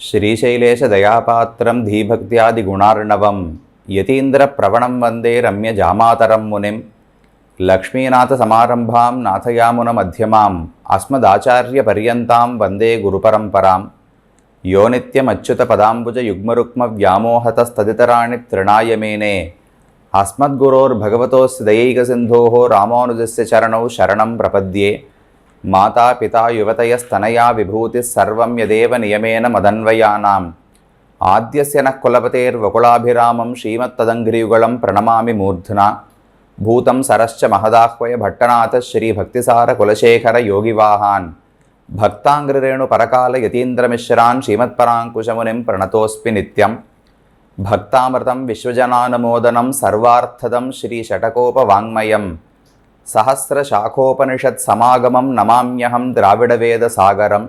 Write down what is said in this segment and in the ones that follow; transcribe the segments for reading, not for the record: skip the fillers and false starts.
श्रीशैलेशदयापात्रं धीभक्त्यादिगुणार्णवं यतीन्द्रप्रवणं वन्दे रम्यजामातरं मुनिं लक्ष्मीनाथसमारम्भां नाथयामुनमध्यमाम् अस्मदाचार्यपर्यन्तां वन्दे गुरुपरम्परां यो नित्यमच्युतपदाम्बुजयुग्मरुक्मव्यामोहतस्तदितराणि तृणाय मेने अस्मद्गुरोर्भगवतोऽस्य दयैकसिन्धोः रामानुजस्य चरणौ शरणं प्रपद्ये माता पिता युवतयस्तनया विभूतिः सर्वं यदेव नियमेन मदन्वयानाम् आद्यस्य नः कुलपतेर्वकुलाभिरामं श्रीमत्तदङ्घ्रियुगलं प्रणमामि मूर्ध्ना भूतं सरश्च महदाह्वय भट्टनाथ श्रीभक्तिसारकुलशेखर योगिवाहान् भक्ताङ्घ्रिरेणुपरकाल यतीन्द्रमिश्रान् श्रीमत्पराङ्कुशमुनिं प्रणतोऽस्मि नित्यं भक्तामृतं विश्वजनानुमोदनं सर्वार्थदं श्रीषटकोपवाङ्मयं सहस्रशाखोपनिषत्समागमं नमाम्यहं द्राविडवेदसागरं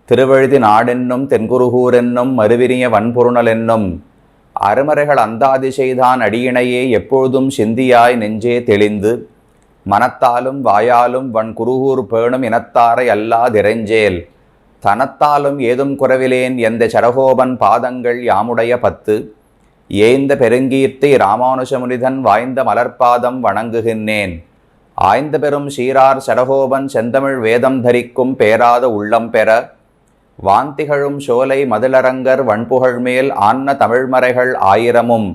திருவழுதி நாடென்னும் தென்குருகூரென்னும் மறுவினிய வன்பொருணலென்னும் அருமறைகள் அந்தாதி செய்தான் அடியினையே எப்பொழுதும் சிந்தியாய் நெஞ்சே தெளிந்து மனத்தாலும் வாயாலும் வன்குருகூர் பேணும் இனத்தாரை அல்லாதிரைஞ்சேல் தனத்தாலும் ஏதும் குறவிலேன் எந்த சடகோபன் பாதங்கள் யாமுடைய 10 ஏய்ந்த பெருங்கீர்த்தி இராமானுஷமுனிதன் வாய்ந்த மலர்பாதம் வணங்குகின்றேன் ஆய்ந்த பெரும் சீரார் சடகோபன் செந்தமிழ் வேதம் தரிக்கும் பேராத உள்ளம் பெற வாந்திகழும் சோலை மதிலரங்கர் வன்புகழ்மேல் ஆன்ன தமிழ்மறைகள் ஆயிரமும்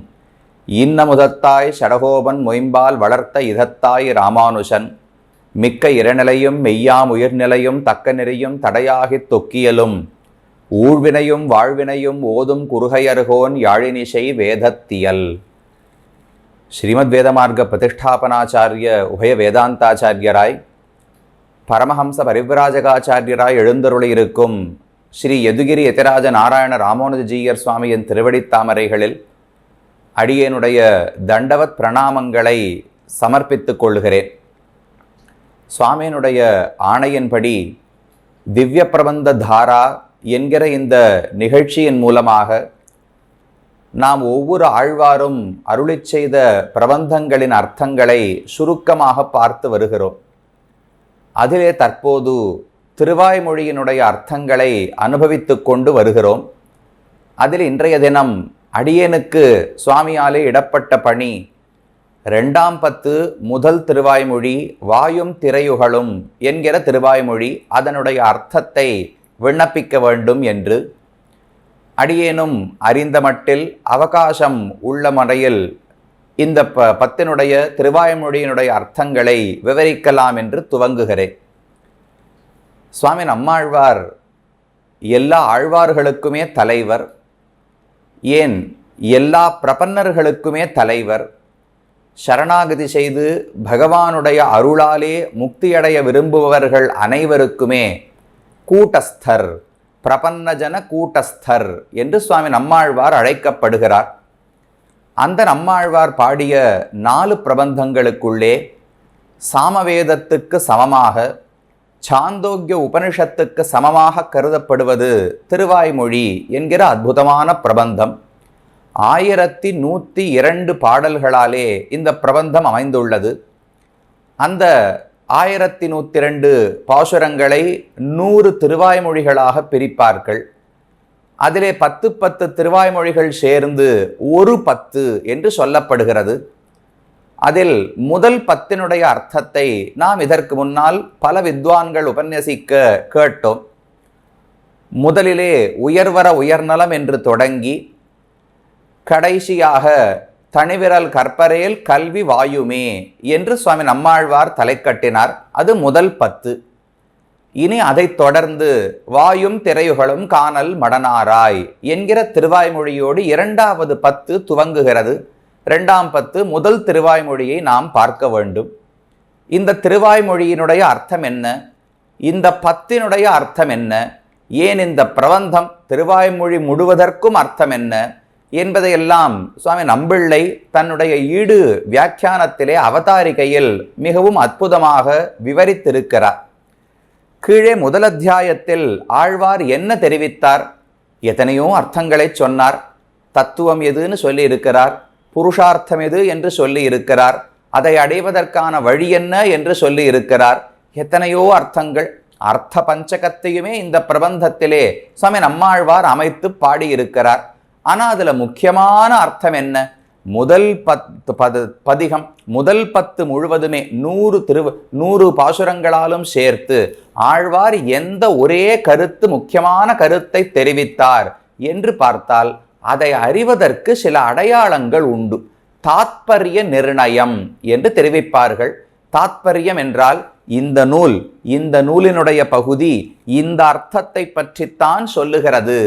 இன்ன முதத்தாய் சடகோபன் மொயம்பால் வளர்த்த இதத்தாய் ராமானுஷன் மிக்க இறைநிலையும் மெய்யாம் உயிர்நிலையும் தக்க நெறியும் தடையாகித் தொக்கியலும் ஊழ்வினையும் வாழ்வினையும் ஓதும் குறுகையர்கோன் யாழினிசை வேதத்தியல். ஸ்ரீமத் வேதமார்க்க பிரதிஷ்டாபனாச்சாரிய உபய வேதாந்தாச்சாரியராய் பரமஹம்ச பரிவ்ராஜகாச்சாரியராய் எழுந்தருளி இருக்கும் ஸ்ரீ யதுகிரி யதிராஜ நாராயண ராமானுஜீயர் சுவாமியின் திருவடித்தாமரைகளில் அடியேனுடைய தண்டவத் பிரணாமங்களை சமர்ப்பித்துக் கொள்கிறேன். சுவாமியினுடைய ஆணையின்படி திவ்ய பிரபந்த தாரா என்கிற இந்த நிகழ்ச்சியின் மூலமாக நாம் ஒவ்வொரு ஆழ்வாரும் அருளிச் செய்த பிரபந்தங்களின் அர்த்தங்களை சுருக்கமாக பார்த்து வருகிறோம். அதிலே தற்போது திருவாய்மொழியினுடைய அர்த்தங்களை அனுபவித்து கொண்டு வருகிறோம். அதில் இன்றைய தினம் அடியேனுக்கு சுவாமியாலே இடப்பட்ட பணி 2ஆம் பத்து முதல் திருவாய்மொழி வாயும் திரையுகளும் என்கிற திருவாய்மொழி அதனுடைய அர்த்தத்தை விண்ணப்பிக்க வேண்டும் என்று அடியேனும் அறிந்த மட்டில் அவகாசம் உள்ள முறையில் இந்த பத்தினுடைய திருவாய்மொழியினுடைய அர்த்தங்களை விவரிக்கலாம் என்று துவங்குகிறேன். சுவாமி நம்மாழ்வார் எல்லா ஆழ்வார்களுக்குமே தலைவர், ஏன் எல்லா பிரபன்னர்களுக்குமே தலைவர். சரணாகதி செய்து பகவானுடைய அருளாலே முக்தியடைய விரும்புபவர்கள் அனைவருக்குமே கூட்டஸ்தர், பிரபன்னஜன கூட்டஸ்தர் என்று சுவாமி நம்மாழ்வார் அழைக்கப்படுகிறார். அந்த நம்மாழ்வார் பாடிய 4 பிரபந்தங்களுக்குள்ளே சாமவேதத்துக்கு சமமாக சாந்தோக்கிய உபனிஷத்துக்கு சமமாக கருதப்படுவது திருவாய்மொழி என்கிற அற்புதமான பிரபந்தம். 1102 பாடல்களாலே இந்த பிரபந்தம் அமைந்துள்ளது. அந்த 1102 பாசுரங்களை 100 திருவாய்மொழிகளாக பிரிப்பார்கள். அதிலே 10 திருவாய்மொழிகள் சேர்ந்து ஒரு 10 என்று சொல்லப்படுகிறது. அதில் முதல் 10னுடைய அர்த்தத்தை நாம் இதற்கு முன்னால் பல வித்வான்கள் உபன்யசிக்க கேட்டோம். முதலிலே உயர்வர உயர்நலம் என்று தொடங்கி கடைசியாக தனிவிரல் கற்பரேல் கல்வி வாயுமே என்று சுவாமி நம்மாழ்வார் தலை கட்டினார். அது முதல் 10. இனி அதைத் தொடர்ந்து வாயும் திரையுகளும் காணல் மடனாராய் என்கிற திருவாய்மொழியோடு 2வது 10 துவங்குகிறது. 2ஆம் 10 முதல் திருவாய்மொழியை நாம் பார்க்க வேண்டும். இந்த திருவாய்மொழியினுடைய அர்த்தம் என்ன? இந்த 10னுடைய அர்த்தம் என்ன? ஏன் இந்த பிரபந்தம் திருவாய்மொழி முழுவதற்கும் அர்த்தம் என்ன என்பதையெல்லாம் சுவாமி நம்பிள்ளை தன்னுடைய ஈடு வியாக்கியானத்திலே அவதாரிகையில் மிகவும் அற்புதமாக விவரித்திருக்கிறார். கீழே முதல் அத்தியாயத்தில் ஆழ்வார் என்ன தெரிவித்தார்? எத்தனையோ அர்த்தங்களை சொன்னார். தத்துவம் எதுன்னு சொல்லி இருக்கிறார், புருஷார்த்தம் எது என்று சொல்லி இருக்கிறார், அதை அடைவதற்கான வழி என்ன என்று சொல்லி இருக்கிறார். எத்தனையோ அர்த்தங்கள். அர்த்த பஞ்சகத்தையுமே இந்த பிரபந்தத்திலே சுவாமி நம்மாழ்வார் அமைத்து பாடியிருக்கிறார். ஆனால் அதில் முக்கியமான அர்த்தம் என்ன? முதல் பதிகம் முதல் 10 முழுவதுமே 100 பாசுரங்களாலும் சேர்த்து ஆழ்வார் எந்த ஒரே கருத்து முக்கியமான கருத்தை தெரிவித்தார் என்று பார்த்தால் அதை அறிவதற்கு சில அடையாளங்கள் உண்டு. தாத்பரிய நிர்ணயம் என்று தெரிவிப்பார்கள். தாத்பரியம் என்றால் இந்த நூலினுடைய பகுதி இந்த அர்த்தத்தை பற்றித்தான் சொல்லுகிறது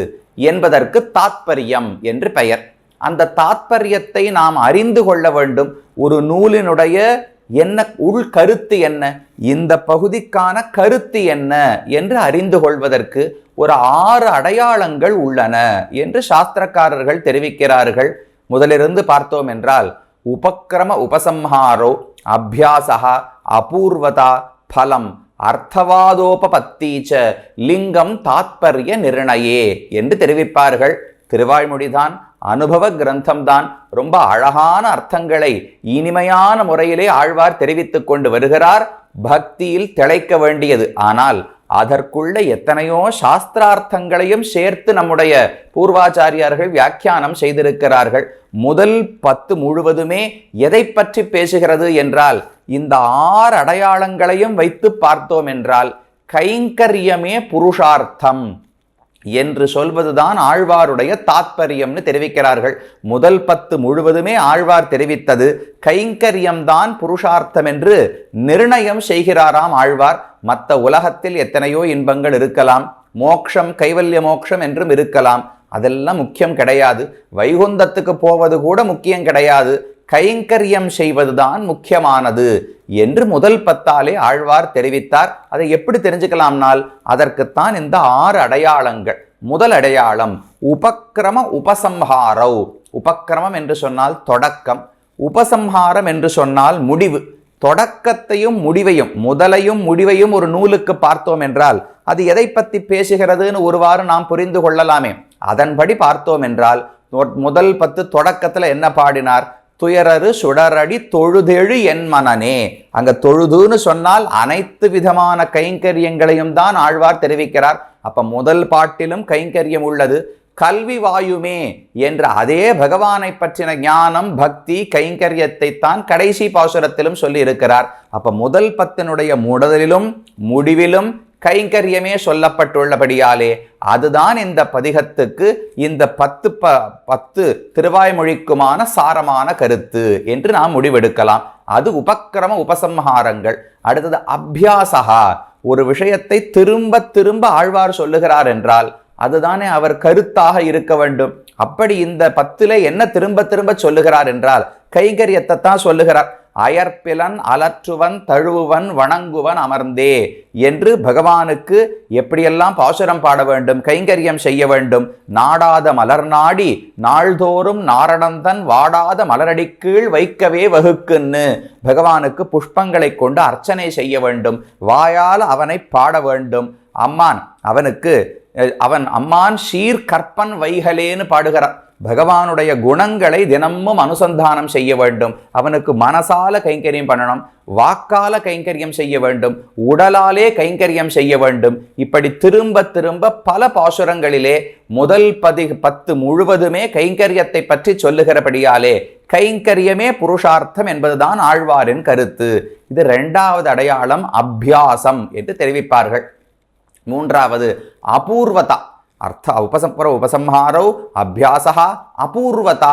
என்பதற்கு தாத்பரியம் என்று பெயர். அந்த தாத்பரியத்தை நாம் அறிந்து கொள்ள வேண்டும். ஒரு நூலினுடைய என்ன உள்கருத்து என்ன, இந்த பகுதிக்கான கருத்து என்ன என்று அறிந்து கொள்வதற்கு ஒரு 6 அடையாளங்கள் உள்ளன என்று சாஸ்திரக்காரர்கள் தெரிவிக்கிறார்கள். முதலிருந்து பார்த்தோம் என்றால் உபக்கிரம உபசம்ஹாரோ அபியாசா அபூர்வதா பலம் அர்த்தவாதோபபத்தீச்ச லிங்கம் தாத்பரிய நிர்ணயே என்று தெரிவிப்பார்கள். திருவாய்மொழிதான், அனுபவ கிரந்தம்தான். ரொம்ப அழகான அர்த்தங்களை இனிமையான முறையிலே ஆழ்வார் தெரிவித்துக் கொண்டு வருகிறார். பக்தியில் திளைக்க வேண்டியது. ஆனால் அதற்குள்ள எத்தனையோ சாஸ்திரார்த்தங்களையும் சேர்த்து நம்முடைய பூர்வாச்சாரியார்கள் வியாக்கியானம் செய்திருக்கிறார்கள். முதல் 10 முழுவதுமே எதை பற்றி பேசுகிறது என்றால் இந்த 6 அடையாளங்களையும் வைத்து பார்த்தோம் என்றால் கைங்கரியமே புருஷார்த்தம் என்று சொல்வதுதான் ஆழ்வாருடைய தாத்பரியம்னு தெரிவிக்கிறார்கள். முதல் 10 முழுவதுமே ஆழ்வார் தெரிவித்தது கைங்கரியம்தான் புருஷார்த்தம் என்று நிர்ணயம் செய்கிறாராம் ஆழ்வார். மற்ற உலகத்தில் எத்தனையோ இன்பங்கள் இருக்கலாம், மோக்ஷம் கைவல்ய மோக்ஷம் என்றும் இருக்கலாம், அதெல்லாம் முக்கியம் கிடையாது. வைகுந்தத்துக்கு போவது கூட முக்கியம் கிடையாது, கைங்கரியம் செய்வதுதான் முக்கியமானது என்று முதல் 10 ஆழ்வார் தெரிவித்தார். அதை எப்படி தெரிஞ்சுக்கலாம்னால் அதற்குத்தான் இந்த 6 அடையாளங்கள். முதல் அடையாளம் உபக்கிரம உபசம்ஹாரௌ. உபக்கிரமம் என்று சொன்னால் தொடக்கம், உபசம்ஹாரம் என்று சொன்னால் முடிவு. தொடக்கத்தையும் முடிவையும், முதலையும் முடிவையும் ஒரு நூலுக்கு பார்த்தோம் என்றால் அது எதை பற்றி பேசுகிறதுன்னு ஒருவாறு நாம் புரிந்து கொள்ளலாமே. அதன்படி பார்த்தோம் என்றால் முதல் 10 தொடக்கத்தில் என்ன பாடினார்? துயரரு சுடரடி தொழுதெழு என் மனனே. அங்க தொழுதுன்னு சொன்னால் அனைத்து விதமான கைங்கரியங்களையும் தான் ஆழ்வார் தெரிவிக்கிறார். அப்ப முதல் பாட்டிலும் கைங்கரியம் உள்ளது. கல்வி வாயுமே என்ற அதே பகவானை பற்றின ஞானம் பக்தி கைங்கரியத்தை தான் கடைசி பாசுரத்திலும் சொல்லி இருக்கிறார். அப்ப முதல் 10 முதலிலும் முடிவிலும் கைங்கரியமே சொல்லப்பட்டுள்ளபடியாலே அதுதான் இந்த பதிகத்துக்கு இந்த 10 திருவாய்மொழிக்குமான சாரமான கருத்து என்று நாம் முடிவெடுக்கலாம். அது உபக்கிரம உபசம்ஹாரங்கள். அடுத்தது அபியாசகா. ஒரு விஷயத்தை திரும்ப திரும்ப ஆழ்வார் சொல்லுகிறார் என்றால் அதுதானே அவர் கருத்தாக இருக்க வேண்டும். அப்படி இந்த 10 என்ன திரும்ப திரும்ப சொல்லுகிறார் என்றால் கைங்கரியத்தை தான் சொல்லுகிறார். அயற்பிலன் அலற்றுவன் தழுவுவன் வணங்குவன் அமர்ந்தே என்று பகவானுக்கு எப்படியெல்லாம் பாசுரம் பாட வேண்டும், கைங்கரியம் செய்ய வேண்டும். நாடாத மலர் நாடி நாள்தோறும் நாரணந்தன் வாடாத மலரடி கீழ் வைக்கவே வகுக்குன்னு பகவானுக்கு புஷ்பங்களை கொண்டு அர்ச்சனை செய்ய வேண்டும். வாயால் அவனை பாட வேண்டும். அம்மான் ஷீர் கற்பன் வைகலேன்னு பாடுகிறார். பகவானுடைய குணங்களை தினமும் அனுசந்தானம் செய்ய வேண்டும். அவனுக்கு மனசால கைங்கரியம் பண்ணணும், வாக்கால கைங்கரியம் செய்ய வேண்டும், உடலாலே கைங்கரியம் செய்ய வேண்டும். இப்படி திரும்ப திரும்ப பல பாசுரங்களிலே முதல் 10 முழுவதுமே கைங்கரியத்தை பற்றி சொல்லுகிறபடியாலே கைங்கரியமே புருஷார்த்தம் என்பதுதான் ஆழ்வாரின் கருத்து. இது 2வது அடையாளம் அபியாசம் என்று தெரிவிப்பார்கள். 3வது அபூர்வதா. உபசம்ஹாரோ அபியாசா அபூர்வதா.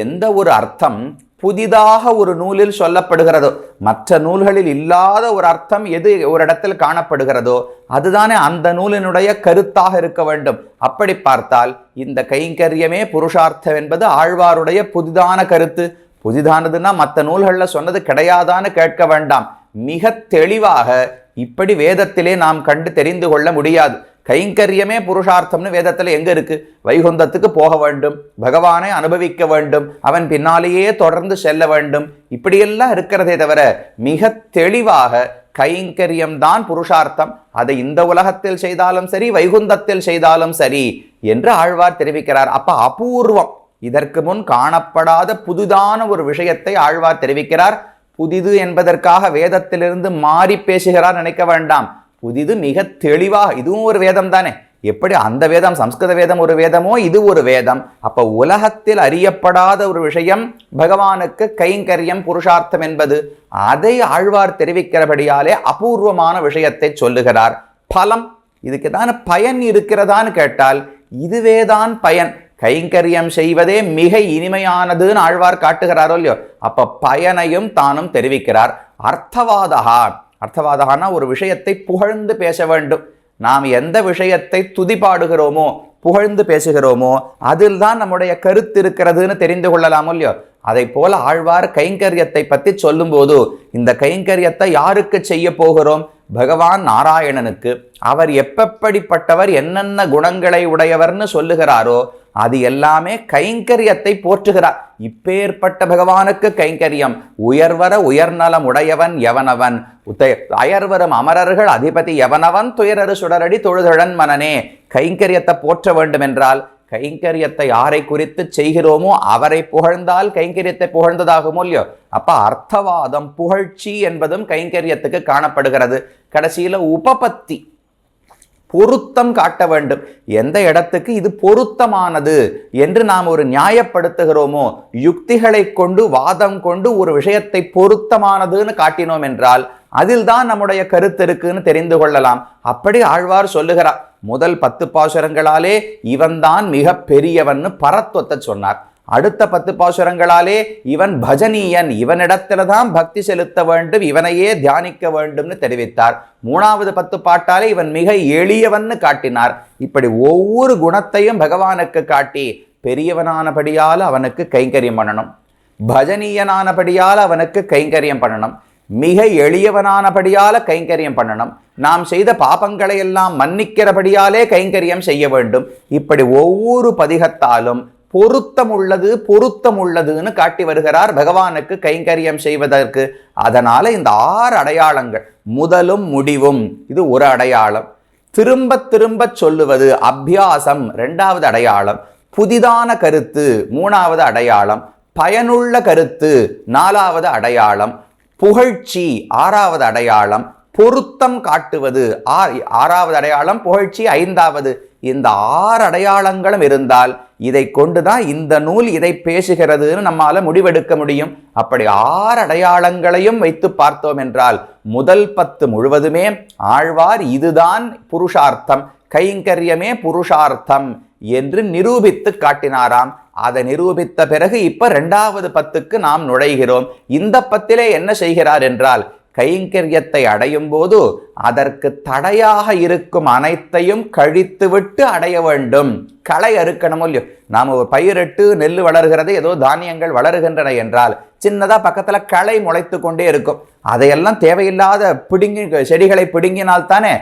எந்த ஒரு அர்த்தம் புதிதாக ஒரு நூலில் சொல்லப்படுகிறதோ, மற்ற நூல்களில் இல்லாத ஒரு அர்த்தம் எது ஒரு இடத்தில் காணப்படுகிறதோ அதுதானே அந்த நூலினுடைய கருத்தாக இருக்க வேண்டும். அப்படி பார்த்தால் இந்த கைங்கரியமே புருஷார்த்தம் என்பது ஆழ்வாருடைய புதிதான கருத்து. புதிதானதுன்னா மற்ற நூல்களில் சொன்னது கிடையாதான்னு கேட்க வேண்டாம். மிக தெளிவாக இப்படி வேதத்திலே நாம் கண்டு தெரிந்து கொள்ள முடியாது. கைங்கரியமே புருஷார்த்தம்னு வேதத்தில் எங்க இருக்கு? வைகுந்தத்துக்கு போக வேண்டும், பகவானை அனுபவிக்க வேண்டும், அவன் பின்னாலேயே தொடர்ந்து செல்ல வேண்டும், இப்படியெல்லாம் இருக்கிறதே தவிர மிக தெளிவாக கைங்கரியம்தான் புருஷார்த்தம். அதை இந்த உலகத்தில் செய்தாலும் சரி, வைகுந்தத்தில் செய்தாலும் சரி என்று ஆழ்வார் தெரிவிக்கிறார். அப்ப அபூர்வம், இதற்கு முன் காணப்படாத புதிதான ஒரு விஷயத்தை ஆழ்வார் தெரிவிக்கிறார். புதிது என்பதற்காக வேதத்திலிருந்து மாறி பேசுகிறார் நினைக்க வேண்டாம். புதிது மிக தெளிவாக, இதுவும் ஒரு வேதம் தானே, எப்படி அந்த வேதம் சம்ஸ்கிருத வேதம் ஒரு வேதமோ இது ஒரு வேதம். அப்ப உலகத்தில் அறியப்படாத ஒரு விஷயம் பகவானுக்கு கைங்கரியம் புருஷார்த்தம் என்பது, அதை ஆழ்வார் தெரிவிக்கிறபடியாலே அபூர்வமான விஷயத்தை சொல்லுகிறார். பலம், இதுக்கு தான் பயன் இருக்கிறதான்னு கேட்டால் இதுவேதான் பயன். கைங்கரியம் செய்வதே மிக இனிமையானதுன்னு ஆழ்வார் காட்டுகிறாரோ இல்லையோ, அப்ப பயனையும் தானும் தெரிவிக்கிறார். அர்த்தவாதகான்னா ஒரு விஷயத்தை புகழ்ந்து பேச வேண்டும். நாம் எந்த விஷயத்தை துதிப்பாடுகிறோமோ புகழ்ந்து பேசுகிறோமோ அதில் தான் நம்முடைய கருத்து இருக்கிறதுன்னு தெரிந்து கொள்ளலாமோ இல்லையோ. அதை போல ஆழ்வார் கைங்கரியத்தை பற்றி சொல்லும்போது இந்த கைங்கரியத்தை யாருக்கு செய்ய போகிறோம்? பகவான் நாராயணனுக்கு. அவர் எப்படிப்பட்டவர், என்னென்ன குணங்களை உடையவர்னு சொல்லுகிறாரோ அது எல்லாமே கைங்கரியத்தை போற்றுகிறார். இப்பேற்பட்ட பகவானுக்கு கைங்கரியம். உயர்வர உயர்நலம் உடையவன் எவனவன், அயர்வரும் அமரர்கள் அதிபதி எவனவன், துயரறு சுடரடி தொழுதழன் மனனே. கைங்கரியத்தை போற்ற வேண்டும் என்றால் கைங்கரியத்தை யாரை குறித்து செய்கிறோமோ அவரை புகழ்ந்தால் கைங்கரியத்தை புகழ்ந்ததாகுமோ இல்லையோ. அப்ப அர்த்தவாதம், புகழ்ச்சி என்பதும் கைங்கரியத்துக்கு காணப்படுகிறது. கடைசியில உபபத்தி, பொருத்தம் காட்ட வேண்டும். எந்த இடத்துக்கு இது பொருத்தமானது என்று நாம் ஒரு நியாயப்படுத்துகிறோமோ, யுக்திகளை கொண்டு வாதம் கொண்டு ஒரு விஷயத்தை பொருத்தமானதுன்னு காட்டினோம் என்றால் அதில் தான் நம்முடைய கருத்து இருக்குன்னு தெரிந்து கொள்ளலாம். அப்படி ஆழ்வார் சொல்லுகிறார். முதல் 10 பாசுரங்களாலே இவன்தான் மிக பெரியவன் பரத்வத்தை சொன்னார். அடுத்த 10 பாசுரங்களாலே இவன் பஜனீயன், இவனிடத்துல தான் பக்தி செலுத்த வேண்டும், இவனையே தியானிக்க வேண்டும்னு தெரிவித்தார். 3வது 10 பாட்டாலே இவன் மிக எளியவன்னு காட்டினார். இப்படி ஒவ்வொரு குணத்தையும் பகவானுக்கு காட்டி பெரியவனானபடியால் அவனுக்கு கைங்கரியம் பண்ணணும், பஜனீயனானபடியால் அவனுக்கு கைங்கரியம் பண்ணணும், மிக எளியவனானபடியால கைங்கரியம் பண்ணணும், நாம் செய்த பாபங்களை எல்லாம் மன்னிக்கிறபடியாலே கைங்கரியம் செய்ய வேண்டும். இப்படி ஒவ்வொரு பதிகத்தாலும் பொருத்தம் உள்ளதுன்னு காட்டி வருகிறார் பகவானுக்கு கைங்கரியம் செய்வதற்கு. அதனால இந்த 6 அடையாளங்கள், முதலும் முடிவும் இது ஒரு அடையாளம். திரும்ப திரும்ப சொல்லுவது அபியாசம் 2வது அடையாளம். புதிதான கருத்து 3வது அடையாளம். பயனுள்ள கருத்து 4வது அடையாளம். புகழ்ச்சி 6வது அடையாளம். பொருத்தம் காட்டுவது 6வது அடையாளம். புகழ்ச்சி 5வது. இந்த 6 அடையாளங்களும் இருந்தால் இதை கொண்டுதான் இந்த நூல் இதை பேசுகிறதுன்னு நம்மால முடிவெடுக்க முடியும். அப்படி 6 அடையாளங்களையும் வைத்து பார்த்தோம் என்றால் முதல் 10 முழுவதுமே ஆழ்வார் இதுதான் புருஷார்த்தம், கைங்கரியமே புருஷார்த்தம் என்று நிரூபித்து காட்டினாராம். அதை நிரூபித்த பிறகு இப்ப 2வது 10க்கு நாம் நுழைகிறோம். இந்த 10லே என்ன செய்கிறார் என்றால், கைங்கரியத்தை அடையும் போது அதற்கு தடையாக இருக்கும் அனைத்தையும் கழித்துவிட்டு அடைய வேண்டும். களை அறுக்கணும் இல்லையோ. நாம் ஒரு பயிரிட்டு நெல் வளர்கிறது, ஏதோ தானியங்கள் வளருகின்றன என்றால் சின்னதா பக்கத்துல களை முளைத்து கொண்டே இருக்கும். அதையெல்லாம் தேவையில்லாத செடிகளை பிடுங்கினால் தானே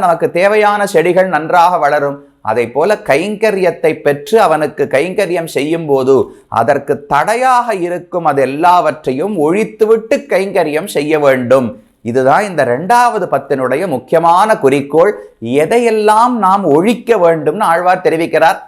நமக்கு தேவையான செடிகள் நன்றாக வளரும். அதை போல கைங்கரியத்தை பெற்று அவனுக்கு கைங்கரியம் செய்யும் போது அதற்கு தடையாக இருக்கும் அது எல்லாவற்றையும் ஒழித்துவிட்டு கைங்கரியம் செய்ய வேண்டும். இதுதான் இந்த 2வது 10னுடைய முக்கியமான குறிக்கோள். எதையெல்லாம் நாம் ஒழிக்க வேண்டும்னு ஆழ்வார் தெரிவிக்கிறார்.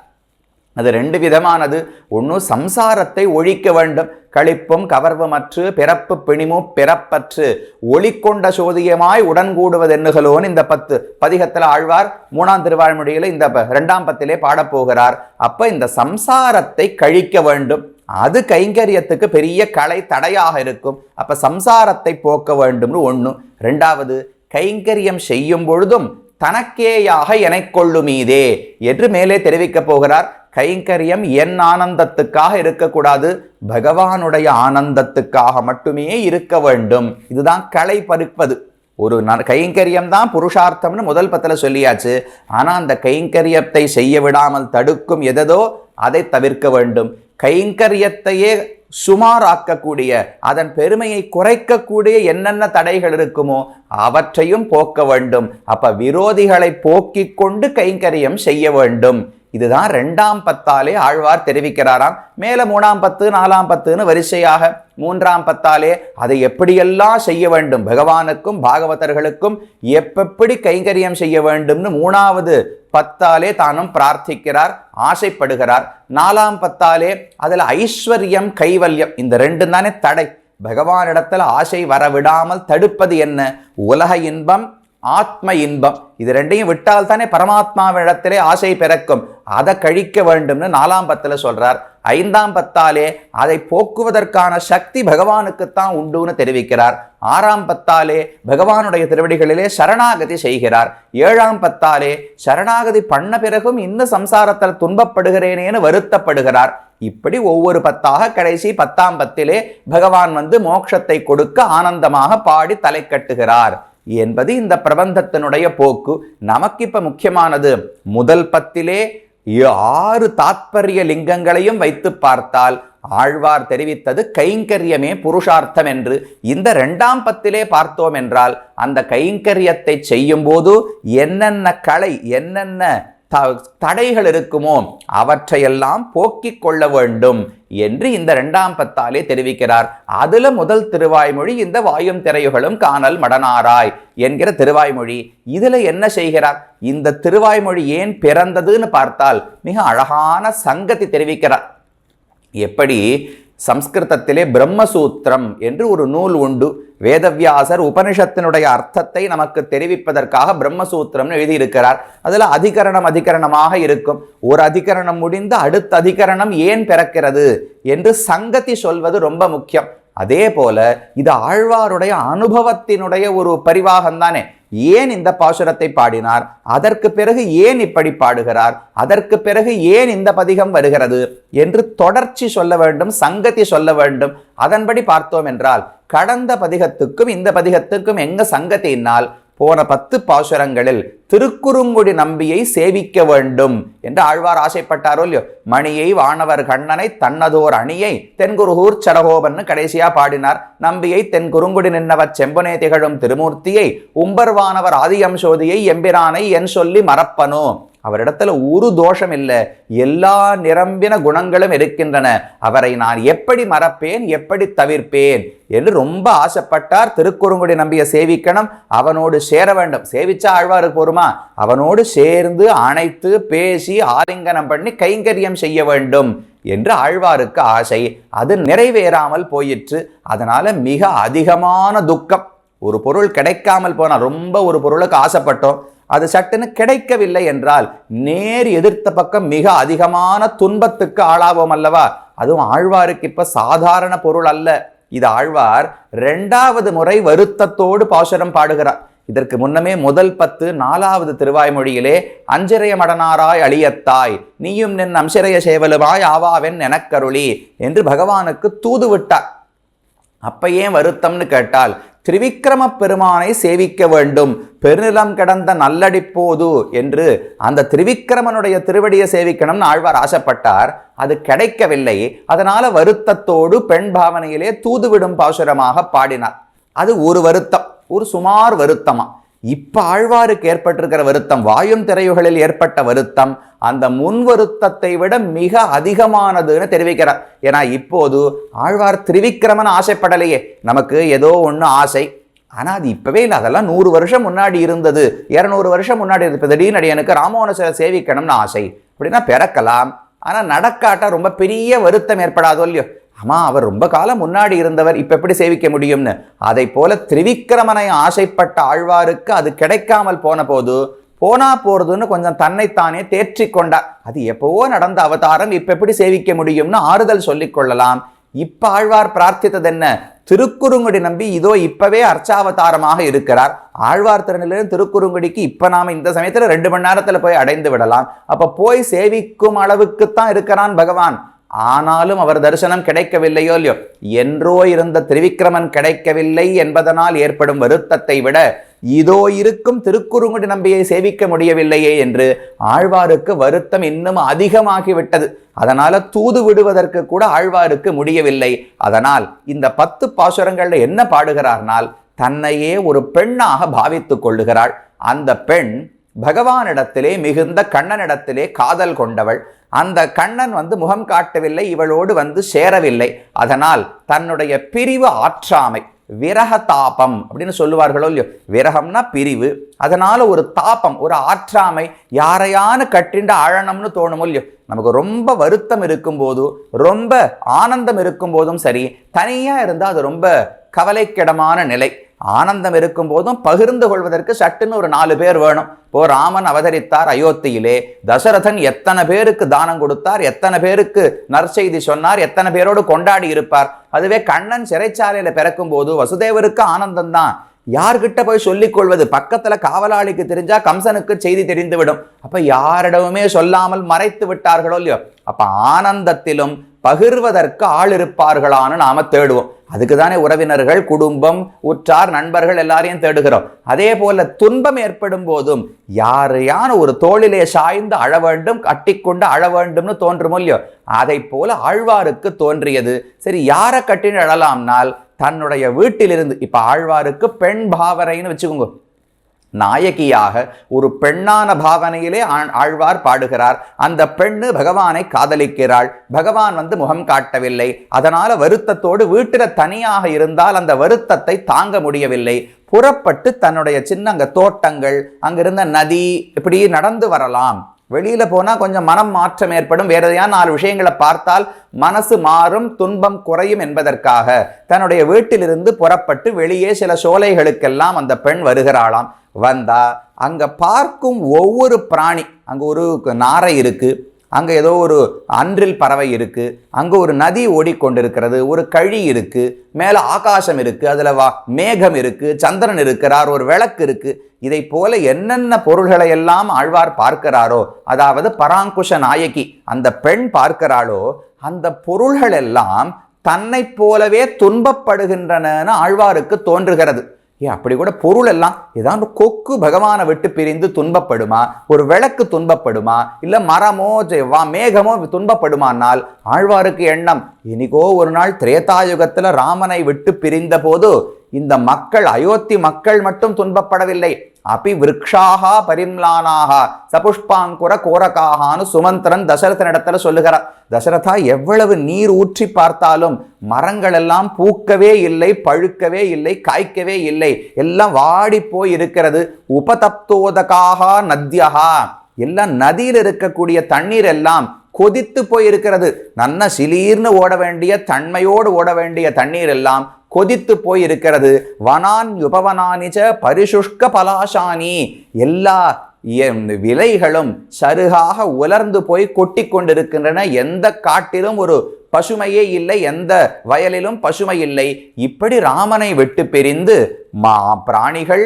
அது 2 விதமானது. ஒன்று சம்சாரத்தை ஒழிக்க வேண்டும். களிப்பும் கவர்வமற்று பிறப்பு பிணிமு பிறப்பற்று ஒளிக்கொண்ட சோதியமாய் உடன்கூடுவதென்னுகளோன்னு இந்த 10 பதிகத்தில் ஆழ்வார் 3ஆம் திருவாழ்மொழியில் இந்த 2ஆம் 10லே பாடப்போகிறார். அப்ப இந்த சம்சாரத்தை கழிக்க வேண்டும். அது கைங்கரியத்துக்கு பெரிய களை தடையாக இருக்கும். அப்ப சம்சாரத்தை போக்க வேண்டும்னு 1. 2வது, கைங்கரியம் செய்யும் பொழுதும் தனக்கேயாக எனைக்கொள்ளுமீதே என்று மேலே தெரிவிக்க போகிறார். கைங்கரியம் என் ஆனந்தத்துக்காக இருக்கக்கூடாது, பகவானுடைய ஆனந்தத்துக்காக மட்டுமே இருக்க வேண்டும். இதுதான் களை பறிப்பது. ஒரு கைங்கரியம் தான் புருஷார்த்தம்னு முதல் 10ல சொல்லியாச்சு. ஆனா அந்த கைங்கரியத்தை செய்ய விடாமல் தடுக்கும் எதோ அதை தவிர்க்க வேண்டும். கைங்கரியத்தையே சுமாராக்கக்கூடிய, அதன் பெருமையை குறைக்கக்கூடிய என்னென்ன தடைகள் இருக்குமோ அவற்றையும் போக்க வேண்டும். அப்ப விரோதிகளை போக்கிக் கொண்டு கைங்கரியம் செய்ய வேண்டும். இதுதான் 2ஆம் 10ஆலே ஆழ்வார் தெரிவிக்கிறாராம். மேல 3ஆம் 10, 4ஆம் 10ன்னு வரிசையாக 3ஆம் 10ஆலே அதை எப்படியெல்லாம் செய்ய வேண்டும், பகவானுக்கும் பாகவதர்களுக்கும் எப்படி கைங்கரியம் செய்ய வேண்டும்னு 3வது 10ஆலே தானும் பிரார்த்திக்கிறார், ஆசைப்படுகிறார். 4ஆம் 10ஆலே அதில் ஐஸ்வர்யம் கைவல்யம் இந்த 2 தானே தடை. பகவானிடத்தில் ஆசை வரவிடாமல் தடுப்பது என்ன? உலக இன்பம், ஆத்ம இன்பம். இது ரெண்டையும் விட்டால் தானே பரமாத்மாவிடத்திலே ஆசை பிறக்கும். அதை கழிக்க வேண்டும்னு 4ஆம் பத்தில் சொல்றார். 5ஆம் பத்தாலே அதை போக்குவதற்கான சக்தி பகவானுக்குத்தான் உண்டுன்னு தெரிவிக்கிறார். 6ஆம் பத்தாலே பகவானுடைய திருவடிகளிலே சரணாகதி செய்கிறார். 7ஆம் பத்தாலே சரணாகதி பண்ண பிறகும் இன்னும் சம்சாரத்தில் துன்பப்படுகிறேனேன்னு வருத்தப்படுகிறார். இப்படி ஒவ்வொரு பத்தாக கடைசி 10ஆம் பத்திலே பகவான் மோட்சத்தை கொடுக்க ஆனந்தமாக பாடி தலை கட்டுகிறார் என்பது இந்த பிரபந்தத்தினுடைய போக்கு. நமக்கு இப்ப முக்கியமானது முதல் பத்திலே 6 தாத்பரிய லிங்கங்களையும் வைத்து பார்த்தால் ஆழ்வார் தெரிவித்தது கைங்கரியமே புருஷார்த்தம் என்று. இந்த 2ஆம் பத்திலே பார்த்தோம் என்றால் அந்த கைங்கரியத்தை செய்யும் போது என்னென்ன கலை என்னென்ன தடைகள் இருக்குமோ அவற்றையெல்லாம் போக்கிக் கொள்ள வேண்டும் என்று இந்த 2ஆம் பத்தாலே தெரிவிக்கிறார். அதுல முதல் திருவாய்மொழி இந்த வாயும் திரையுகளும் காணல் மடனாராய் என்கிற திருவாய்மொழி. இதுல என்ன செய்கிறார்? இந்த திருவாய்மொழி ஏன் பிறந்ததுன்னு பார்த்தால் மிக அழகான சங்கதி தெரிவிக்கிறார். எப்படி சம்ஸ்கிருதத்திலே பிரம்மசூத்திரம் என்று ஒரு நூல் உண்டு. வேதவியாசர் உபனிஷத்தினுடைய அர்த்தத்தை நமக்கு தெரிவிப்பதற்காக பிரம்மசூத்திரம்னு எழுதியிருக்கிறார். அதுல அதிகரணமாக இருக்கும். ஒரு அதிகரணம் முடிந்து அடுத்த அதிகரணம் ஏன் பிறக்கிறது என்று சங்கதி சொல்வது ரொம்ப முக்கியம். அதே போல இது ஆழ்வாருடைய அனுபவத்தினுடைய ஒரு பரிவாகம் தானே. ஏன் இந்த பாசுரத்தை பாடினார், அதற்கு பிறகு ஏன் இப்படி பாடுகிறார், அதற்கு பிறகு ஏன் இந்த பதிகம் வருகிறது என்று தொடர்ச்சி சொல்ல வேண்டும், சங்கதி சொல்ல வேண்டும். அதன்படி பார்த்தோம் என்றால் கடந்த பதிகத்துக்கும் இந்த பதிகத்துக்கும் எங்க சங்கத்தினால் போன 10 பாசுரங்களில் திருக்குறுங்குடி நம்பியை சேவிக்க வேண்டும் என்று ஆழ்வார் ஆசைப்பட்டாரோ இல்லையோ. மணியை வானவர் கண்ணனை தன்னதோர் அணியை தென்குருகூர் சடகோபன்னு கடைசியா பாடினார். நம்பியை தென்குறுங்குடி நின்னவர் செம்பனே திகழும் திருமூர்த்தியை உம்பர்வானவர் ஆதியம்சோதியை எம்பிரானை என் சொல்லி மறப்பனோ. அவரிடத்துல ஒரு தோஷம் இல்லை, எல்லா நிரம்பின குணங்களும் இருக்கின்றன. அவரை நான் எப்படி மறப்பேன், எப்படி தவிர்ப்பேன் என்று ரொம்ப ஆசைப்பட்டார். திருக்குறுங்குடி நம்பிய சேவிக்கணும், அவனோடு சேர வேண்டும். சேவிச்சா ஆழ்வாருக்கு போருமா? அவனோடு சேர்ந்து அணைத்து பேசி ஆலிங்கனம் பண்ணி கைங்கரியம் செய்ய வேண்டும் என்று ஆழ்வாருக்கு ஆசை. அது நிறைவேறாமல் போயிற்று. அதனால மிக அதிகமான துக்கம். ஒரு பொருள் கிடைக்காமல் போனால், ரொம்ப ஒரு பொருளுக்கு ஆசைப்பட்டோம், அது சட்டுன்னு கிடைக்கவில்லை என்றால் நேர் எதிர்த்த பக்கம் மிக அதிகமான துன்பத்துக்கு ஆளாவோம் அல்லவா. அதுவும் ஆழ்வாருக்கு இப்ப சாதாரண பொருள் அல்ல. இது ஆழ்வார் 2வது முறை வருத்தத்தோடு பாசுரம் பாடுகிறார். இதற்கு முன்னமே முதல் 10 4வது திருவாய்மொழியிலே அஞ்சிறைய மடனாராய் அழியத்தாய் நீயும் நின் அம்சிறைய சேவலுமாய் ஆவாவென் எனக்கருளி என்று பகவானுக்கு தூது விட்டார். அப்ப ஏன் வருத்தம்னு கேட்டால், திரிவிக்ரம பெருமானை சேவிக்க வேண்டும், பெருநிலம் கடந்த நல்லடிப்போது என்று அந்த திரிவிக்ரமனுடைய திருவடியை சேவிக்கணும்னு ஆழ்வார் ஆசைப்பட்டார். அது கிடைக்கவில்லை. அதனால வருத்தத்தோடு பெண் பாவனையிலே தூதுவிடும் பாசுரமாக பாடினார். அது ஒரு வருத்தம், ஒரு சுமார் வருத்தமா. இப்ப ஆழ்வாருக்கு ஏற்பட்டிருக்கிற வருத்தம், வாயும் திரையுகளில் ஏற்பட்ட வருத்தம் அந்த முன் வருத்தத்தை விட மிக அதிகமானதுன்னு தெரிவிக்கிறார். ஏன்னா இப்போது ஆழ்வார் திரிவிக்ரமன் ஆசைப்படலையே. நமக்கு ஏதோ ஒன்று ஆசை, ஆனா அது இப்பவே இல்லை. அதெல்லாம் 100 வருஷம் முன்னாடி இருந்தது, 200 வருஷம் முன்னாடி இருந்தது. திடீர்னு எனக்கு ராமோனசரை சேவிக்கணும்னு ஆசை அப்படின்னா பிறக்கலாம். ஆனா நடக்காட்டா ரொம்ப பெரிய வருத்தம் ஏற்படாதோ இல்லையோ. ஆமா, அவர் ரொம்ப காலம் முன்னாடி இருந்தவர், இப்ப எப்படி சேவிக்க முடியும்னு. அதை போல திரிவிக்ரமனை ஆசைப்பட்ட ஆழ்வாருக்கு அது கிடைக்காமல் போன போது போனா போறதுன்னு கொஞ்சம் தன்னைத்தானே தேற்றி கொண்டார். அது எப்பவோ நடந்த அவதாரம், இப்ப எப்படி சேவிக்க முடியும்னு ஆறுதல் சொல்லிக் கொள்ளலாம். இப்ப ஆழ்வார் பிரார்த்தித்தது என்ன? திருக்குறுங்குடி நம்பி இதோ இப்பவே அர்ச்சாவதாரமாக இருக்கிறார். ஆழ்வார் திருநிலையிலும் திருக்குறுங்குடிக்கு இப்ப நாம இந்த சமயத்துல 2 மணி நேரத்துல போய் அடைந்து விடலாம். அப்ப போய் சேவிக்கும் அளவுக்குத்தான் இருக்கிறான் பகவான். ஆனாலும் அவர் தரிசனம் கிடைக்கவில்லையோ இல்லையோ. என்றோ இருந்த திரிவிக்ரமன் கிடைக்கவில்லை என்பதனால் ஏற்படும் வருத்தத்தை விட இதோ இருக்கும் திருக்குறுங்குடி நம்பியை சேவிக்க முடியவில்லையே என்று ஆழ்வாருக்கு வருத்தம் இன்னும் அதிகமாகிவிட்டது. அதனால தூது விடுவதற்கு கூட ஆழ்வாருக்கு முடியவில்லை. அதனால் இந்த 10 பாசுரங்கள்ல என்ன பாடுகிறார்னால், தன்னையே ஒரு பெண்ணாக பாவித்துக் கொள்ளுகிறாள். அந்த பெண் பகவானிடத்திலே மிகுந்த கண்ணனிடத்திலே காதல் கொண்டவள். அந்த கண்ணன் முகம் காட்டவில்லை, இவளோடு சேரவில்லை. அதனால் தன்னுடைய பிரிவு ஆற்றாமை, விரக தாபம் அப்படின்னு சொல்லுவார்களோ இல்லையோ. விரகம்னா பிரிவு, அதனால ஒரு தாபம், ஒரு ஆற்றாமை, யாரையான கட்டிண்டு ஆழணும்னு தோணுமோ இல்லையோ. நமக்கு ரொம்ப வருத்தம் இருக்கும் போது, ரொம்ப ஆனந்தம் இருக்கும் போதும் சரி, தனியா இருந்தால் அது ரொம்ப கவலைக்கிடமான நிலை. ஆனந்தம் இருக்கும் போதும் பகிர்ந்து கொள்வதற்கு சட்டுன்னு ஒரு 4 பேர் வேணும். இப்போ ராமன் அவதரித்தார் அயோத்தியிலே, தசரதன் எத்தனை பேருக்கு தானம் கொடுத்தார், எத்தனை பேருக்கு நற்செய்தி சொன்னார், எத்தனை பேரோடு கொண்டாடி இருப்பார். அதுவே கண்ணன் சிறைச்சாலையில பிறக்கும் போது வசுதேவருக்கு ஆனந்தம் தான். யார்கிட்ட போய் சொல்லிக் கொள்வது? பக்கத்துல காவலாளிக்கு தெரிஞ்சா கம்சனுக்கு செய்தி தெரிந்துவிடும். அப்ப யாரிடமுமே சொல்லாமல் மறைத்து விட்டார்களோ இல்லையோ. அப்ப ஆனந்தத்திலும் பகிர்வதற்கு ஆள் இருப்பார்களான்னு நாம தேடுவோம். அதுக்கு தானே உறவினர்கள், குடும்பம், உற்றார், நண்பர்கள் எல்லாரையும் தேடுகிறோம். அதே போல துன்பம் ஏற்படும் போதும் யாரையான ஒரு தோளிலே சாய்ந்து அழ வேண்டும், கட்டிக்கொண்டு அழ வேண்டும்னு தோன்றுமோ இல்லையோ. அதை போல ஆழ்வாருக்கு தோன்றியது. சரி, யாரை கட்டின்னு அழலாம்னால் தன்னுடைய வீட்டிலிருந்து. இப்ப ஆழ்வாருக்கு பெண் பாவனைன்னு வச்சுக்கோங்க. நாயகியாக ஒரு பெண்ணான பாவனையிலே ஆழ்வார் பாடுகிறார். அந்த பெண்ணு பகவானை காதலிக்கிறாள். பகவான் முகம் காட்டவில்லை. அதனால வருத்தத்தோடு வீட்டில தனியாக இருந்தால் அந்த வருத்தத்தை தாங்க முடியவில்லை. புறப்பட்டு தன்னுடைய சின்ன அங்க தோட்டங்கள், அங்கிருந்த நதி, இப்படி நடந்து வரலாம். வெளியில போனா கொஞ்சம் மனம் மாற்றம் ஏற்படும். வேற ஏதாவது 4 விஷயங்களை பார்த்தால் மனசு மாறும், துன்பம் குறையும் என்பதற்காக தன்னுடைய வீட்டிலிருந்து புறப்பட்டு வெளியே சில சோலைகளுக்கெல்லாம் அந்த பெண் வருகிறாளாம். வந்தா அங்க பார்க்கும் ஒவ்வொரு பிராணி, அங்க ஒரு நாரை இருக்கு, அங்க ஏதோ ஒரு அன்றில் பறவை இருக்கு, அங்க ஒரு நதி ஓடிக்கொண்டிருக்கிறது, ஒரு கழி இருக்கு, மேல ஆகாசம் இருக்கு, அதுல மேகம் இருக்கு, சந்திரன் இருக்கிறார், ஒரு விளக்கு இருக்கு. இதை போல என்னென்ன பொருள்களை எல்லாம் ஆழ்வார் பார்க்கிறாரோ, அதாவது பராங்குஷ நாயகி அந்த பெண் பார்க்கிறாளோ, அந்த பொருள்கள் எல்லாம் தன்னை போலவே துன்பப்படுகின்றன ஆழ்வாருக்கு தோன்றுகிறது. அப்படி கூட பொருள் எல்லாம் ஏதாவது கொக்கு பகவானை விட்டு பிரிந்து துன்பப்படுமா? ஒரு விளக்கு துன்பப்படுமா? இல்ல மரமோ மேகமோ துன்பப்படுமானால் ஆழ்வாருக்கு எண்ணம், இன்னைக்கோ ஒரு நாள் திரேதாயுகத்துல ராமனை விட்டு பிரிந்த போது இந்த மக்கள், அயோத்தி மக்கள் மட்டும் துன்பப்படவில்லை. அப்பி விருக்ஷாகா பரிம்லானாக சபுஷ்பாங்குர கோரகாகான்னு சுமந்திரன் தசரதனிடத்துல சொல்லுகிறார். தசரதா, எவ்வளவு நீர் ஊற்றி பார்த்தாலும் மரங்கள் எல்லாம் பூக்கவே இல்லை, பழுக்கவே இல்லை, காய்க்கவே இல்லை, எல்லாம் வாடி போய் இருக்கிறது. உபதப்தோதகாக நத்யகா, எல்லாம் நதியில் இருக்கக்கூடிய தண்ணீர் எல்லாம் கொதித்து போய் இருக்கிறது. நன்ன சிலீர்னு ஓட வேண்டிய, தன்மையோடு ஓட வேண்டிய தண்ணீர் எல்லாம் கொதித்து போய் இருக்கிறது. வனான் உபவனானிச்ச பரிசுஷ்க பலாசானி, எல்லா விலைகளும் சருகாக உலர்ந்து போய் கொட்டி கொண்டிருக்கின்றன. எந்த காட்டிலும் ஒரு பசுமையே இல்லை, எந்த வயலிலும் பசுமை இல்லை. இப்படி ராமனை விட்டு பிரிந்து பிராணிகள்,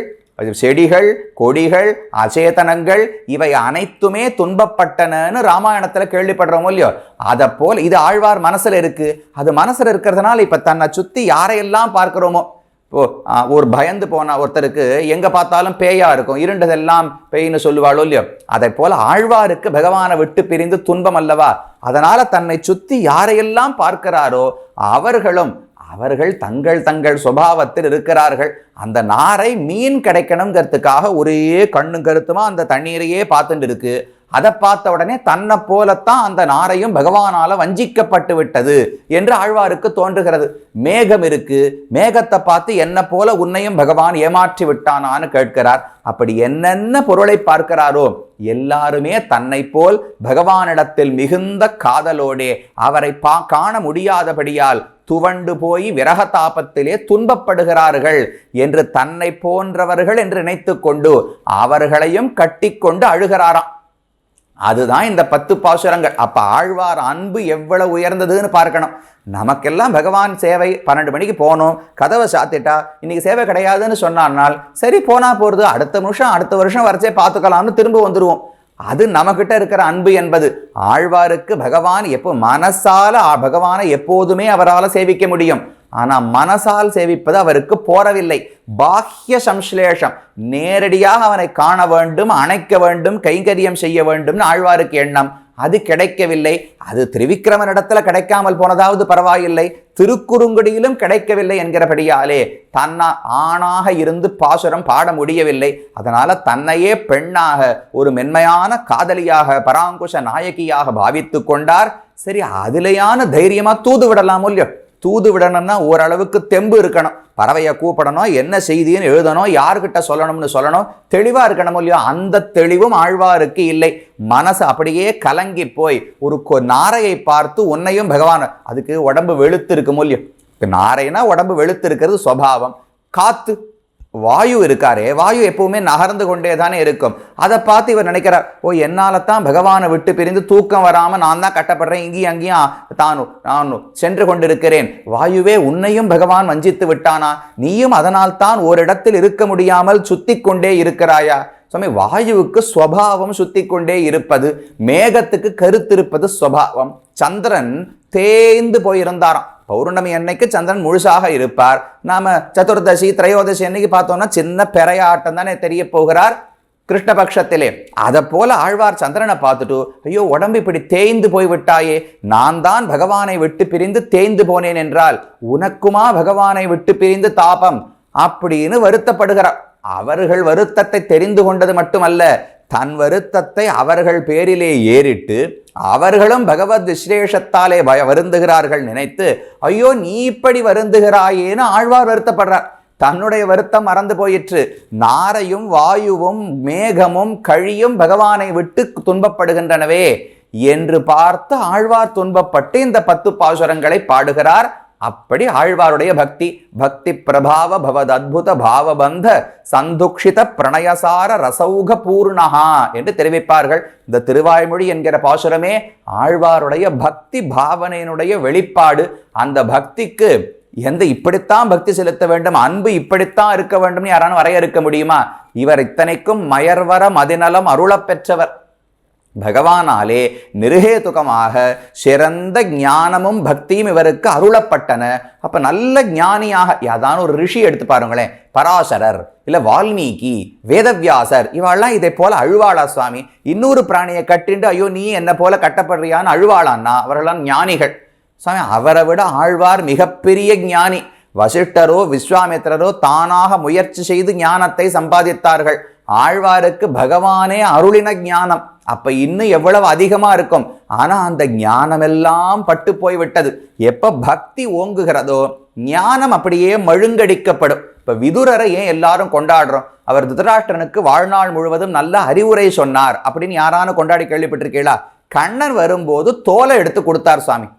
செடிகள், கொடிகள், அச்சேதனங்கள் இவை அனைத்துமே துன்பப்பட்டனன்னு ராமாயணத்துல கேள்விப்படுறோமோ இல்லையோ. அதை போல இது ஆழ்வார் மனசுல இருக்கு. அது மனசுல இருக்கிறதுனால இப்ப தன்னை சுத்தி யாரையெல்லாம் பார்க்கிறோமோ, இப்போ ஒரு பயந்து போன ஒருத்தருக்கு எங்க பார்த்தாலும் பேயா இருக்கும், இருண்டதெல்லாம் பேய்னு சொல்லுவாளோ இல்லையோ. அதை போல ஆழ்வாருக்கு பகவானை விட்டு பிரிந்து துன்பம் அல்லவா. அதனால தன்னை சுத்தி யாரையெல்லாம் பார்க்கிறாரோ அவர்கள் தங்கள் தங்கள் சுபாவத்தில் இருக்கிறார்கள். அந்த நாரை மீன் கிடைக்கணுங்கிறதுக்காக ஒரே கண்ணும் கருத்துமா அந்த தண்ணீரையே பார்த்துட்டு இருக்கு. அதை பார்த்த உடனே தன்னை போலத்தான் அந்த நாரையும் பகவானால வஞ்சிக்கப்பட்டு விட்டது என்று ஆழ்வாருக்கு தோன்றுகிறது. மேகம் இருக்கு, மேகத்தை பார்த்து என்ன போல உன்னையும் பகவான் ஏமாற்றி விட்டானான்னு கேட்கிறார். அப்படி என்னென்ன பொருளை பார்க்கிறாரோ எல்லாருமே தன்னை போல் பகவானிடத்தில் மிகுந்த காதலோடே அவரை காண முடியாதபடியால் துவண்டு போய் விரகதாபத்திலே துன்பப்படுகிறார்கள் என்று தன்னை போன்றவர்கள் என்று நினைத்து கொண்டு அவர்களையும் கட்டிக்கொண்டு அழுகிறாராம். அதுதான் இந்த 10 பாசுரங்கள். அப்ப ஆழ்வார் அன்பு எவ்வளவு உயர்ந்ததுன்னு பார்க்கணும். நமக்கெல்லாம் பகவான் சேவை 12 மணிக்கு போகணும், கதவை சாத்திட்டா இன்னைக்கு சேவை கிடையாதுன்னு சொன்னால் சரி போனா போறது, அடுத்த வருஷம் வரைச்சே பார்த்துக்கலாம்னு திரும்ப வந்துருவோம். அது நமக்கிட்ட இருக்கிற அன்பு என்பது. ஆழ்வாருக்கு பகவான் மனசால பகவானை எப்போதுமே அவரால் சேவிக்க முடியும். ஆனா மனசால் சேவிப்பது அவருக்கு போறவில்லை. பாஹ்ய சம்ஸ்லேஷம், நேரடியாக அவனை காண வேண்டும், அணைக்க வேண்டும், கைங்கரியம் செய்ய வேண்டும்னு ஆழ்வாருக்கு எண்ணம். அது கிடைக்கவில்லை. அது திரிவிக்ரமனிடத்துல கிடைக்காமல் போனதாவது பரவாயில்லை, திருக்குறுங்குடியிலும் கிடைக்கவில்லை என்கிறபடியாலே தன்னை ஆணாக இருந்து பாசுரம் பாட முடியவில்லை. அதனால தன்னையே பெண்ணாக ஒரு மென்மையான காதலியாக பராங்குஷ நாயகியாக பாவித்து கொண்டார். சரி, அதுலையான தைரியமா தூது விடலாம் இல்லையோ. தூது விடணும்னா ஓரளவுக்கு தெம்பு இருக்கணும். பறவையை கூப்பிடணும், என்ன செய்தின்னு எழுதணும், யாருக்கிட்ட சொல்லணும், தெளிவா இருக்கணும் இல்லையோ. அந்த தெளிவும் ஆழ்வாருக்கு இல்லை. மனசு அப்படியே கலங்கி போய் ஒரு நாரையை பார்த்து உன்னையும் பகவான், அதுக்கு உடம்பு வெளுத்து இருக்கும் இல்லையோ, இப்போ நாரைனா உடம்பு வெளுத்து இருக்கிறது சுபாவம். காத்து வாயு இருக்காரே, வாயு எப்பவுமே நகர்ந்து கொண்டே தானே இருக்கும். அதை பார்த்து இவர் நினைக்கிறார், ஓ என்னால தான் பகவானை விட்டு பிரிந்து தூக்கம் வராம நான் தான் கட்டப்படுறேன், இங்கேயும் அங்கேயும் நானும் சென்று கொண்டிருக்கிறேன். வாயுவே, உன்னையும் பகவான் வஞ்சித்து விட்டானா? நீயும் அதனால் தான் ஓரிடத்தில் இருக்க முடியாமல் சுத்தி கொண்டே இருக்கிறாயா? சுவாமி, வாயுவுக்கு ஸ்வபாவம் சுத்தி கொண்டே இருப்பது, மேகத்துக்கு கருத்திருப்பது ஸ்வபாவம். சந்திரன் தேய்ந்து போயிருந்தாராம். பௌர்ணமி அன்னைக்கு சந்திரன் முழுசாக இருப்பார். நாம சதுர்தசி திரையோதசி அன்னைக்கு பார்த்தோம்னா சின்ன பெரையாட்டம் தானே தெரிய போகிறார் கிருஷ்ணபக்ஷத்திலே. அதை போல ஆழ்வார் சந்திரனை பார்த்துட்டு, ஐயோ உடம்பு இப்படி தேய்ந்து போய்விட்டாயே, நான் தான் பகவானை விட்டு பிரிந்து தேய்ந்து போனேன் என்றால் உனக்குமா பகவானை விட்டு பிரிந்து தாபம் அப்படின்னு வருத்தப்படுகிறார். அவர்கள் வருத்தத்தை தெரிந்து கொண்டது மட்டுமல்ல, தன் வருத்தத்தை அவர்கள் பேரிலே ஏறிட்டு அவர்களும் பகவத் விசேஷத்தாலே வருந்துகிறார்கள் நினைத்து, ஐயோ நீ இப்படி வருந்துகிறாயேன்னு ஆழ்வார் வருத்தப்படுறார். தன்னுடைய வருத்தம் மறந்து போயிற்று. நாரையும் வாயுவும் மேகமும் கழியும் பகவானை விட்டு துன்பப்படுகின்றனவே என்று பார்த்து ஆழ்வார் துன்பப்பட்டு இந்த 10 பாசுரங்களை பாடுகிறார். அப்படி ஆழ்வாருடைய பக்தி, பக்தி பிரபாவ பவத் அத்புத பாவபந்த சந்துக்ஷித பிரணயசார ரசௌக பூர்ணஹா என்று தெரிவிப்பார்கள். இந்த திருவாய்மொழி என்கிற பாசுரமே ஆழ்வாருடைய பக்தி பாவனையினுடைய வெளிப்பாடு. அந்த பக்திக்கு இப்படித்தான் பக்தி செலுத்த வேண்டும், அன்பு இப்படித்தான் இருக்க வேண்டும் யாரான வரையறுக்க முடியுமா? இவர் இத்தனைக்கும் மயர்வர மதிநலம் அருளப் பெற்றவர். பகவானாலே நிருஹேதுகமாக சிறந்த ஞானமும் பக்தியும் இவருக்கு அருளப்பட்டன. அப்ப நல்ல ஞானியாக யாதான ஒரு ரிஷி எடுத்து பாருங்களேன், பராசரர் இல்ல வால்மீகி, வேதவியாசர், இவாள்லாம் இதை போல அழுவாளா சுவாமி? இன்னொரு பிராணியை கட்டிண்டு ஐயோ நீ என்ன போல கட்டப்படுறியான்னு அழுவாளான்னா அவர்களாம் ஞானிகள். சுவாமி, அவரை விட ஆழ்வார் மிகப்பெரிய ஞானி. வசிஷ்டரோ விஸ்வாமித்திரரோ தானாக முயற்சி செய்து ஞானத்தை சம்பாதித்தார்கள். ஆழ்வாருக்கு பகவானே அருளின ஞானம். அப்ப இன்னும் எவ்வளவு அதிகமா இருக்கும். ஆனா அந்த ஞானம் எல்லாம் பட்டு போய்விட்டது. எப்ப பக்தி ஓங்குகிறதோ ஞானம் அப்படியே மழுங்கடிக்கப்படும். இப்ப விதுரரை ஏன் எல்லாரும் கொண்டாடுறோம்? அவர் திருதராஷ்டிரனுக்கு வாழ்நாள் முழுவதும் நல்ல அறிவுரை சொன்னார் அப்படின்னு யாரானு கொண்டாடி கேள்விப்பட்டிருக்கீங்களா? கண்ணன் வரும்போது தோலை எடுத்து கொடுத்தார் சுவாமி.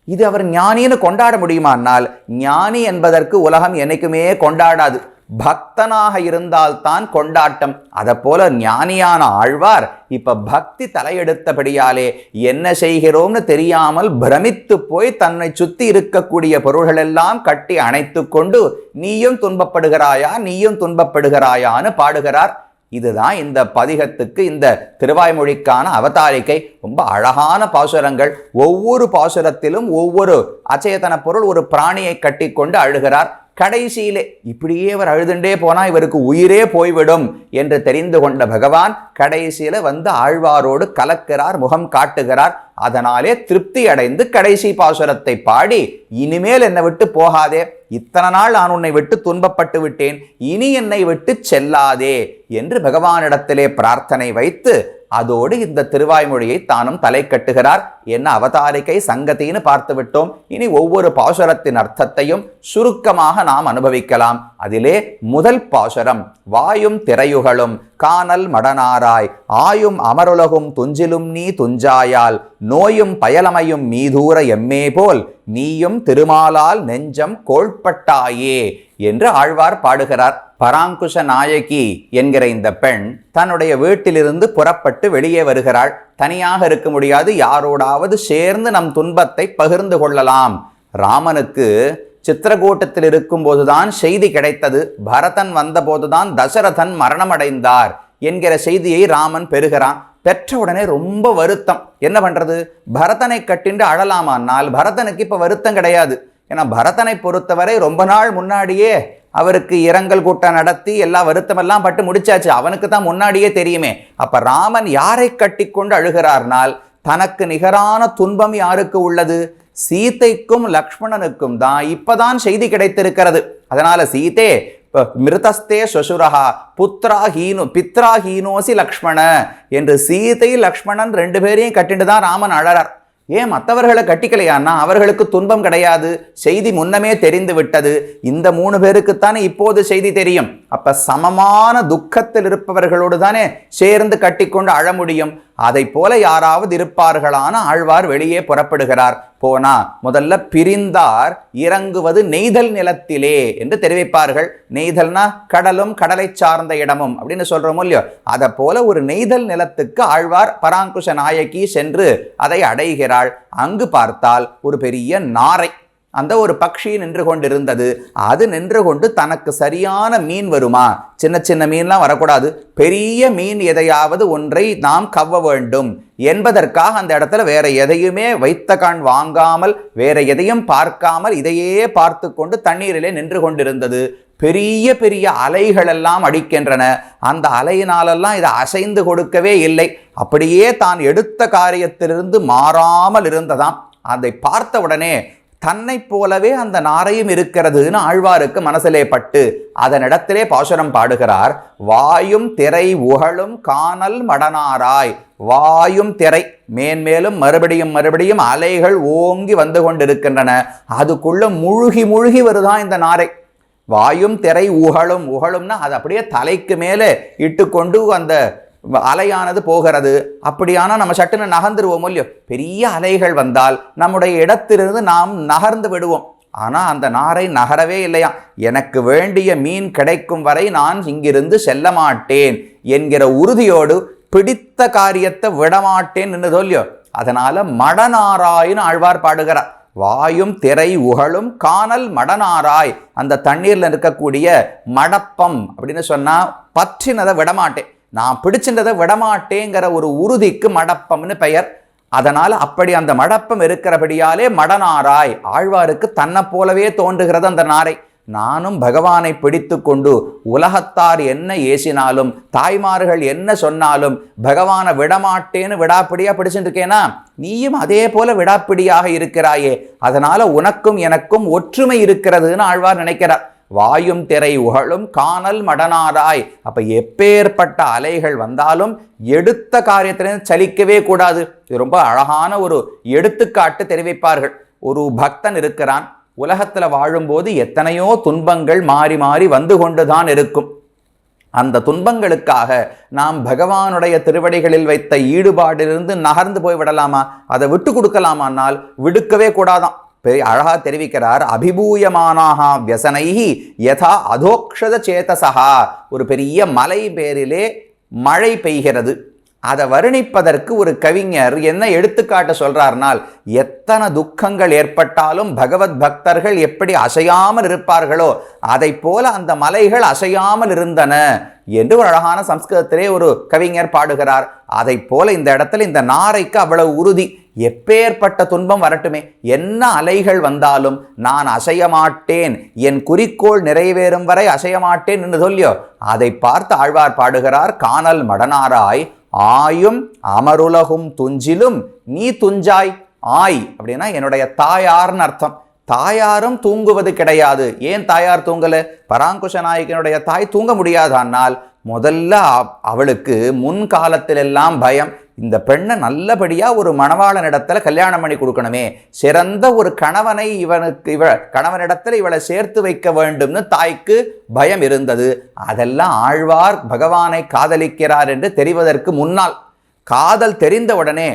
இது அவர் ஞானின்னு கொண்டாட முடியுமானால், ஞானி என்பதற்கு உலகம் என்னைக்குமே கொண்டாடாது. பக்தனாக இருந்தால்தான் கொண்டாட்டம். அதை போல ஞானியான ஆழ்வார் இப்ப பக்தி தலையெடுத்தபடியாலே என்ன செய்கிறோம்னு தெரியாமல் பிரமித்து போய் தன்னை சுத்தி இருக்கக்கூடிய பொருள்கள் எல்லாம் கட்டி அணைத்து கொண்டு நீயும் துன்பப்படுகிறாயா நீயும் துன்பப்படுகிறாயான்னு பாடுகிறார். இதுதான் இந்த பதிகத்துக்கு, இந்த திருவாய்மொழிக்கான அவதாரிக்கை. ரொம்ப அழகான பாசுரங்கள். ஒவ்வொரு பாசுரத்திலும் ஒவ்வொரு அச்சேதன பொருள் ஒரு பிராணியை கட்டி கொண்டு அழுகிறார். கடைசியிலே இப்படியே அவர் அழுதுண்டே போனா இவருக்கு உயிரே போய்விடும் என்று தெரிந்து கொண்ட பகவான் கடைசியில வந்து ஆழ்வாரோடு கலக்கிறார், முகம் காட்டுகிறார். அதனாலே திருப்தி அடைந்து கடைசி பாசுரத்தை பாடி, இனிமேல் என்னை விட்டு போகாதே, இத்தனை நாள் நான் உன்னை விட்டு துன்பப்பட்டு விட்டேன், இனி என்னை விட்டு செல்லாதே என்று பகவானிடத்திலே பிரார்த்தனை வைத்து அதோடு இந்த திருவாய்மொழியை தானும் தலை கட்டுகிறார். என்ன அவதாரிக்கை சங்கத்தின்னு பார்த்து விட்டோம். இனி ஒவ்வொரு பாசுரத்தின் அர்த்தத்தையும் சுருக்கமாக நாம் அனுபவிக்கலாம். அதிலே முதல் பாசுரம், வாயும் திரையுகளும் காணல் மடனாராய் ஆயும் அமருலகும் துஞ்சிலும் நீ துஞ்சாயால் நோயும் பயலமையும் மீதூர எம்மே போல் நீயும் திருமாலால் நெஞ்சம் கோள்பட்டாயே என்று ஆழ்வார் பாடுகிறார். பராங்குஷ நாயகி என்கிற இந்த பெண் தன்னுடைய வீட்டிலிருந்து புறப்பட்டு வெளியே வருகிறாள். தனியாக இருக்க முடியாது, யாரோடாவது சேர்ந்து நம் துன்பத்தை பகிர்ந்து கொள்ளலாம். ராமனுக்கு சித்திரகூட்டத்தில் இருக்கும் போதுதான் செய்தி கிடைத்தது. பரதன் வந்த போதுதான் தசரதன் மரணமடைந்தார் என்கிற செய்தியை ராமன் பெறுகிறான். பெற்ற உடனே ரொம்ப வருத்தம். என்ன பண்றது? பரதனை கட்டிண்டு அழலாமானால் பரதனுக்கு இப்ப வருத்தம் கிடையாது. ஏன்னா பரதனை பொறுத்தவரை ரொம்ப நாள் முன்னாடியே அவருக்கு இரங்கல் கூட்டம் நடத்தி எல்லா வருத்தமெல்லாம் பட்டு முடிச்சாச்சு. அவனுக்கு தான் முன்னாடியே தெரியுமே. அப்ப ராமன் யாரை கட்டி கொண்டு அழுகிறார்னால், தனக்கு நிகரான துன்பம் யாருக்கு உள்ளது? சீதைக்கும் லக்ஷ்மணனுக்கும் தான் இப்பதான் செய்தி கிடைத்திருக்கிறது. அதனால சீதே மிருதஸ்தே ஸ்வசுரஹா பித்ராஹீனோசி லக்ஷ்மண என்று சீதை லக்ஷ்மணன் 2 பேரையும் கட்டிட்டு தான் ராமன் அழறார். ஏன் மற்றவர்களை கட்டிக்கலையான்னா அவர்களுக்கு துன்பம் கிடையாது, செய்தி முன்னமே தெரிந்து விட்டது. இந்த 3 பேருக்குத்தானே இப்போது செய்தி தெரியும். அப்ப சமமான துக்கத்தில் இருப்பவர்களோடு தானே சேர்ந்து கட்டிக்கொண்டு அழ முடியும். அதை போல யாராவது இருப்பார்களான ஆழ்வார் வெளியே புறப்படுகிறார். போனா முதல்ல பிரிந்தார் இறங்குவது நெய்தல் நிலத்திலே என்று தெரிவிப்பார்கள். நெய்தல்னா கடலும் கடலை சார்ந்த இடமும் அப்படின்னு சொல்றோமோ இல்லையோ, அதை போல ஒரு நெய்தல் நிலத்துக்கு ஆழ்வார் பராங்குஷ நாயகி சென்று அதை அடைகிறாள். அங்கு பார்த்தால் ஒரு பெரிய நாரை, அந்த ஒரு பக்ஷி நின்று கொண்டிருந்தது. அது நின்று கொண்டு தனக்கு சரியான மீன் வருமா, சின்ன சின்ன மீன்லாம் வரக்கூடாது, பெரிய மீன் எதையாவது ஒன்றை நாம் கவ்வ வேண்டும் என்பதற்காக அந்த இடத்துல வேற எதையுமே வைத்த கண் வாங்காமல் வேற எதையும் பார்க்காமல் இதையே பார்த்து கொண்டு தண்ணீரிலே நின்று கொண்டிருந்தது. பெரிய பெரிய அலைகள் எல்லாம் அடிக்கின்றன. அந்த அலையினாலெல்லாம் இதை அசைந்து கொடுக்கவே இல்லை. அப்படியே தான் எடுத்த காரியத்திலிருந்து மாறாமல் இருந்ததாம். அதை பார்த்த உடனே தன்னை போலவே அந்த நாரையும் இருக்கிறதுன்னு ஆழ்வாருக்கு மனசிலே பட்டு அதனிடத்திலே பாசுரம் பாடுகிறார். வாயும் திரை உகழும் காணல் மடனாராய். வாயும் திரை, மேன்மேலும் மறுபடியும் மறுபடியும் அலைகள் ஓங்கி வந்து கொண்டிருக்கின்றன. அதுக்குள்ள முழுகி முழுகி வருதான் இந்த நாரை. வாயும் திரை உகழும், உகழும்னா அது அப்படியே தலைக்கு மேலே இட்டுக்கொண்டு அந்த அலையானது போகிறது. அப்படியானா நம்ம சட்டுன்னு நகர்ந்துருவோம் இல்லையோ. பெரிய அலைகள் வந்தால் நம்முடைய இடத்திலிருந்து நாம் நகர்ந்து விடுவோம். ஆனால் அந்த நாரை நகரவே இல்லையா. எனக்கு வேண்டிய மீன் கிடைக்கும் வரை நான் இங்கிருந்து செல்ல மாட்டேன் என்கிற உறுதியோடு பிடித்த காரியத்தை விடமாட்டேன் என்று சொல்லியோ. அதனால மடனாராயின்னு ஆழ்வார் பாடுகிறார். வாயும் திரை உகழும் காணல் மடனாராய். அந்த தண்ணீர்ல இருக்கக்கூடிய மடப்பம் அப்படின்னு சொன்னா பற்றினதை விடமாட்டேன், நான் பிடிச்சின்றதை விடமாட்டேங்கிற ஒரு உறுதிக்கு மடப்பம்னு பெயர். அதனால் அப்படி அந்த மடப்பம் இருக்கிறபடியாலே மடனாராய். ஆழ்வாருக்கு தன்னை போலவே தோன்றுகிறது அந்த நாரை. நானும் பகவானை பிடித்து கொண்டு உலகத்தார் என்ன ஏசினாலும் தாய்மார்கள் என்ன சொன்னாலும் பகவானை விடமாட்டேன்னு விடாப்பிடியா பிடிச்சுட்டு இருக்கேனா, நீயும் அதே போல விடாப்பிடியாக இருக்கிறாயே. அதனால உனக்கும் எனக்கும் ஒற்றுமை இருக்கிறதுன்னு ஆழ்வார் நினைக்கிறார். வாயும் திரை உகழும் காணல் மடனாராய். அப்ப எப்பேற்பட்ட அலைகள் வந்தாலும் எடுத்த காரியத்திலிருந்து சலிக்கவே கூடாது. இது ரொம்ப அழகான ஒரு எடுத்துக்காட்டு தெரிவிப்பார்கள். ஒரு பக்தன் இருக்கிறான். உலகத்துல வாழும்போது எத்தனையோ துன்பங்கள் மாறி மாறி வந்து கொண்டுதான் இருக்கும். அந்த துன்பங்களுக்காக நாம் பகவானுடைய திருவடிகளில் வைத்த ஈடுபாடிலிருந்து நகர்ந்து போய் விடலாமா, அதை விட்டு கொடுக்கலாமானால் விடுக்கவே கூடாதான். அழகா தெரிவிக்கிறார். அபிபூயமானாகா வியசனைஹி யதா அதோக்ஷத சேதசா. ஒரு பெரிய மலை பேரிலே மழை பெய்கிறது. அதை வர்ணிப்பதற்கு ஒரு கவிஞர் என்ன எடுத்துக்காட்ட சொல்றார்னால், எத்தனை துக்கங்கள் ஏற்பட்டாலும் பகவத் பக்தர்கள் எப்படி அசையாமல் இருப்பார்களோ அதை போல அந்த மலைகள் அசையாமல் இருந்தன என்று ஒரு அழகான சம்ஸ்கிருதத்திலே ஒரு கவிஞர் பாடுகிறார். அதை போல இந்த இடத்துல இந்த நாரைக்கு அவ்வளவு உறுதி. எப்பேற்பட்ட துன்பம் வரட்டுமே, என்ன அலைகள் வந்தாலும் நான் அசைய மாட்டேன், என் குறிக்கோள் நிறைவேறும் வரை அசைய மாட்டேன் என்று சொல்லியோ. அதை பார்த்து ஆழ்வார் பாடுகிறார். காணல் மடனாராய் ஆயும் அமருலகும் துஞ்சிலும் நீ துஞ்சாய். ஆய் அப்படின்னா என்னுடைய தாயார்னு அர்த்தம். தாயாரும் தூங்குவது கிடையாது. ஏன் தாயார் தூங்கல? பராங்குஷ நாயகனுடைய தாய் தூங்க முடியாதானால் முதல்ல அவளுக்கு முன்காலத்திலெல்லாம் பயம். இந்த பெண்ணை நல்லபடியா ஒரு மணவாளனிடத்துல கல்யாணம் பண்ணி கொடுக்கணுமே, சிறந்த ஒரு கணவனை கணவனிடத்துல இவளை சேர்த்து வைக்க வேண்டும்னு தாய்க்கு பயம் இருந்தது. அதெல்லாம் ஆழ்வார் பகவானை காதலிக்கிறார் என்று தெரிவதற்கு முன்னால், காதல் தெரிந்த உடனே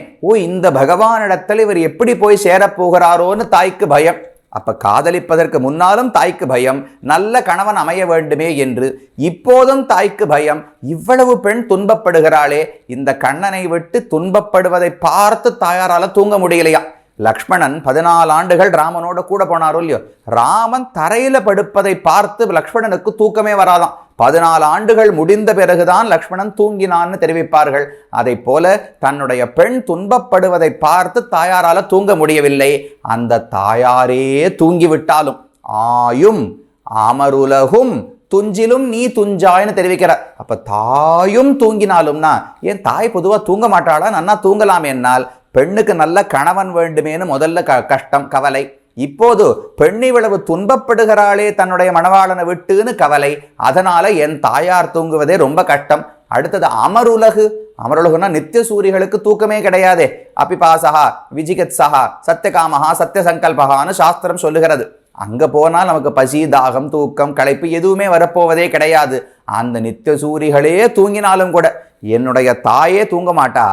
இந்த பகவானிடத்தில் இவர் எப்படி போய் சேரப்போகிறாரோன்னு தாய்க்கு பயம். அப்ப காதலிப்பதற்கு முன்னாலும் தாய்க்கு பயம், நல்ல கணவன் அமைய வேண்டுமே என்று. இப்போதும் தாய்க்கு பயம், இவ்வளவு பெண் துன்பப்படுகிறாளே, இந்த கண்ணனை விட்டு துன்பப்படுவதை பார்த்து தாயாரால தூங்க முடியலையா. லக்ஷ்மணன் 14 ஆண்டுகள் ராமனோட கூட போனாரோ இல்லையோ, ராமன் தரையில படுப்பதை பார்த்து லக்ஷ்மணனுக்கு தூக்கமே வராதான். 14 ஆண்டுகள் முடிந்த பிறகுதான் லக்ஷ்மணன் தூங்கினான்னு தெரிவிப்பார்கள். அதை போல தன்னுடைய பெண் துன்பப்படுவதை பார்த்து தாயாரால தூங்க முடியவில்லை. அந்த தாயாரே தூங்கிவிட்டாலும் ஆயும் அமருலகும் துஞ்சிலும் நீ துஞ்சாய்னு தெரிவிக்கிறார். அப்ப தாயும் தூங்கினாலும்னா, ஏன் தாய் பொதுவா தூங்க மாட்டாளா? நன்னா தூங்கலாம். என்னால் பெண்ணுக்கு நல்ல கணவன் வேண்டுமேனு முதல்ல கஷ்டம், கவலை. இப்போது பெண் இவ்வளவு துன்பப்படுகிறாளே தன்னுடைய மணவாளனை விட்டுன்னு கவலை. அதனால என் தாயார் தூங்குவதே ரொம்ப கஷ்டம். அடுத்தது அமருலகு. அமருலகுன்னா நித்திய சூரிகளுக்கு தூக்கமே கிடையாதே. அபிபாசகா விஜிகத்சகா சத்தியகாமகா சத்திய சங்கல்பகான்னு சாஸ்திரம் சொல்லுகிறது. அங்க போனால் நமக்கு பசி, தாகம், தூக்கம், களைப்பு எதுவுமே வரப்போவதே கிடையாது. அந்த நித்திய சூரிகளே தூங்கினாலும் கூட என்னுடைய தாயே தூங்க மாட்டா,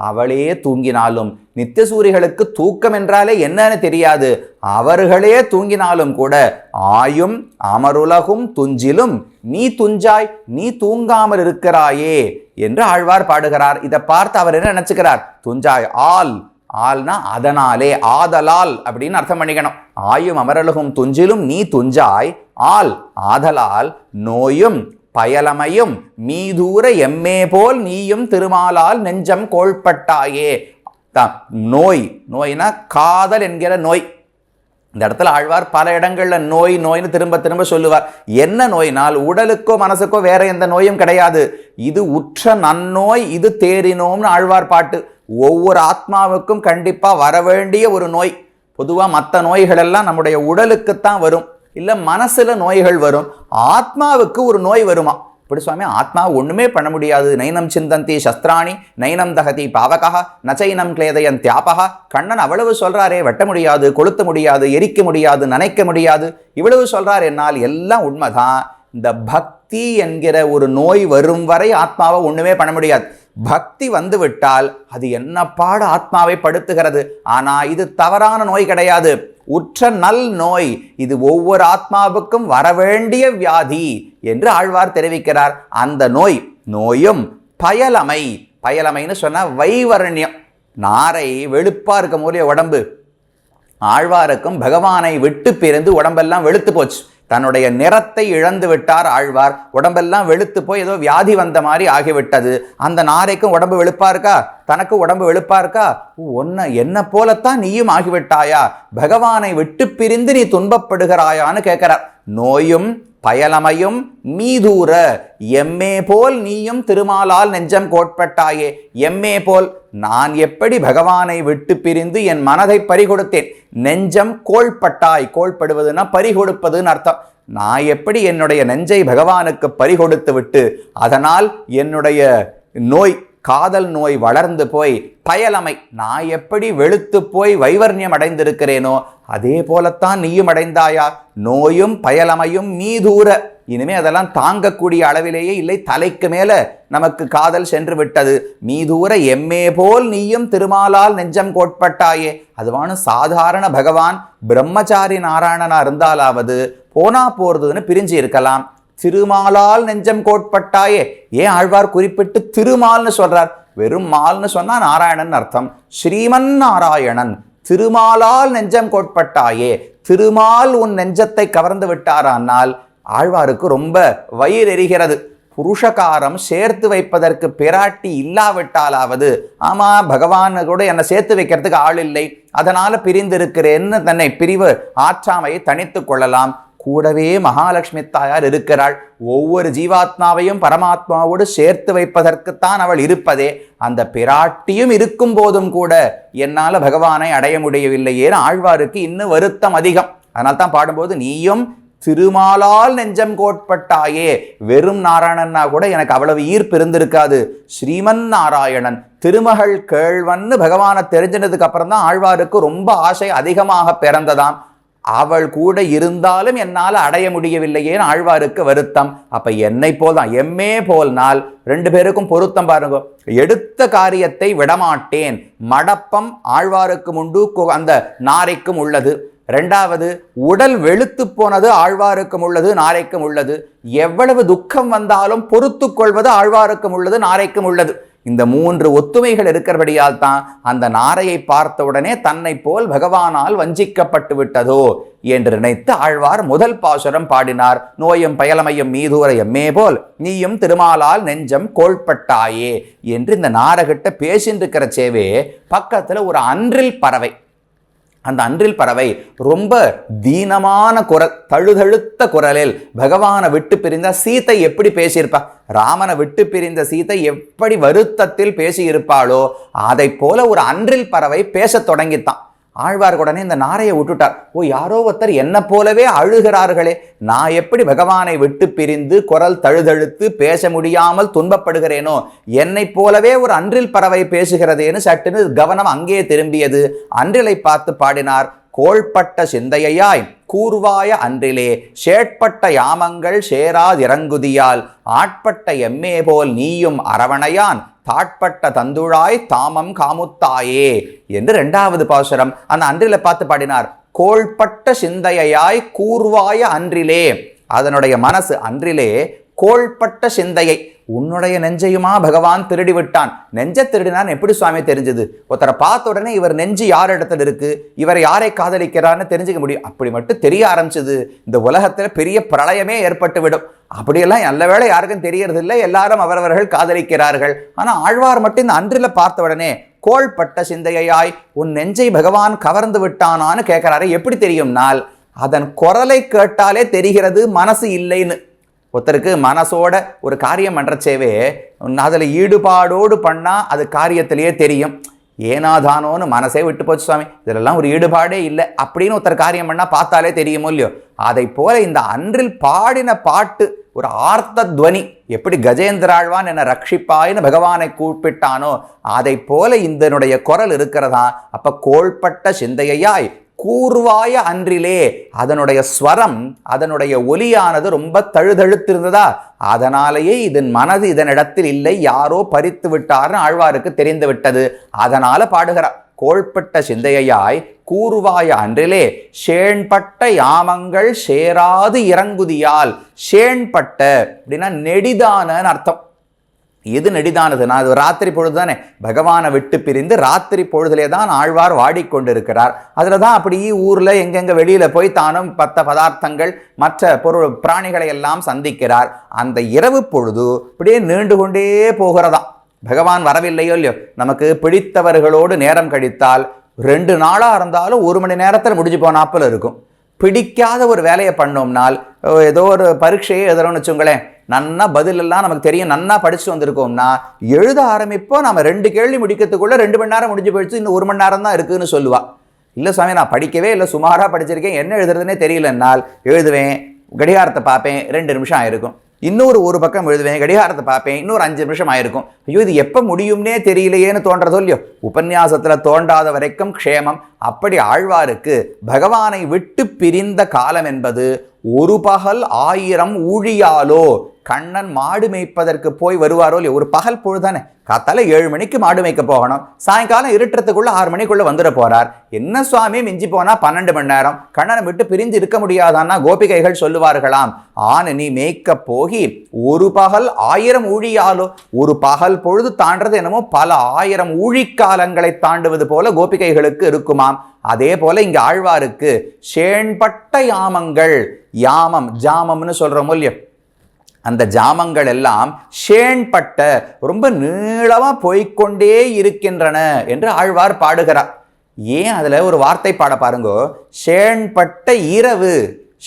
அவளே தூங்கினாலும், நித்தியசூரிகளுக்கு தூக்கம் என்றாலே என்னன்னு தெரியாது, அவர்களே தூங்கினாலும் கூட ஆயும் அமருலகும் துஞ்சிலும் நீ துஞ்சாய், நீ தூங்காமல் இருக்கிறாயே என்று ஆழ்வார் பாடுகிறார். இதை பார்த்து அவர் என்ன நினைச்சுக்கிறார்? துஞ்சாய் ஆல்னா அதனாலே, ஆதலால் அப்படின்னு அர்த்தம் பண்ணிக்கணும். ஆயும் அமரலுகும் துஞ்சிலும் நீ துஞ்சாய், ஆதலால் நோயும் பயலமையும் மீதூர எம்மே போல் நீயும் திருமாலால் நெஞ்சம் கோள்பட்டாயே. நோய்னா காதல் என்கிற நோய். இந்த இடத்துல ஆழ்வார் பல இடங்கள்ல நோய்னு திரும்ப திரும்ப சொல்லுவார். என்ன நோய்னால் உடலுக்கோ மனசுக்கோ வேற எந்த நோயும் கிடையாது. இது உற்ற நன்னோய், இது தேறினோம்னு ஆழ்வார் பாட்டு. ஒவ்வொரு ஆத்மாவுக்கும் கண்டிப்பா வரவேண்டிய ஒரு நோய். பொதுவா மற்ற நோய்கள் எல்லாம் நம்முடைய உடலுக்குத்தான் வரும், இல்ல மனசுல நோய்கள் வரும். ஆத்மாவுக்கு ஒரு நோய் வருமா? இப்படி சுவாமி, ஆத்மா ஒண்ணுமே பண்ண முடியாது. நைனம் சிந்தந்தி சஸ்திராணி நைனம் தகதி பாவகா நச்சைனம் கிளேதயன் தியாபகா. கண்ணன் அவ்வளவு சொல்றாரே, வெட்ட முடியாது, கொளுத்த முடியாது, எரிக்க முடியாது, நனைக்க முடியாது, இவ்வளவு சொல்றார். என்னால் எல்லாம் உண்மைதான். இந்த பக்தி என்கிற ஒரு நோய் வரும் வரை ஆத்மாவை ஒண்ணுமே பண்ண முடியாது. பக்தி வந்து விட்டால் அது என்ன பாடு ஆத்மாவை படுத்துகிறது. ஆனா இது தவறான நோய் கிடையாது, உற்ற நல் நோய். இது ஒவ்வொரு ஆத்மாவுக்கும் வரவேண்டிய வியாதி என்று ஆழ்வார் தெரிவிக்கிறார். அந்த நோயும் பயலமைன்னு சொன்ன வைவரண்யம், நாரை வெளுப்பா இருக்கும் போல உடம்பு. ஆழ்வாருக்கும் பகவானை விட்டு பிரிந்து உடம்பெல்லாம் வெளுத்து போச்சு. தன்னுடைய நிறத்தை இழந்து விட்டார் ஆழ்வார். உடம்பெல்லாம் வெளுத்து போய் ஏதோ வியாதி வந்த மாதிரி ஆகிவிட்டது. அந்த நாரைக்கும் உடம்பு வெளுப்பா இருக்கா, தனக்கு உடம்பு வெளுப்பா இருக்கா. என்ன போலத்தான் நீயும் ஆகிவிட்டாயா, பகவானை விட்டு பிரிந்து நீ துன்பப்படுகிறாயான்னு கேட்கிறார். நோயும் பயலமையும் மீதூர எம்மே போல் நீயும் திருமாலால் நெஞ்சம் கோட்பட்டாயே. எம்மே போல், நான் எப்படி பகவானை விட்டு பிரிந்து என் மனதை பறிகொடுத்தேன். நெஞ்சம் கோள்பட்டாய், கோள்படுவதுன்னா பறிகொடுப்பதுன்னு அர்த்தம். நான் எப்படி என்னுடைய நெஞ்சை பகவானுக்கு பறிகொடுத்து விட்டு அதனால் என்னுடைய நோய், காதல் நோய் வளர்ந்து போய், பயலமை, நான் எப்படி வெளுத்து போய் வைவர்ணியம் அடைந்திருக்கிறேனோ அதே போலத்தான் நீயும் அடைந்தாயா. நோயும் பயலமையும் மீதூர, இனிமே அதெல்லாம் தாங்கக்கூடிய அளவிலேயே இல்லை, தலைக்கு மேல நமக்கு காதல் சென்று விட்டது. மீதூர எம்மே போல் நீயும் திருமாலால் நெஞ்சம் கோட்பட்டாயே. அதுவான சாதாரண பகவான் பிரம்மச்சாரி நாராயணனா இருந்தாலாவது போனா போறதுன்னு பிரிஞ்சு இருக்கலாம். திருமாலால் நெஞ்சம் கோட்பட்டாயே, ஏன் ஆழ்வார் குறிப்பிட்டு திருமால்னு சொல்றார்? வெறும் மால்னு சொன்னா நாராயணன் அர்த்தம். ஸ்ரீமன் நாராயணன் திருமாலால் நெஞ்சம் கோட்பட்டாயே, திருமால் உன் நெஞ்சத்தை கவர்ந்து விட்டாரானால் ஆழ்வாருக்கு ரொம்ப வயிறு எரிகிறது. புருஷகாரம் சேர்த்து வைப்பதற்கு பிராட்டி இல்லாவிட்டாலாவது, ஆமா பகவான் கூட என்னை சேர்த்து வைக்கிறதுக்கு ஆள் இல்லை, அதனால பிரிந்திருக்கிறேன்னு தன்னை பிரிவு ஆற்றாமையை தனித்து கொள்ளலாம். கூடவே மகாலட்சுமி தாயார் இருக்கிறாள். ஒவ்வொரு ஜீவாத்மாவையும் பரமாத்மாவோடு சேர்த்து வைப்பதற்குத்தான் அவள் இருப்பதே. அந்த பிராட்டியும் இருக்கும் போதும் கூட என்னால பகவானை அடைய முடியவில்லையே ஆழ்வாருக்கு இன்னும் வருத்தம் அதிகம். அதனால தான் பாடும்போது நீயும் திருமாலால் நெஞ்சம் கோட்பட்டாயே. வெறும் நாராயணன்னா கூட எனக்கு அவ்வளவு ஈர்ப்பு இருந்திருக்காது. ஸ்ரீமன் நாராயணன் திருமகள் கேழ்வன்னு பகவானை தெரிஞ்சினதுக்கு அப்புறம் தான் ஆழ்வாருக்கு ரொம்ப ஆசை அதிகமாக பிறந்ததாம். அவள் கூட இருந்தாலும் என்னால் அடைய முடியவில்லையேன்னு ஆழ்வாருக்கு வருத்தம். அப்ப என்னை போல்தான், எம்மே போல்னால் ரெண்டு பேருக்கும் பொருத்தம் பாருங்க. எடுத்த காரியத்தை விடமாட்டேன் மடப்பம் ஆழ்வாருக்கும் உண்டு, அந்த நாரைக்கும் உள்ளது. ரெண்டாவது, உடல் வெளுத்து போனது ஆழ்வாருக்கும் உள்ளது, நாரைக்கும் உள்ளது. எவ்வளவு துக்கம் வந்தாலும் பொறுத்து கொள்வது ஆழ்வாருக்கும் உள்ளது, நாரைக்கும் உள்ளது. இந்த மூன்று ஒத்துமைகள் இருக்கிறபடியால் தான் அந்த நாரையை பார்த்தவுடனே தன்னை போல் பகவானால் வஞ்சிக்கப்பட்டு விட்டதோ என்று நினைத்து ஆழ்வார் முதல் பாசுரம் பாடினார். நோயும் பயலமையும் மீதூர எம்மே போல் நீயும் திருமாலால் நெஞ்சம் கோள்பட்டாயே என்று இந்த நாரகிட்ட பேசிட்டு இருக்கிற சேவே பக்கத்துல ஒரு அன்றில் பறவை. அந்த அன்றில் பறவை ரொம்ப தீனமான குரல், தழுதழுத்த குரலில் பகவானை விட்டு பிரிந்த சீதை எப்படி பேசியிருப்பா, ராமனை விட்டு பிரிந்த சீதை எப்படி வருத்தத்தில் பேசியிருப்பாளோ அதை போல ஒரு அன்றில் பறவை பேச தொடங்கித்தான். ஆழ்வார் உடனே இந்த நாரையை விட்டுட்டார். யாரோ ஒருத்தர் என்ன போலவே அழுகிறார்களே, நான் எப்படி பகவானை விட்டு பிரிந்து குரல் தழுதழுத்து பேச முடியாமல் துன்பப்படுகிறேனோ, என்னை போலவே ஒரு அன்றில் பறவை பேசுகிறதேன்னு சட்டுன்னு கவனம் அங்கே திரும்பியது. அன்றிலை பார்த்து பாடினார். கோள்பட்ட சிந்தையாய் கூர்வாய அன்றிலே ஷேட்பட்ட யாமங்கள் சேராதிறங்குதியால் ஆட்பட்ட எம்மே போல் நீயும் அரவணையான் தாட்பட்ட தந்துழாய் தாமம் காமுத்தாயே என்று 2வது பாசுரம் அந்த அன்றில பார்த்து பாடினார். கோள்பட்ட சிந்தையாய் கூர்வாய அன்றிலே, அதனுடைய மனசு அன்றிலே கோள்பட்ட சிந்தையை, உன்னுடைய நெஞ்சையுமா பகவான் திருடி விட்டான். நெஞ்ச திருடினான் எப்படி சுவாமி தெரிஞ்சது? ஒருத்தரை பார்த்த உடனே இவர் நெஞ்சு யார் இடத்துல இருக்கு, இவரை யாரை காதலிக்கிறான்னு தெரிஞ்சுக்க முடியும். அப்படி மட்டும் தெரிய ஆரம்பிச்சது, இந்த உலகத்துல பெரிய பிரளயமே ஏற்பட்டு விடும். அப்படியெல்லாம் நல்ல வேளை யாருக்கும் தெரியறது இல்லை, எல்லாரும் அவரவர்கள் காதலிக்கிறார்கள். ஆனா ஆழ்வார் மட்டும் இந்த அன்றில பார்த்த உடனே கோள்பட்ட சிந்தையாய் உன் நெஞ்சை பகவான் கவர்ந்து விட்டானான்னு கேட்கிறாரு. எப்படி தெரியும்னால் அதன் குரலை கேட்டாலே தெரிகிறது மனசு இல்லைன்னு. ஒருத்தருக்கு மனசோட ஒரு காரியம் பண்ணுறச்சேவே அதில் ஈடுபாடோடு பண்ணால் அது காரியத்திலேயே தெரியும். ஏனாதானோன்னு மனசே விட்டு போச்சு சுவாமி, இதெல்லாம் ஒரு ஈடுபாடே இல்லை அப்படின்னு ஒருத்தர் காரியம் பண்ணால் பார்த்தாலே தெரியுமோ இல்லையோ. அதை போல இந்த அன்றில் பாடின பாட்டு ஒரு ஆர்த்த துவனி, எப்படி கஜேந்திராழ்வான் என்னை ரட்சிப்பாயின்னு பகவானை கூப்பிட்டானோ அதை போல இதனுடைய குரல் இருக்கிறதா. அப்ப கோள்பட்ட சிந்தையாய் கூர்வாய அன்றிலே, அதனுடைய ஸ்வரம் அதனுடைய ஒலியானது ரொம்ப தழுதழுத்திருந்ததா, அதனாலேயே இதன் மனது இதனிடத்தில் இல்லை, யாரோ பறித்து விட்டார்னு ஆழ்வாருக்கு தெரிந்து விட்டது. அதனால பாடுகிறார். கோள்பட்ட சிந்தையாய் கூர்வாய அன்றிலே ஷேண்பட்ட யாமங்கள் சேராது இறங்குதியால். ஷேண்பட்ட அப்படின்னா நெடிதான அர்த்தம். எது நெடிதானது? நான் அது ராத்திரி பொழுது தானே, பகவானை விட்டு பிரிந்து ராத்திரி பொழுதுலே தான் ஆழ்வார் வாடிக்கொண்டிருக்கிறார். அதில் தான் அப்படி ஊரில் எங்கெங்கே வெளியில் போய் தானும் பதார்த்தங்கள் மற்ற பொருள் பிராணிகளை எல்லாம் சந்திக்கிறார். அந்த இரவு பொழுது அப்படியே நீண்டு கொண்டே போகிறதாம். பகவான் வரவில்லையோ இல்லையோ, நமக்கு பிடித்தவர்களோடு நேரம் கழித்தால் 2 நாளாக இருந்தாலும் 1 மணி நேரத்தில் முடிஞ்சு போனாப்பில் இருக்கும். பிடிக்காத ஒரு வேலையை பண்ணோம்னால், ஏதோ ஒரு பரீட்சையை எழுதுறோம்னு வச்சுங்களேன், நன்னா பதிலெல்லாம் நமக்கு தெரியும், நன்னா படிச்சுட்டு வந்திருக்கோம்னா எழுத ஆரம்பிப்போம். நம்ம 2 கேள்வி முடிக்கிறதுக்குள்ள 2 மணி நேரம் முடிஞ்சு போயிடுச்சு, இன்னும் 1 மணி நேரம் தான் இருக்குன்னு சொல்லுவா. இல்லை சுவாமி நான் படிக்கவே இல்லை, சுமாராக படிச்சிருக்கேன், என்ன எழுதுறதுனே தெரியலன்னால் எழுதுவேன், கடிகாரத்தை பார்ப்பேன், 2 நிமிஷம் ஆயிருக்கும். இன்னொரு பக்கம் எழுதுவேன், கடிகாரத்தை பார்ப்பேன், இன்னொரு 5 நிமிஷம் ஆயிருக்கும். ஐயோ இது எப்போ முடியும்னே தெரியலையேன்னு தோன்றதோ இல்லையோ. உபன்யாசத்தில் தோன்றாத வரைக்கும் க்ஷேமம். அப்படி ஆழ்வாருக்கு பகவானை விட்டு பிரிந்த காலம் என்பது 1 பகல் 1000 ஊழியாலோ. கண்ணன் மாடு மேய்ப்பதற்கு போய் வருவாரோ இல்லையோ, ஒரு பகல் பொழுதானே, காத்தால 7 மணிக்கு மாடு மேய்க்க போகணும், சாயங்காலம் இருட்டுறதுக்குள்ள 6 மணிக்குள்ள வந்துட போறார். என்ன சுவாமி மிஞ்சி போனா 12 மணி நேரம், கண்ணனை விட்டு பிரிஞ்சு இருக்க முடியாதான்னா கோபிகைகள் சொல்லுவார்களாம். ஆன நீ மேய்க்க போகி 1 பகல் 1000 ஊழியாலோ. ஒரு பகல் பொழுது தாண்டது என்னமோ பல 1000 ஊழிக்காலங்களை தாண்டுவது போல கோபிகைகளுக்கு இருக்குமாம். அதே போல இங்க ஆழ்வாருக்கு ஷேண்பட்ட யாமங்கள், யாமம் ஜாமம்னு சொல்றோமோ இல்லையோ, அந்த ஜாமங்கள் எல்லாம் ஷேண்பட்ட ரொம்ப நீளமா போய்கொண்டே இருக்கின்றன என்று ஆழ்வார் பாடுகிறார். ஏன் அதுல ஒரு வார்த்தை பாட பாருங்கோ, ஷேண்பட்ட இரவு,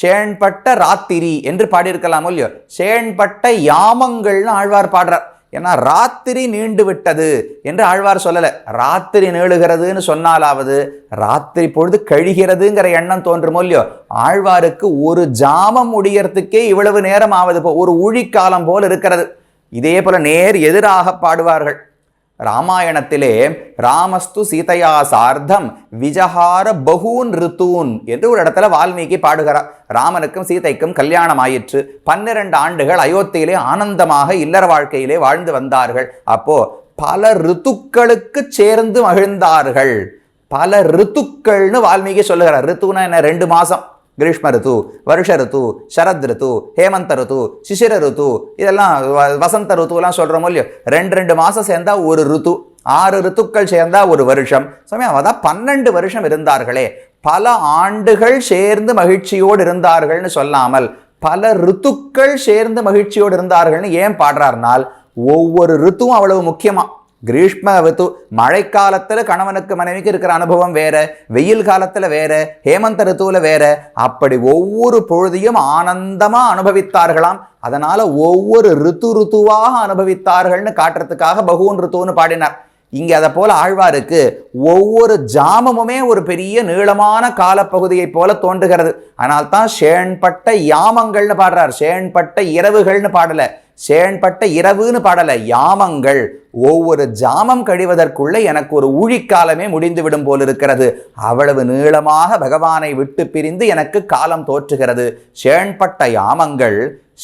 ஷேண்பட்ட ராத்திரி என்று பாடியிருக்கலாமோ இல்லையோ. ஷேண்பட்ட யாமங்கள்னு ஆழ்வார் பாடுறார். ஏன்னா ராத்திரி நீண்டு விட்டது என்று ஆழ்வார் சொல்லலை. ராத்திரி நீளுகிறதுன்னு சொன்னாலாவது ராத்திரி பொழுது கழிகிறதுங்கிற எண்ணம் தோன்றுமோ இல்லையோ. ஆழ்வாருக்கு ஒரு ஜாமம் முடியறதுக்கே இவ்வளவு நேரம் ஆவது ஒரு ஊழிக்காலம் போல் இருக்கிறது. இதே போல நேர் எதிராக பாடுவார்கள். ராமாயணத்திலே ராமஸ்து சீதையா சார்த்தம் விஜஹார பகூன் ரித்தூன் என்று ஒரு இடத்துல வால்மீகி பாடுகிறார். ராமனுக்கும் சீதைக்கும் கல்யாணம் ஆயிற்று. 12 ஆண்டுகள் அயோத்தியிலே ஆனந்தமாக இல்லற வாழ்க்கையிலே வாழ்ந்து வந்தார்கள். அப்போ பல ரித்துக்களுக்கு சேர்ந்து மகிழ்ந்தார்கள். பல ரித்துக்கள்னு வால்மீகி சொல்லுகிறார். ரித்துனா என்ன? 2 மாசம். கிரீஷ்ம ரித்து, வருஷ ரித்து, சரத் ரித்து, ஹேமந்த ரித்து, சிசிர ரித்து, இதெல்லாம் வசந்த ரித்துலாம் சொல்கிறோமோ இல்லையோ. 2 மாதம் சேர்ந்தா ஒரு ரித்து, 6 ரித்துக்கள் சேர்ந்தா ஒரு வருஷம். சமயம் அதான் 12 வருஷம் இருந்தார்களே. பல ஆண்டுகள் சேர்ந்து மகிழ்ச்சியோடு இருந்தார்கள்னு சொல்லாமல் பல ரித்துக்கள் சேர்ந்து மகிழ்ச்சியோடு இருந்தார்கள்னு ஏன் பாடுறார்னால், ஒவ்வொரு ரித்துவும் அவ்வளவு முக்கியமா. கிரீஷ்ம ரித்து மழைக்காலத்தில் கணவனுக்கு மனைவிக்கு இருக்கிற அனுபவம் வேற, வெயில் காலத்தில் வேற, ஹேமந்த ரித்துவில் வேற. அப்படி ஒவ்வொரு பொழுதையும் ஆனந்தமா அனுபவித்தார்களாம். அதனால ஒவ்வொரு ரித்துவாக அனுபவித்தார்கள்னு காட்டுறதுக்காக பகூன் ரித்துன்னு பாடினார். இங்கே அதை போல ஆழ்வாருக்கு ஒவ்வொரு ஜாமமுமே ஒரு பெரிய நீளமான காலப்பகுதியை போல தோன்றுகிறது. ஆனால் தான் ஷேண்பட்ட யாமங்கள்னு பாடுறார், ஷேண்பட்ட இரவுகள்னு பாடல. சேண்பட்ட இரவுன்னு பாடல, யாமங்கள். ஒவ்வொரு ஜாமம் கழிவதற்குள்ள எனக்கு ஒரு ஊழிக்காலமே முடிந்து விடும் போல் இருக்கிறது. அவ்வளவு நீளமாக பகவானை விட்டு பிரிந்து எனக்கு காலம் தோற்றுகிறது. சேண்பட்ட யாமங்கள்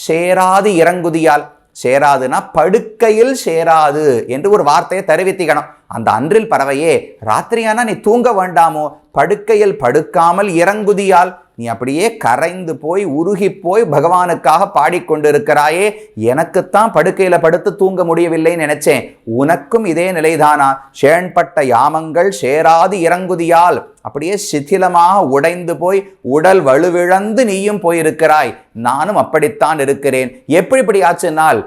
சேராது இறங்குதியால். சேராதுன்னா படுக்கையில் சேராது என்று ஒரு வார்த்தையை தெரிவித்திக்கணும். அந்த அன்றில் பறவையே, ராத்திரியானா நீ தூங்க வேண்டாமோ? படுக்கையில் படுக்காமல் இறங்குதியால் நீ அப்படியே கரைந்து போய் உருகி போய் பகவானுக்காக பாடிக்கொண்டிருக்கிறாயே. எனக்குத்தான் படுக்கையில படுத்து தூங்க முடியவில்லைன்னு நினைச்சேன். உனக்கும் இதே நிலைதானா? சேண்பட்ட யாமங்கள் சேராது இறங்குதியால் அப்படியே சிதிலமாக உடைந்து போய் உடல் வலுவிழந்து நீயும் போயிருக்கிறாய். நானும் அப்படித்தான் இருக்கிறேன். எப்படி ஆச்சுனால்,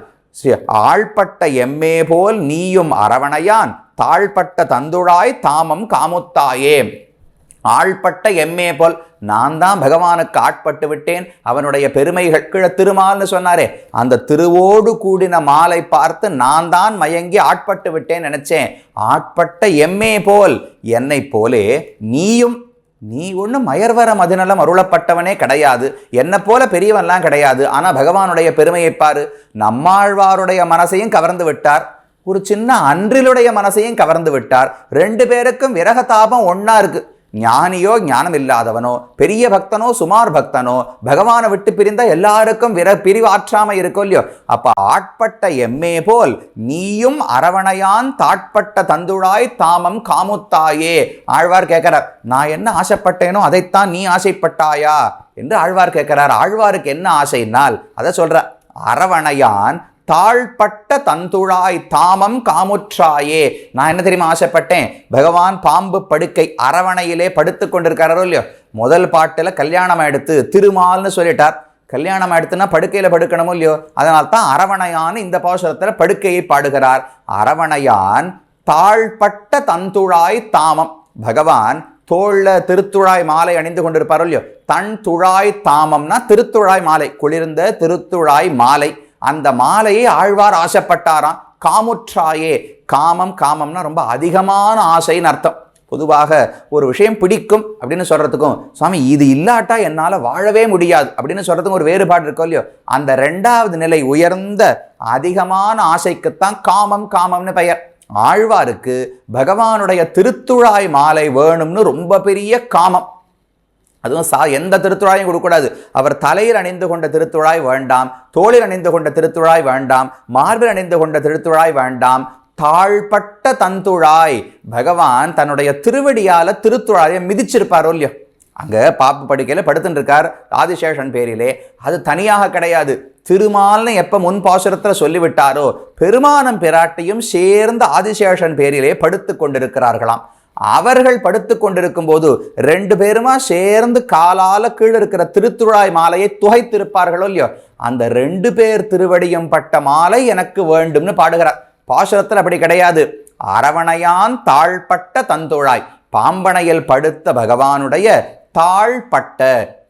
ஆள்பட்ட எம்மே போல் நீயும் அரவணையான் தாழ்பட்ட தந்துழாய் தாமம் காமுத்தாயே. ஆள்பட்ட எம்மே போல் நான் தான் பகவானுக்கு ஆட்பட்டு விட்டேன். அவனுடைய பெருமைகள் கீழே திருமால்னு சொன்னாரே, அந்த திருவோடு கூடின மாலை பார்த்து நான் தான் மயங்கி ஆட்பட்டு விட்டேன் நினைச்சேன். ஆட்பட்ட எம்மே போல், என்னை போலே நீயும். நீ ஒன்றும் மயர்வர மதிநலம் அருளப்பட்டவனே கிடையாது, என்னை போல பெரியவன்லாம் கிடையாது. ஆனால் பகவானுடைய பெருமையை பாரு. நம்மாழ்வாருடைய மனசையும் கவர்ந்து விட்டார், ஒரு சின்ன அன்றிலுடைய மனசையும் கவர்ந்து விட்டார். ரெண்டு பேருக்கும் விரக தாபம் ஒன்னா இருக்கு. ஞானியோ ஞானம் இல்லாதவனோ, பெரிய பக்தனோ சுமார் பக்தனோ, பகவானை விட்டு பிரிந்த எல்லாருக்கும் பிரிவு ஆற்றாம இருக்கும் இல்லையோ. அப்ப ஆட்பட்ட எம்மே போல் நீயும் அரவணையான் தாட்பட்ட தந்துழாய் தாமம் காமுத்தாயே. ஆழ்வார் கேட்கிறார், நான் என்ன ஆசைப்பட்டேனோ அதைத்தான் நீ ஆசைப்பட்டாயா என்று ஆழ்வார் கேட்கிறார். ஆழ்வாருக்கு என்ன ஆசைனால் அதை சொல்ற. அரவணையான் தாழ்பட்ட தந்துழாய் தாமம் காமுற்றாயே. நான் என்ன தெரியுமா ஆசைப்பட்டேன்? பகவான் பாம்பு படுக்கை அரவணையிலே படுத்து கொண்டிருக்காரோ இல்லையோ. முதல் பாட்டுல கல்யாணம் எடுத்து திருமால்னு சொல்லிட்டார். கல்யாணம் எடுத்துன்னா படுக்கையில படுக்கணுமோ இல்லையோ, அதனால்தான் அரவணையான் இந்த பாசுரத்துல படுக்கையை பாடுகிறார். அரவணையான் தாழ்பட்ட தந்துழாய் தாமம். பகவான் தோல்ல திருத்துழாய் மாலை அணிந்து கொண்டிருப்பாரோ இல்லையோ. தன் துழாய் தாமம்னா திருத்துழாய் மாலை, குளிர்ந்த திருத்துழாய் மாலை. அந்த மாலையை ஆழ்வார் ஆசைப்பட்டாராம். காமுற்றாயே. காமம்னா ரொம்ப அதிகமான ஆசைன்னு அர்த்தம். பொதுவாக ஒரு விஷயம் பிடிக்கும் அப்படின்னு சொல்றதுக்கும், சுவாமி இது இல்லாட்டா என்னால் வாழவே முடியாது அப்படின்னு சொல்றதுக்கும் ஒரு வேறுபாடு இருக்கோ இல்லையோ. அந்த ரெண்டாவது நிலை உயர்ந்த அதிகமான ஆசைக்குத்தான் காமம்னு பெயர். ஆழ்வாருக்கு பகவானுடைய திருத்துழாய் மாலை வேணும்னு ரொம்ப பெரிய காமம். அதுவும் எந்த திருத்துழாயும் கொடுக்கூடாது. அவர் தலையில் அணிந்து கொண்ட திருத்துழாய் வேண்டாம், தோளில் அணிந்து கொண்ட திருத்துழாய் வேண்டாம், மார்பில் அணிந்து கொண்ட திருத்துழாய் வேண்டாம். தாழ்பட்ட தந்துழாய். பகவான் தன்னுடைய திருவடியால திருத்துழாயை மிதிச்சிருப்பாரோ இல்லையோ. அங்க பாப்பு படுக்கையில படுத்துட்டு இருக்கார் ஆதிசேஷன் பேரிலே. அது தனியாக கிடையாது. திருமால்னு எப்ப முன் பாசுரத்துல சொல்லிவிட்டாரோ, பெருமானம் பிராட்டியும் சேர்ந்து ஆதிசேஷன் பேரிலே படுத்து கொண்டிருக்கிறார்களாம். அவர்கள் படுத்து கொண்டிருக்கும் போது ரெண்டு பேருமா சேர்ந்து காலால கீழே இருக்கிற திருத்துழாய் மாலையை துகைத்திருப்பார்களோ இல்லையோ. அந்த ரெண்டு பேர் திருவடியும் பட்ட மாலை எனக்கு வேண்டும்னு பாடுகிறார். பாசுரத்தில் அப்படி கிடையாது. அரவணையான் தாழ்பட்ட தந்துழாய். பாம்பனையில் படுத்த பகவானுடைய தாழ்பட்ட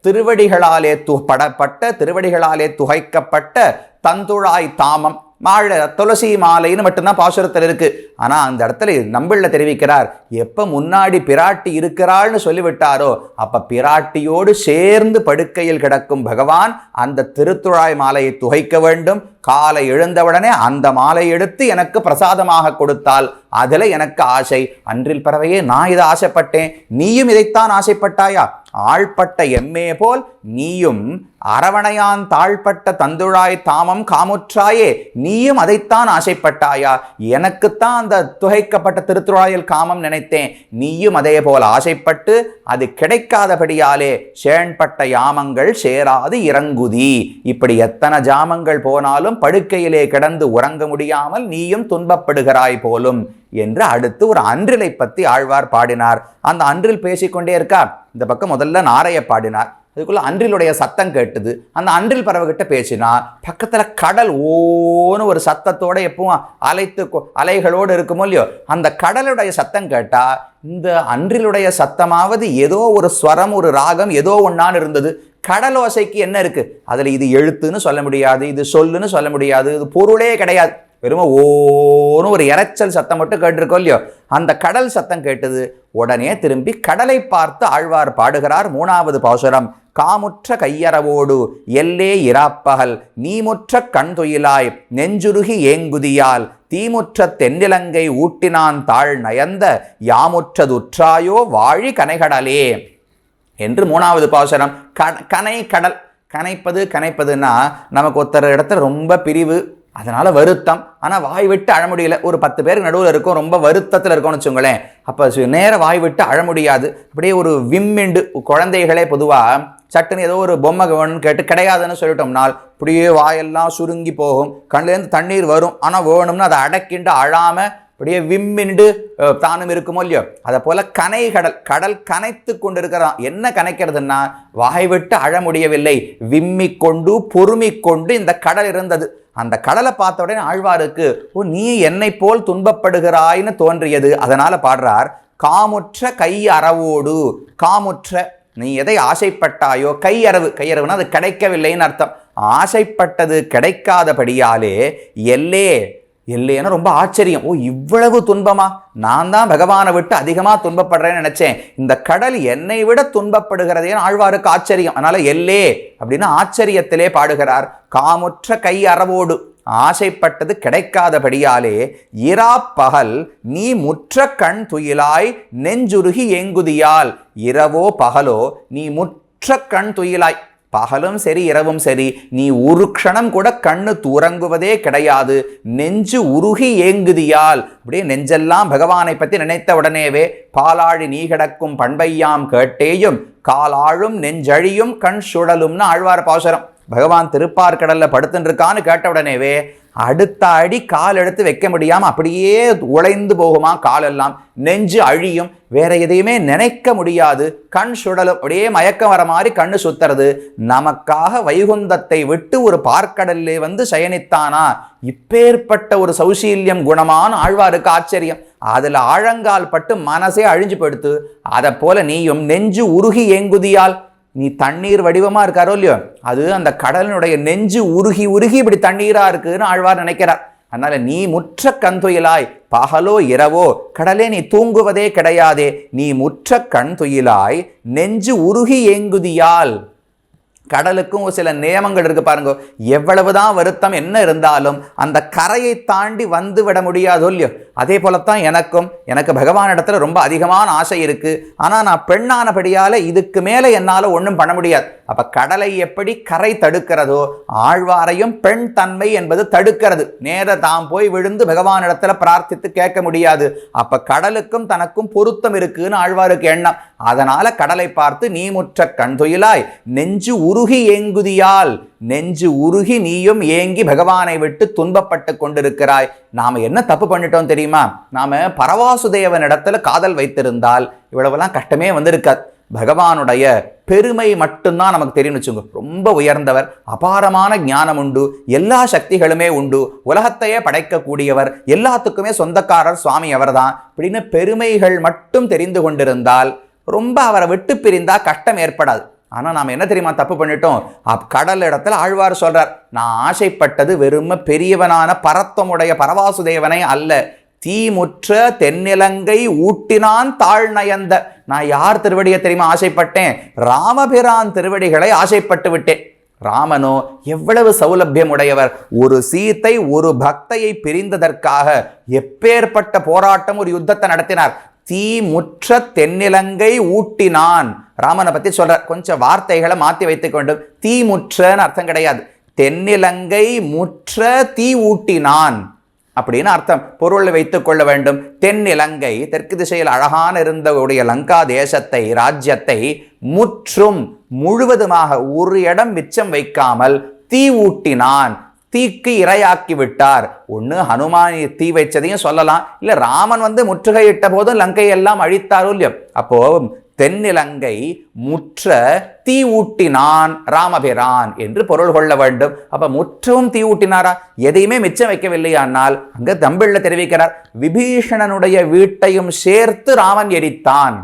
திருவடிகளாலே திருவடிகளாலே துகைக்கப்பட்ட தந்துழாய் தாமம் துளசி மாலைன்னு மட்டும்தான் பாசுரத்தில் இருக்கு. ஆனா அந்த இடத்துல நம்பிள்ள தெரிவிக்கிறார், எப்ப முன்னாடி பிராட்டி இருக்கிறாள்னு சொல்லிவிட்டாரோ அப்ப பிராட்டியோடு சேர்ந்து படுக்கையில் கிடக்கும் பகவான் அந்த திருத்துழாய் மாலையை துகைக்க வேண்டும். காலை எழுந்தவுடனே அந்த மாலை எடுத்து எனக்கு பிரசாதமாக கொடுத்தால் அதுல எனக்கு ஆசை. அன்றில் பறவையே, நான் இதை ஆசைப்பட்டேன், நீயும் இதைத்தான் ஆசைப்பட்டாயா? ஆள்பட்ட எம்மே போல் நீயும் அரவணையான் தாழ்பட்ட தந்துழாய் தாமம் காமுற்றாயே. நீயும் அதைத்தான் ஆசைப்பட்டாயா? எனக்குத்தான் அந்த துகைக்கப்பட்ட திருத்துழாயில் காமம் நினைத்தேன், நீயும் அதே போல் ஆசைப்பட்டு அது கிடைக்காதபடியாலே சேண்பட்ட யாமங்கள் சேராது இறங்குதி. இப்படி எத்தனை ஜாமங்கள் போனாலும் படுக்கையிலே கிடந்து உறங்க முடியாமல் நீயும் துன்பப்படுகிறாய் போலும் என்று அடுத்து ஒரு அன்றிலை பற்றி ஆழ்வார் பாடினார். அந்த அன்றில் பேசிக்கொண்டே இருக்கா. இந்த பக்கம் முதல்ல நாரைய பாடினார். அதுக்குள்ள அன்றிலுடைய சத்தம் கேட்டுது. அந்த அன்றில் பறவைகிட்ட பேசினா பக்கத்துல கடல் ஓன்னு ஒரு சத்தத்தோட எப்பவும் அலைகளோடு இருக்குமோ இல்லையோ, அந்த கடலுடைய சத்தம் கேட்டா இந்த அன்றிலுடைய சத்தமாவது ஏதோ ஒரு ஸ்வரம், ஒரு ராகம், ஏதோ ஒன்னான்னு இருந்தது. கடலோசைக்கு என்ன இருக்கு? அதுல இது எழுத்துன்னு சொல்ல முடியாது, இது சொல்லுன்னு சொல்ல முடியாது, இது பொருளே கிடையாது. வெறும் ஓன்னு ஒரு இரைச்சல் சத்தம் மட்டும் கேட்டிருக்கோம் இல்லையோ. அந்த கடல் சத்தம் கேட்டது. உடனே திரும்பி கடலை பார்த்து ஆழ்வார் பாடுகிறார். 3வது பாசுரம். காமுற்ற கையறவோடு எல்லே இராப்பகல் நீமுற்ற கண் துயிலாய் நெஞ்சுருகி ஏங்குதியால் தீமுற்ற தென்னிலங்கை ஊட்டினான் தாழ் நயந்த யாமுற்றதுற்றாயோ வாழி கனைகடலே என்று 3வது பாசுரம். கனை கடல். கனைப்பதுன்னா நமக்கு ஒருத்தர் இடத்துல ரொம்ப பிரிவு, அதனால வருத்தம், ஆனால் வாய் விட்டு அழ முடியல. ஒரு 10 பேருக்கு நடுவில் இருக்கும், ரொம்ப வருத்தத்தில் இருக்கும்னு வச்சுங்களேன். அப்போ நேர வாய் விட்டு அழ முடியாது. அப்படியே ஒரு விம்மிண்டு. குழந்தைகளே பொதுவாக சட்டுன்னு ஏதோ ஒரு பொம்மை வேணும்னு கேட்டு கிடையாதுன்னு சொல்லிட்டோம்னால் அப்படியே வாயெல்லாம் சுருங்கி போகும், கண்ணிலேருந்து தண்ணீர் வரும். ஆனால் வேணும்னு அதை அடக்கிண்டு அழாமல் அப்படியே விம்மிண்டு தானும் இருக்குமோ இல்லையோ, அதை போல கடல் கனைத்து கொண்டு இருக்கிறான். என்ன கனைக்கிறதுன்னா வாய் விட்டு அழ முடியவில்லை, விம்மிக்கொண்டு பொறுமிக்கொண்டு இந்த கடல் இருந்தது. அந்த கடலை பார்த்த உடனே ஆழ்வாருக்கு நீ என்னை போல் துன்பப்படுகிறாய்னு தோன்றியது. அதனால பாடுறார், காமுற்ற கை அறவோடு. காமுற்ற, நீ எதை ஆசைப்பட்டாயோ, கையறவுனா அது கிடைக்கவில்லைன்னு அர்த்தம். ஆசைப்பட்டது கிடைக்காதபடியாலே எல்லைன்னா ரொம்ப ஆச்சரியம். இவ்வளவு துன்பமா? நான் தான் பகவானை விட்டு அதிகமாக துன்பப்படுறேன்னு நினைச்சேன், இந்த கடல் என்னை விட துன்பப்படுகிறதேன்னு ஆழ்வாருக்கு ஆச்சரியம். அதனால எல்லே அப்படின்னு ஆச்சரியத்திலே பாடுகிறார். காமுற்ற கை அறவோடு, ஆசைப்பட்டது கிடைக்காதபடியாலே இராப்பகல் நீ முற்ற கண் துயிலாய் நெஞ்சுருகி ஏங்குதியால். இரவோ பகலோ நீ முற்ற கண் துயிலாய். பகலும் சரி இரவும் சரி நீ ஒரு க்ஷணம் கூட கண்ணு தூரங்குவதே கிடையாது. நெஞ்சு உருகி ஏங்குதியால், அப்படியே நெஞ்செல்லாம் பகவானை பற்றி நினைத்த உடனேவே பாலாழி நீ கிடக்கும் பண்பையாம் கேட்டேயும் காலாழும் நெஞ்சழியும் கண் சுழலும்னு ஆழ்வார் பாசுரம். பகவான் திருப்பார்கடல்ல படுத்துன்னு இருக்கான்னு கேட்ட உடனேவே அடுத்த அடி கால் எடுத்து வைக்க முடியாம அப்படியே உழைந்து போகுமா காலெல்லாம், நெஞ்சு அழியும், வேற எதையுமே நினைக்க முடியாது, கண் சுடலும், அப்படியே மயக்கம் வர மாதிரி கண்ணு சுத்துறது. நமக்காக வைகுந்தத்தை விட்டு ஒரு பார்க்கடல்லே வந்து சயனித்தானா, இப்பேற்பட்ட ஒரு சௌசீல்யம் குணமான ஆழ்வாருக்கு ஆச்சரியம். அதுல ஆழங்கால் பட்டு மனசே அழிஞ்சு படுத்து. அதை போல நீயும் நெஞ்சு உருகி ஏங்குதியால், நீ தண்ணீர் வடிவமா இருக்காரோ இல்லையோ, அது அந்த கடலினுடைய நெஞ்சு உருகி இப்படி தண்ணீரா இருக்குன்னு ஆழ்வார் நினைக்கிறார். அதனால நீ முற்ற கண் துயிலாய், பகலோ இரவோ கடலே நீ தூங்குவதே கிடையாதே, நீ முற்ற கண் துயிலாய் நெஞ்சு உருகி ஏங்குதியால். கடலுக்கும் சில நியமங்கள் இருக்கு பாருங்க. எவ்வளவுதான் வருத்தம் என்ன இருந்தாலும் அந்த கரையை தாண்டி வந்து விட முடியாதோ இல்லையோ, அதே போலத்தான் எனக்கு பகவான் இடத்துல ரொம்ப அதிகமான ஆசை இருக்கு. ஆனா நான் பெண்ணானபடியால இதுக்கு மேல என்னால ஒன்றும் பண்ண முடியாது. அப்ப கடலை எப்படி கரை தடுக்கிறதோ, ஆழ்வாரையும் பெண் தன்மை என்பது தடுக்கிறது. நேர தாம் போய் விழுந்து பகவான் இடத்துல பிரார்த்தித்து கேட்க முடியாது. அப்ப கடலுக்கும் தனக்கும் பொருத்தம் இருக்குன்னு ஆழ்வாருக்கு எண்ணம். அதனால கடலை பார்த்து நீ முற்ற கண் துயிலாய் நெஞ்சு உருகி ஏங்குதியால், நெஞ்சு உருகி நீயும் ஏங்கி பகவானை விட்டு துன்பப்பட்டு கொண்டிருக்கிறாய். நாம என்ன தப்பு பண்ணிட்டோம் தெரியுமா? நாம பரவாசுதேவன் இடத்துல காதல் வைத்திருந்தால் இவ்வளவெல்லாம் கஷ்டமே வந்திருக்காது. பகவானுடைய பெருமை மட்டும்தான் நமக்கு தெரியும் வச்சுங்க. ரொம்ப உயர்ந்தவர், அபாரமான ஞானம் உண்டு, எல்லா சக்திகளுமே உண்டு, உலகத்தையே படைக்கக்கூடியவர், எல்லாத்துக்குமே சொந்தக்காரர் சுவாமி அவர்தான் அப்படின்னு பெருமைகள் மட்டும் தெரிந்து கொண்டிருந்தால் ரொம்ப அவரை விட்டு பிரிந்தா கஷ்டம் ஏற்படாது. ஆனா நாம என்ன தெரியுமா தப்பு பண்ணிட்டோம்? கடல் இடத்துல ஆழ்வார் சொல்றார், நான் ஆசைப்பட்டது வெறும பெரியவனான பரத்வமுடைய பரவாசுதேவனை அல்ல, தீமுற்ற தென்னிலங்கை ஊட்டினான் தாழ் நயந்த. நான் யார் திருவடியை தெரியுமா ஆசைப்பட்டேன்? ராமபிரான் திருவடிகளை ஆசைப்பட்டு விட்டேன். ராமனோ எவ்வளவு சௌலபியம் உடையவர், ஒரு சீத்தை ஒரு பக்தையை பிரிந்ததற்காக எப்பேற்பட்ட போராட்டம், ஒரு யுத்தத்தை நடத்தினார். தீமுற்ற தென்னிலங்கை ஊட்டினான். ராமனை பத்தி சொல்ற கொஞ்சம் வார்த்தைகளை மாற்றி வைத்துக் கொண்டும், தீமுற்றன்னு அர்த்தம் கிடையாது, தென்னிலங்கை முற்ற தீ ஊட்டினான் அப்படின்னு அர்த்தம் பொருளை வைத்துக் கொள்ள வேண்டும். தென்னிலங்கை தெற்கு திசையில் அழகான இருந்தவுடைய லங்கா தேசத்தை, ராஜ்யத்தை முற்றும் முழுவதுமாக ஒரு இடம் மிச்சம் வைக்காமல் தீ ஊட்டினான், தீக்கு இரையாக்கி விட்டார். ஒன்று ஹனுமான் தீ வைச்சதையும் சொல்லலாம், இல்லை ராமன் வந்து முற்றுகையிட்ட போதும் லங்கை எல்லாம் அழித்தாரோ இல்லையோ. அப்போ தென்னிலங்கை முற்ற தீ ஊட்டினான் ராமபிரான் என்று பொருள் கொள்ள வேண்டும். அப்ப முற்றவும் தீ ஊட்டினாரா? எதையுமே மிச்சம் வைக்கவில்லையானால் அங்க தமிழ்ல தெரிவிக்கிறார், விபீஷணனுடைய வீட்டையும் சேர்த்து ராமன் எரித்தான்.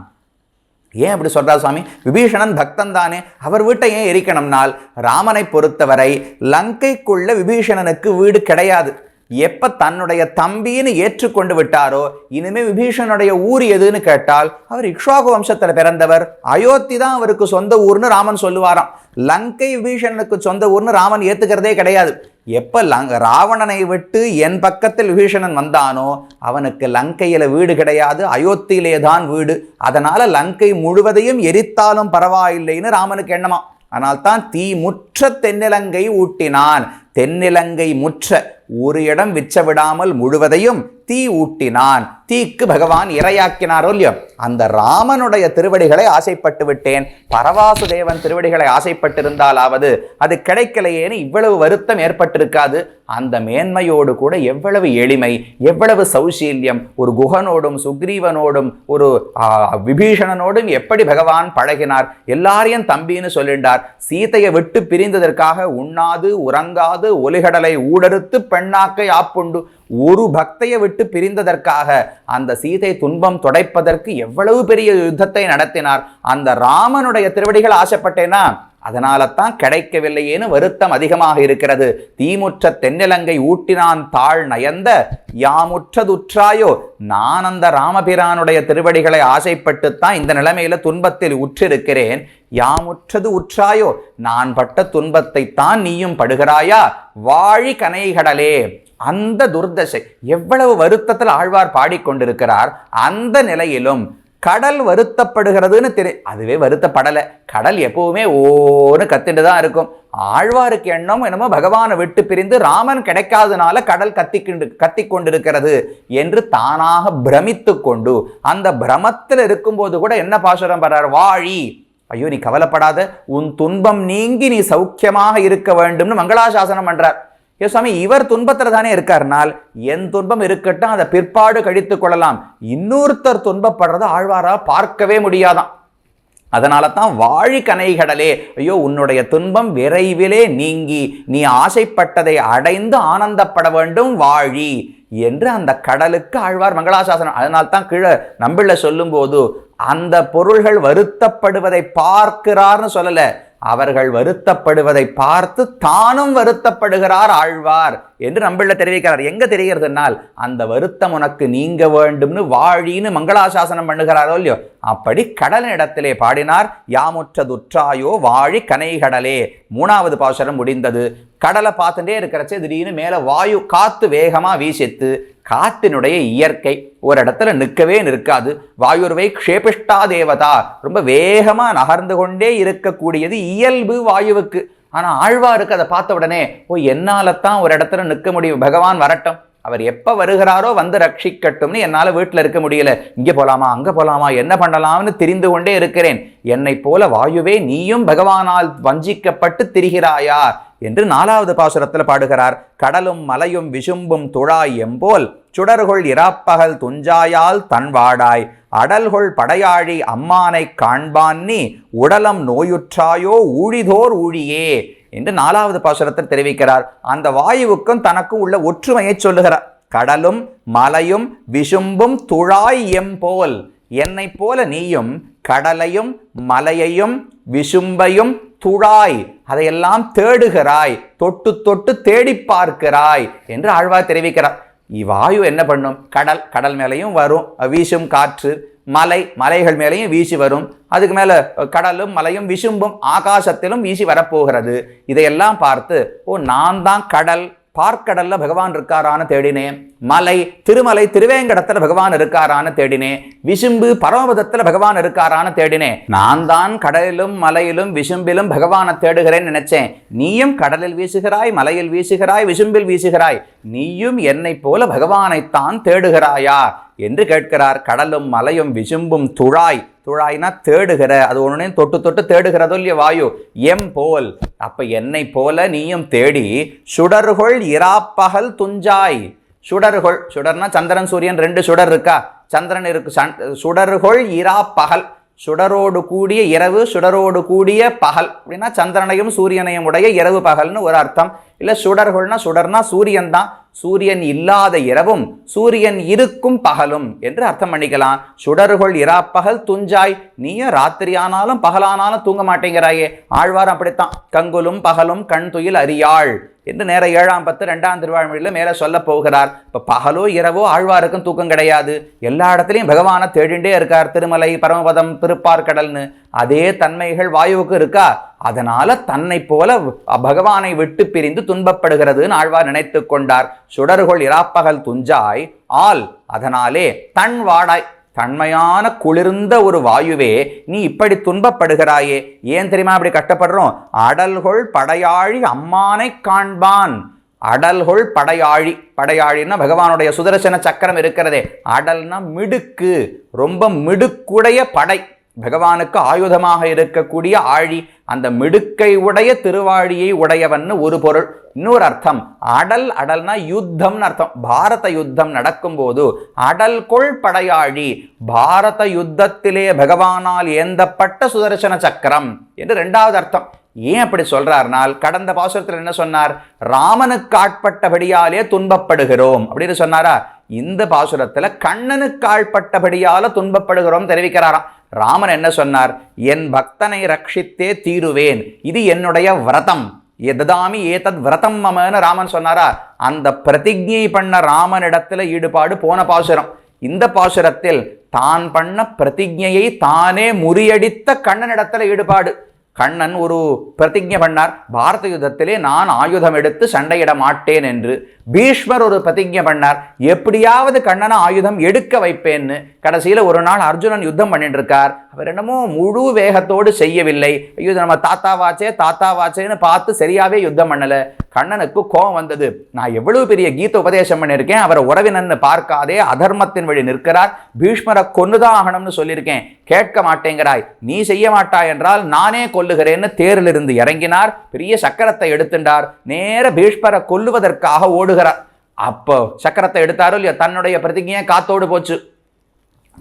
ஏன் அப்படி சொல்றார் சுவாமி? விபீஷணன் பக்தன் தானே, அவர் வீட்டை ஏன் எரிக்கணும்னால், ராமனை பொறுத்தவரை லங்கைக்குள்ள விபீஷணனுக்கு வீடு கிடையாது. எப்ப தன்னுடைய தம்பின்னு ஏற்றுக்கொண்டு விட்டாரோ, இனிமே விபீஷனுடைய ஊர் எதுன்னு கேட்டால் அவர் இக்ஷ்வாகு வம்சத்தில் பிறந்தவர், அயோத்தி தான் அவருக்கு சொந்த ஊர்னு ராமன் சொல்லுவாராம். லங்கை விபீஷனுக்கு சொந்த ஊர்னு ராமன் ஏத்துக்கிறதே கிடையாது. எப்ப ராவணனை விட்டு என் பக்கத்தில் விபீஷணன் வந்தானோ அவனுக்கு லங்கையில வீடு கிடையாது, அயோத்தியிலே தான் வீடு. அதனால லங்கை முழுவதையும் எரித்தாலும் பரவாயில்லைன்னு ராமனுக்கு எண்ணமா. ஆனால் தான் தீ முற்ற தென்னிலங்கை ஊட்டினான். தென்னிலங்கை முற்ற, ஒரு இடம் விச்ச விடாமல் முழுவதையும் தீ ஊட்டினான். தீக்கு பகவான் இரையாக்கினாரோ இல்லையோ, அந்த ராமனுடைய திருவடிகளை ஆசைப்பட்டு விட்டேன். பரவாசுதேவன் திருவடிகளை ஆசைப்பட்டிருந்தாலாவது அது கிடைக்கலையேன்னு இவ்வளவு வருத்தம் ஏற்பட்டிருக்காது. அந்த மேன்மையோடு கூட எவ்வளவு எளிமை, எவ்வளவு சௌசீல்யம். ஒரு குகனோடும் சுக்ரீவனோடும் ஒரு விபீஷணனோடும் எப்படி பகவான் பழகினார். எல்லாரையும் தம்பின்னு சொல்லிண்டார். சீதையை விட்டு பிரிந்ததற்காக உண்ணாது உறங்காது ஒலிகடலை ஊடறுத்து பெண்ணாக்கை ஆப்புண்டு ஒரு பக்தையை விட்டு பிரிந்ததற்காக அந்த சீதை துன்பம் துடைப்பதற்கு எவ்வளவு பெரிய யுத்தத்தை நடத்தினார். அந்த ராமனுடைய திருவடிகள் ஆசைப்பட்டேனா அதனால தான் கிடைக்கவில்லையேன்னு வருத்தம் அதிகமாக இருக்கிறது. தீமுற்ற தென்னிலங்கை ஊட்டினான் தாழ் நயந்த யாமுற்றதுற்றாயோ. நான் அந்த ராமபிரானுடைய திருவடிகளை ஆசைப்பட்டுத்தான் இந்த நிலைமையில துன்பத்தில் உற்றிருக்கிறேன். யாமுற்றது உற்றாயோ, நான் பட்ட துன்பத்தை தான் நீயும் படுகிறாயா. வாழி கனைகடலே. அந்த துர்தசை எவ்வளவு வருத்தத்தில் ஆழ்வார் பாடிக்கொண்டிருக்கிறார். அந்த நிலையிலும் கடல் வருத்தப்படுகிறதுன்னு அதுவே வருத்தப்படலை. கடல் எப்பவுமே ஓன்னு கத்திட்டு தான் இருக்கும். ஆழ்வாருக்கு எண்ணம் என்னமோ பகவானை விட்டு பிரிந்து ராமன் கிடைக்காதனால கடல் கத்தி கொண்டிருக்கிறது என்று தானாக பிரமித்து கொண்டு அந்த பிரமத்தில் இருக்கும்போது கூட என்ன பாசுரம் பண்றார், வாழி, ஐயோ நீ கவலைப்படாத, உன் துன்பம் நீங்கி நீ சௌக்கியமாக இருக்க வேண்டும்னு மங்களாசாசனம் பண்றார். ஏ சுவாமி, இவர் துன்பத்தில் தானே இருக்காருனால் என் துன்பம் இருக்கட்டும், அதை பிற்பாடு கழித்து கொள்ளலாம். இன்னொருத்தர் துன்பப்படுறத ஆழ்வாரா பார்க்கவே முடியாதான். அதனால தான் வாழி கனைகடலே, ஐயோ உன்னுடைய துன்பம் விரைவிலே நீங்கி நீ ஆசைப்பட்டதை அடைந்து ஆனந்தப்பட வேண்டும் வாழி என்று அந்த கடலுக்கு ஆழ்வார் மங்களாசாசனம். அதனால்தான் கீழே நம்பிள்ள சொல்லும் போது அந்த பொருள்கள் வருத்தப்படுவதை பார்க்கிறார்னு சொல்லல, அவர்கள் வருத்தப்படுவதை பார்த்து தானும் வருத்தப்படுகிறார் ஆழ்வார் என்று நம்பிள்ள தெரிவிக்கிறார். எங்க தெரிகிறதுனால் அந்த வருத்தம் உனக்கு நீங்க வேண்டும்னு வாழின்னு மங்களாசாசனம் பண்ணுகிறாரோ இல்லையோ, அப்படி கடலின் இடத்திலே பாடினார். யாமுற்றதுற்றாயோ வாழி கனைகடலே. மூணாவது பாசுரம் முடிந்தது. கடலை பார்த்துட்டே இருக்கிறச்சே திடீர்னு மேல வாயு காத்து வேகமா வீசித்து. காற்றினுடைய இயற்கை ஒரு இடத்துல நிற்கவே நிற்காது. வாயுர்வை க்ஷேபிஷ்டா தேவதா, ரொம்ப வேகமா நகர்ந்து கொண்டே இருக்கக்கூடியது இயல்பு வாயுவுக்கு. ஆனா ஆழ்வாருக்கு அதை பார்த்த உடனே என்னால தான் ஒரு இடத்துல நிற்க முடியும், பகவான் வரட்டும், அவர் எப்ப வருகிறாரோ வந்து ரட்சிக்கட்டும்னு என்னால வீட்டில் இருக்க முடியல, இங்கே போலாமா அங்க போலாமா என்ன பண்ணலாம்னு தெரிந்து கொண்டே இருக்கிறேன். என்னை போல வாயுவே நீயும் பகவானால் வஞ்சிக்கப்பட்டு திரிகிறாயா என்று நாலாவது பாசுரத்தில் பாடுகிறார். கடலும் மலையும் விசும்பும் துழாய் எம்போல் சுடர்கொள் இராப்பகல் துஞ்சாயால் தன்வாடாய் அடல்கொள் படையாழி அம்மானை காண்பான்னி உடலம் நோயுற்றாயோ ஊழிதோர் ஊழியே என்று நாலாவது பாசுரத்தில் தெரிவிக்கிறார். அந்த வாயுவுக்கும் தனக்கும் உள்ள ஒற்றுமையை சொல்லுகிறார். கடலும் மலையும் விசும்பும் துழாய் எம்போல், என்னை போல நீயும் கடலையும் மலையையும் விசும்பையும் துழாய் அதையெல்லாம் தேடுகிறாய், தொட்டு தொட்டு தேடி பார்க்கிறாய் என்று ஆழ்வார் தெரிவிக்கிறார். இவ்வாயு என்ன பண்ணும், கடல் மேலையும் வரும் வீசும் காற்று, மலைகள் மேலையும் வீசி வரும், அதுக்கு மேல கடலும் மலையும் விசும்பும் ஆகாசத்திலும் வீசி வரப்போகிறது. இதையெல்லாம் பார்த்து நான் தான் கடல், பார்க்கடல்ல பகவான் இருக்காரான்னு தேடினேன், மலை திருமலை திருவேங்கடத்துல பகவான் இருக்காரான்னு தேடினேன், விசும்பு பரமபதத்துல பகவான் இருக்காரான்னு தேடினேன். நான் தான் கடலிலும் மலையிலும் விசும்பிலும் பகவானை தேடுகிறேன் நினைச்சேன். நீயும் கடலில் வீசுகிறாய், மலையில் வீசுகிறாய், விசும்பில் வீசுகிறாய், நீயும் என்னை போல பகவானைத்தான் தேடுகிறாயா என்று கேட்கிறார். கடலும் மலையும் விசும்பும் துழாய்னா தேடுகிற, அது ஒண்ணு தொட்டு தொட்டு தேடுகிறதோ இல்லையோ வாயு, எம் போல், அப்ப என்னை போல நீயும் தேடி சுடர்கொள் இராப்பகல் துஞ்சாய். சுடர்னா சந்திரன் சூரியன் ரெண்டு சுடர் இருக்கா, சந்திரன் இருக்கு. சுடர்கொள் இராப்பகல், சுடரோடு கூடிய இரவு, சுடரோடு கூடிய பகல் அப்படின்னா சந்திரனையும் சூரியனையும் உடைய இரவு பகல்னு ஒரு அர்த்தம். இல்லை சுடர்கொள்னா சுடர்னா சூரியன் தான், சூரியன் இல்லாத இரவும் சூரியன் இருக்கும் பகலும் என்று அர்த்தம் பண்ணிக்கலாம். சுடர்கள் இராப்பகல் துஞ்சாய், நீயும் ராத்திரி ஆனாலும் பகலானாலும் தூங்க மாட்டேங்கிறாயே. ஆழ்வார் அப்படித்தான், கங்குலும் பகலும் கண் துயில் அறியாள் என்று நேர 7ஆம் பத்து 2ஆம் திருவாழ்மொழியில் மேலே சொல்ல போகிறார். இப்போ பகலோ இரவோ ஆழ்வாருக்கும் தூக்கம் கிடையாது. எல்லா இடத்துலையும் பகவானை தேடிண்டே இருக்கார். திருமலை, பரமபதம், திருப்பார்கடல்னு அதே தன்மைகள் வாயுவுக்கு இருக்கா? அதனால தன்னை போல பகவானை விட்டு பிரிந்து துன்பப்படுகிறதுன்னு ஆழ்வார் நினைத்து கொண்டார். சுடர்கள் இராப்பகல் துஞ்சாய் ஆல், அதனாலே தன் வாடாய், தன்மையான குளிர்ந்த ஒரு வாயுவே நீ இப்படி துன்பப்படுகிறாயே. ஏன் தெரியுமா அப்படி கஷ்டப்படுறோம்? அடல்கொள் படையாழி அம்மானை காண்பான். அடல்கொள் படையாழி, படையாழின்னா பகவானுடைய சுதர்சன சக்கரம் இருக்கிறதே. அடல்னா மிடுக்கு, ரொம்ப மிடுக்குடைய படை, பகவானுக்கு ஆயுதமாக இருக்கக்கூடிய ஆழி. அந்த மிடுக்கை உடைய திருவாழியை உடையவன்னு ஒரு பொருள். இன்னொரு அர்த்தம், அடல், அடல்னா யுத்தம்னு அர்த்தம். பாரத யுத்தம் நடக்கும்போது அடல் கொள் படையாழி, பாரத யுத்தத்திலே பகவானால் ஏந்தப்பட்ட சுதர்சன சக்கரம் என்று 2வது அர்த்தம். ஏன் அப்படி சொல்றார்னால், கடந்த பாசுரத்தில் என்ன சொன்னார்? ராமனுக்கு ஆட்பட்டபடியாலே துன்பப்படுகிறோம் அப்படின்னு சொன்னாரா? இந்த பாசுரத்துல கண்ணனுக்கு ஆட்பட்டபடியால துன்பப்படுகிறோம் தெரிவிக்கிறாராம். ராமன் என்ன சொன்னார்? என் பக்தனை ரட்சித்தே தீருவேன், இது என்னுடைய விரதம், எதாமி ஏதத் விரதம் மமன்னு ராமன் சொன்னாரா? அந்த பிரதிஜை பண்ண ராமனிடத்துல ஈடுபாடு போன பாசுரம். இந்த பாசுரத்தில் தான் பண்ண பிரதிஜையை தானே முறியடித்த கண்ணனிடத்துல ஈடுபாடு. கண்ணன் ஒரு பிரதிஜை பண்ணார், பாரத யுத்தத்திலே நான் ஆயுதம் எடுத்து சண்டையிட மாட்டேன் என்று. பீஷ்மர் ஒரு பிரதிஜை பண்ணார், எப்படியாவது கண்ணனை ஆயுதம் எடுக்க வைப்பேன்னு. கடைசியில் ஒரு நாள் அர்ஜுனன் யுத்தம் பண்ணிட்டு இருக்கார். அவர் என்னமோ முழு வேகத்தோடு செய்யவில்லை. ஐயோ நம்ம தாத்தாவாச்சேன்னு பார்த்து சரியாவே யுத்தம் பண்ணல. கண்ணனுக்கு கோபம் வந்தது. நான் எவ்வளவு பெரிய கீத உபதேசம் பண்ணியிருக்கேன், அவரை உறவினன்னு பார்க்காதே அதர்மத்தின் வழி நிற்கிறார், பீஷ்மரை கொன்னுதான் ஆகணும்னு சொல்லியிருக்கேன், கேட்க மாட்டேங்கிறாய், நீ செய்ய மாட்டாய் என்றால் நானே கொல்லுகிறேன்னு தேரிலிருந்து இறங்கினார். பெரிய சக்கரத்தை எடுத்துட்டார், நேர பீஷ்மரை கொல்லுவதற்காக ஓடுகிறார். அப்போ சக்கரத்தை எடுத்தாரோ இல்லையோ, தன்னுடைய பிரதிஜையை காத்தோடு போச்சு.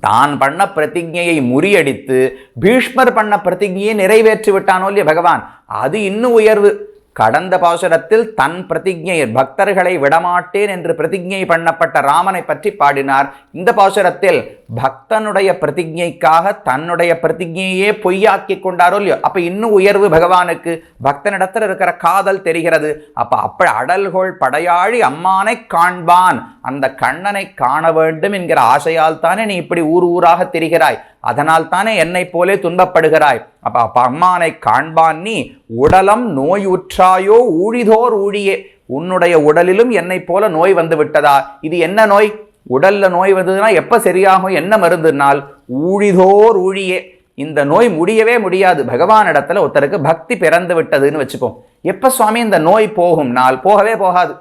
தான் பண்ண பிரதிஜையை முறியடித்து பீஷ்மர் பண்ண பிரதிஜையை நிறைவேற்றி விட்டானோ இல்லையா பகவான், அது இன்னும் உயர்வு. கடந்த பாசுரத்தில் தன் பிரதிஜை, பக்தர்களை விடமாட்டேன் என்று பிரதிஜை பண்ணப்பட்ட ராமனை பற்றி பாடினார். இந்த பாசுரத்தில் பக்தனுடைய பிரதிஜைக்காக தன்னுடைய பிரதிஜையே பொய்யாக்கி கொண்டாரோ இல்லையோ, அப்ப இன்னும் உயர்வு பகவானுக்கு. பக்தனிடத்தில் இருக்கிற காதல் தெரிகிறது. அப்ப அடல்கொள் படையாழி அம்மானை காண்பான், அந்த கண்ணனை காண வேண்டும் என்கிற ஆசையால் தானே நீ இப்படி ஊர் ஊராக திரிகிறாய், அதனால் தானே என்னை போலே துன்பப்படுகிறாய். அப்ப அம்மானை காண்பான் நீ உடலம் நோயுற்றாயோ ஊழிதோர் ஊழியே, உன்னுடைய உடலிலும் என்னை போல நோய் வந்து விட்டதா? இது என்ன நோய்? உடல்ல நோய் வந்ததுன்னா எப்ப சரியாகும்? என்ன மருந்துனால் ஊழிதோர் ஊழியே. இந்த நோய் முடியவே முடியாது. பகவான் இடத்துல ஒருத்தருக்கு பக்தி பிறந்து விட்டதுன்னு வச்சுப்போம். எப்ப சுவாமி இந்த நோய் போகும் நாள்? போகவே போகாது.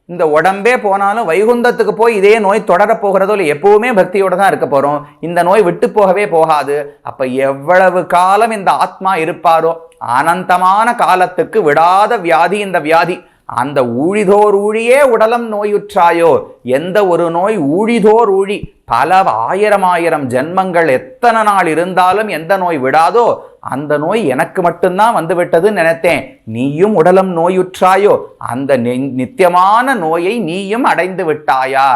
இந்த உடம்பே போனாலும் வைகுந்தத்துக்கு போய் இதே நோய் தொடரப் போகிறதோ இல்லை, எப்பவுமே பக்தியோட தான் இருக்க போறோம். இந்த நோய் விட்டு போகவே போகாது. அப்ப எவ்வளவு காலம் இந்த ஆத்மா இருப்பாரோ, அனந்தமான காலத்துக்கு விடாத வியாதி இந்த வியாதி. அந்த ஊழிதோர் ஊழியே உடலம் நோயுற்றாயோ, எந்த ஒரு நோய் ஊழிதோர் ஊழி, பல ஆயிரம் ஜென்மங்கள் எத்தனை நாள் இருந்தாலும் எந்த நோய் விடாதோ அந்த நோய் எனக்கு மட்டும்தான் வந்துவிட்டதுன்னு நினைத்தேன். நீயும் உடலம் நோயுற்றாயோ, அந்த நித்தியமான நோயை நீயும் அடைந்து விட்டாயா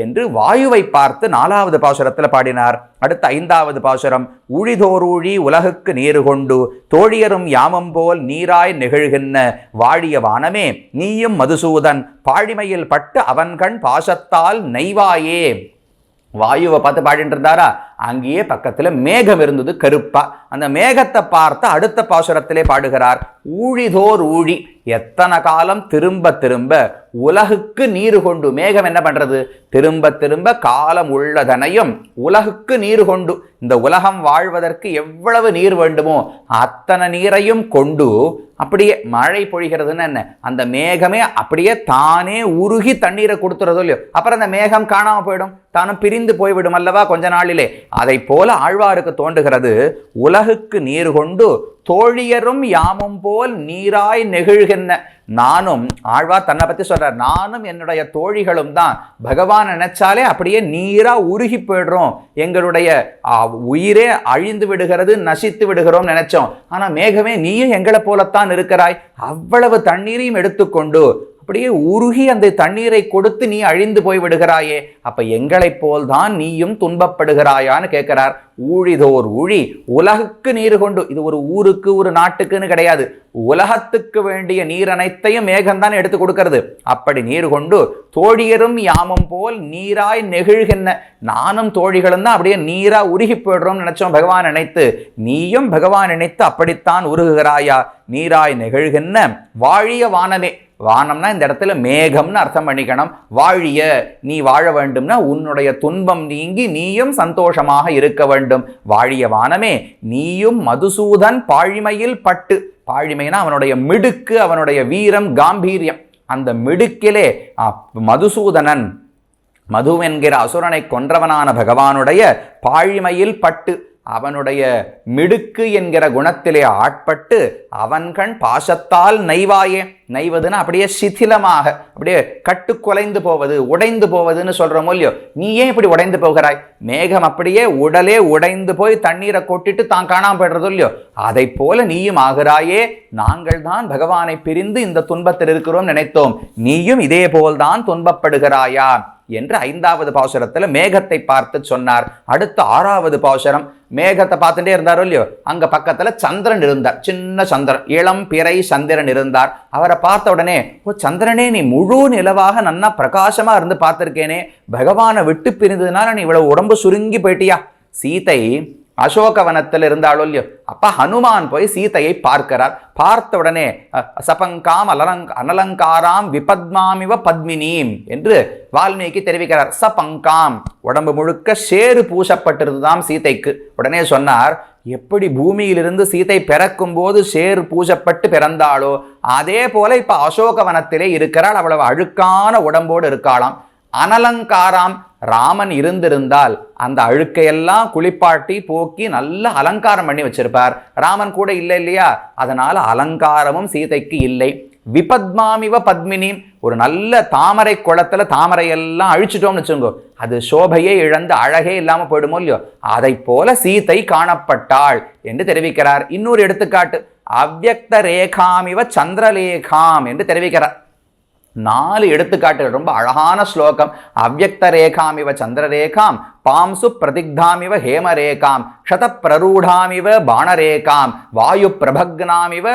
என்று வாயுவை பார்த்து 4வது பாசுரத்தில் பாடினார். அடுத்த 5வது பாசுரம், ஊழிதோரூழி உலகுக்கு நீரு கொண்டு தோழியரும் யாமம் போல் நீராய் நிகழ்கின்ற வாழிய வானமே நீயும் மதுசூதன் பாழிமையில் பட்டு அவன்கண் பாசத்தால் நெய்வாயே. வாயுவை பார்த்து பாடிட்டு இருந்தாரா, அங்கேயே பக்கத்துல மேகம் இருந்தது கருப்பா. அந்த மேகத்தை பார்த்து அடுத்த பாசுரத்திலே பாடுகிறார், ஊழிதோர் ஊழி, எத்தனை காலம் திரும்ப திரும்ப உலகுக்கு நீரு கொண்டு. மேகம் என்ன பண்றது? திரும்ப திரும்ப காலம் உள்ளதனையும் உலகுக்கு நீரு கொண்டு, இந்த உலகம் வாழ்வதற்கு எவ்வளவு நீர் வேண்டுமோ அத்தனை நீரையும் கொண்டு அப்படியே மழை பொழிகிறதுன்னு என்ன, அந்த மேகமே அப்படியே தானே உருகி தண்ணீரை கொடுத்துறதோ இல்லையோ, அப்புறம் அந்த மேகம் காணாம போயிடும், தானும் பிரிந்து போய்விடும் அல்லவா கொஞ்ச நாளிலே. அதை போல ஆழ்வாருக்கு தோன்றுகிறது, உலகுக்கு நீர் கொண்டு தோழியரும் யாமும் போல் நீராய் நெகிழ்கின்ற. நானும், ஆழ்வார் தன்னை பத்தி சொல்றார், நானும் என்னுடைய தோழிகளும் தான் பகவான் நினைச்சாலே அப்படியே நீரா உருகி போயிடுறோம், எங்களுடைய உயிரே அழிந்து விடுகிறது, நசித்து விடுகிறோம் நினைச்சோம். ஆனா மேகமே நீயும் எங்களை போலத்தான் இருக்கிறாய், அவ்வளவு தண்ணீரையும் எடுத்துக்கொண்டு அப்படியே உருகி அந்த தண்ணீரை கொடுத்து நீ அழிந்து போய் விடுகிறாயே, அப்ப எங்களைப் போல்தான் நீயும் துன்பப்படுகிறாயான்னு கேட்கிறார். ஊழிதோர் ஊழி உலகுக்கு நீர் கொண்டு, இது ஒரு ஊருக்கு ஒரு நாட்டுக்குன்னு கிடையாது, உலகத்துக்கு வேண்டிய நீர் அனைத்தையும் மேகம்தான் எடுத்து கொடுக்கிறது. அப்படி நீர் கொண்டு தோழியரும் யாமும் போல் நீராய் நெகிழ்கின்ற, நானும் தோழிகளும் தான் அப்படியே நீரா உருகி போயிடுறோம் நினைச்சோம் பகவான் நினைத்து, நீயும் பகவான் நினைத்து அப்படித்தான் உருகுகிறாயா, நீராய் நெகிழ்கின்ற வாழிய வானமே. வானம்னா இந்த இடத்துல மேகம்னு அர்த்தம் பண்ணிக்கணும். வாழிய, நீ வாழ வேண்டும்னா உன்னுடைய துன்பம் நீங்கி நீயும் சந்தோஷமாக இருக்க வேண்டும். வாழிய வானமே நீயும் மதுசூதன் பாழிமையில் பட்டு, பாழிமைனா அவனுடைய மிடுக்கு, அவனுடைய வீரம், காம்பீரியம், அந்த மிடுக்கிலே மதுசூதனன், மது என்கிற அசுரனை கொன்றவனான பகவானுடைய பாழிமையில் பட்டு, அவனுடைய மிடுக்கு என்கிற குணத்திலே ஆட்பட்டு, அவன்கண் பாசத்தால் நைவாயே, நைவதுன்னு அப்படியே சிதிலமாக அப்படியே கட்டுக்குலைந்து போவது, உடைந்து போவதுன்னு சொல்றோம் இல்லையோ, நீ ஏன் இப்படி உடைந்து போகிறாய்? மேகம் அப்படியே உடலே உடைந்து போய் தண்ணீரை கொட்டிட்டு தான் காணாம போயிடுறது இல்லையோ, அதை போல நீயும் ஆகிறாயே. நாங்கள் தான் பகவானை பிரிந்து இந்த துன்பத்தில் இருக்கிறோம் நினைத்தோம், நீயும் இதே போல்தான் துன்பப்படுகிறாயா என்று 5வது பாசுரத்தில் மேகத்தை பார்த்து சொன்னார். அடுத்த 6வது பாசுரம், மேகத்தை பார்த்துட்டே இருந்தாரோ இல்லையோ, அங்க பக்கத்துல சந்திரன் இருந்தார், சின்ன சந்திரன், இளம் பிறை சந்திரன் இருந்தார். அவரை பார்த்த உடனே, ஓ சந்திரனே, நீ முழு நிலவாக நன்னா பிரகாசமா இருந்து பார்த்திருக்கேனே, பகவானை விட்டு பிரிந்ததுனால நீ இவ்வளவு உடம்பு சுருங்கி போயிட்டியா? சீதை அசோகவனத்தில் இருந்தாலும் இல்லையோ, அப்ப ஹனுமான் போய் சீதையை பார்க்கிறார். பார்த்த உடனே சபங்காம் அனலங்காராம் விபத்மாமிவ பத்மினீம் என்று வால்மீகி தெரிவிக்கிறார். சபங்காம், உடம்பு முழுக்க சேறு பூசப்பட்டிருந்துதாம் சீதைக்கு. உடனே சொன்னார், எப்படி பூமியிலிருந்து சீதை பிறக்கும் போது சேறு பூசப்பட்டு பிறந்தாளோ அதே போல இப்ப அசோகவனத்திலே இருக்கிறாள், அவ்வளவு அழுக்கான உடம்போடு இருக்காளாம். அனலங்காராம், ராமன் இருந்திருந்தால் அந்த அழுக்கையெல்லாம் குளிப்பாட்டி போக்கி நல்ல அலங்காரம் பண்ணி வச்சிருப்பார். ராமன் கூட இல்லை இல்லையா, அதனால அலங்காரமும் சீதைக்கு இல்லை. விபத்மாமிவ பத்மினி, ஒரு நல்ல தாமரை குளத்துல தாமரையெல்லாம் அழிச்சிட்டோம்னு வச்சுக்கோ, அது சோபையே இழந்து அழகே இல்லாம போயிடுமோ இல்லையோ, அதை போல சீதை காணப்பட்டாள் என்று தெரிவிக்கிறார். இன்னொரு எடுத்துக்காட்டு, அவ்யக்த ரேகாமிவ சந்திரலேகாம் என்று தெரிவிக்கிறார். 4 எடுத்துக்காட்டுகள், ரொம்ப அழகான ஸ்லோகம். அவ்யக்த ரேகாமிவ சந்திரரேகாம், பாம்சு பிரதிக்தாமிவ ஹேமரேகாம், க்ஷத பிரரூடாமிவ பாணரேகாம், வாயு பிரபக்னாமிவ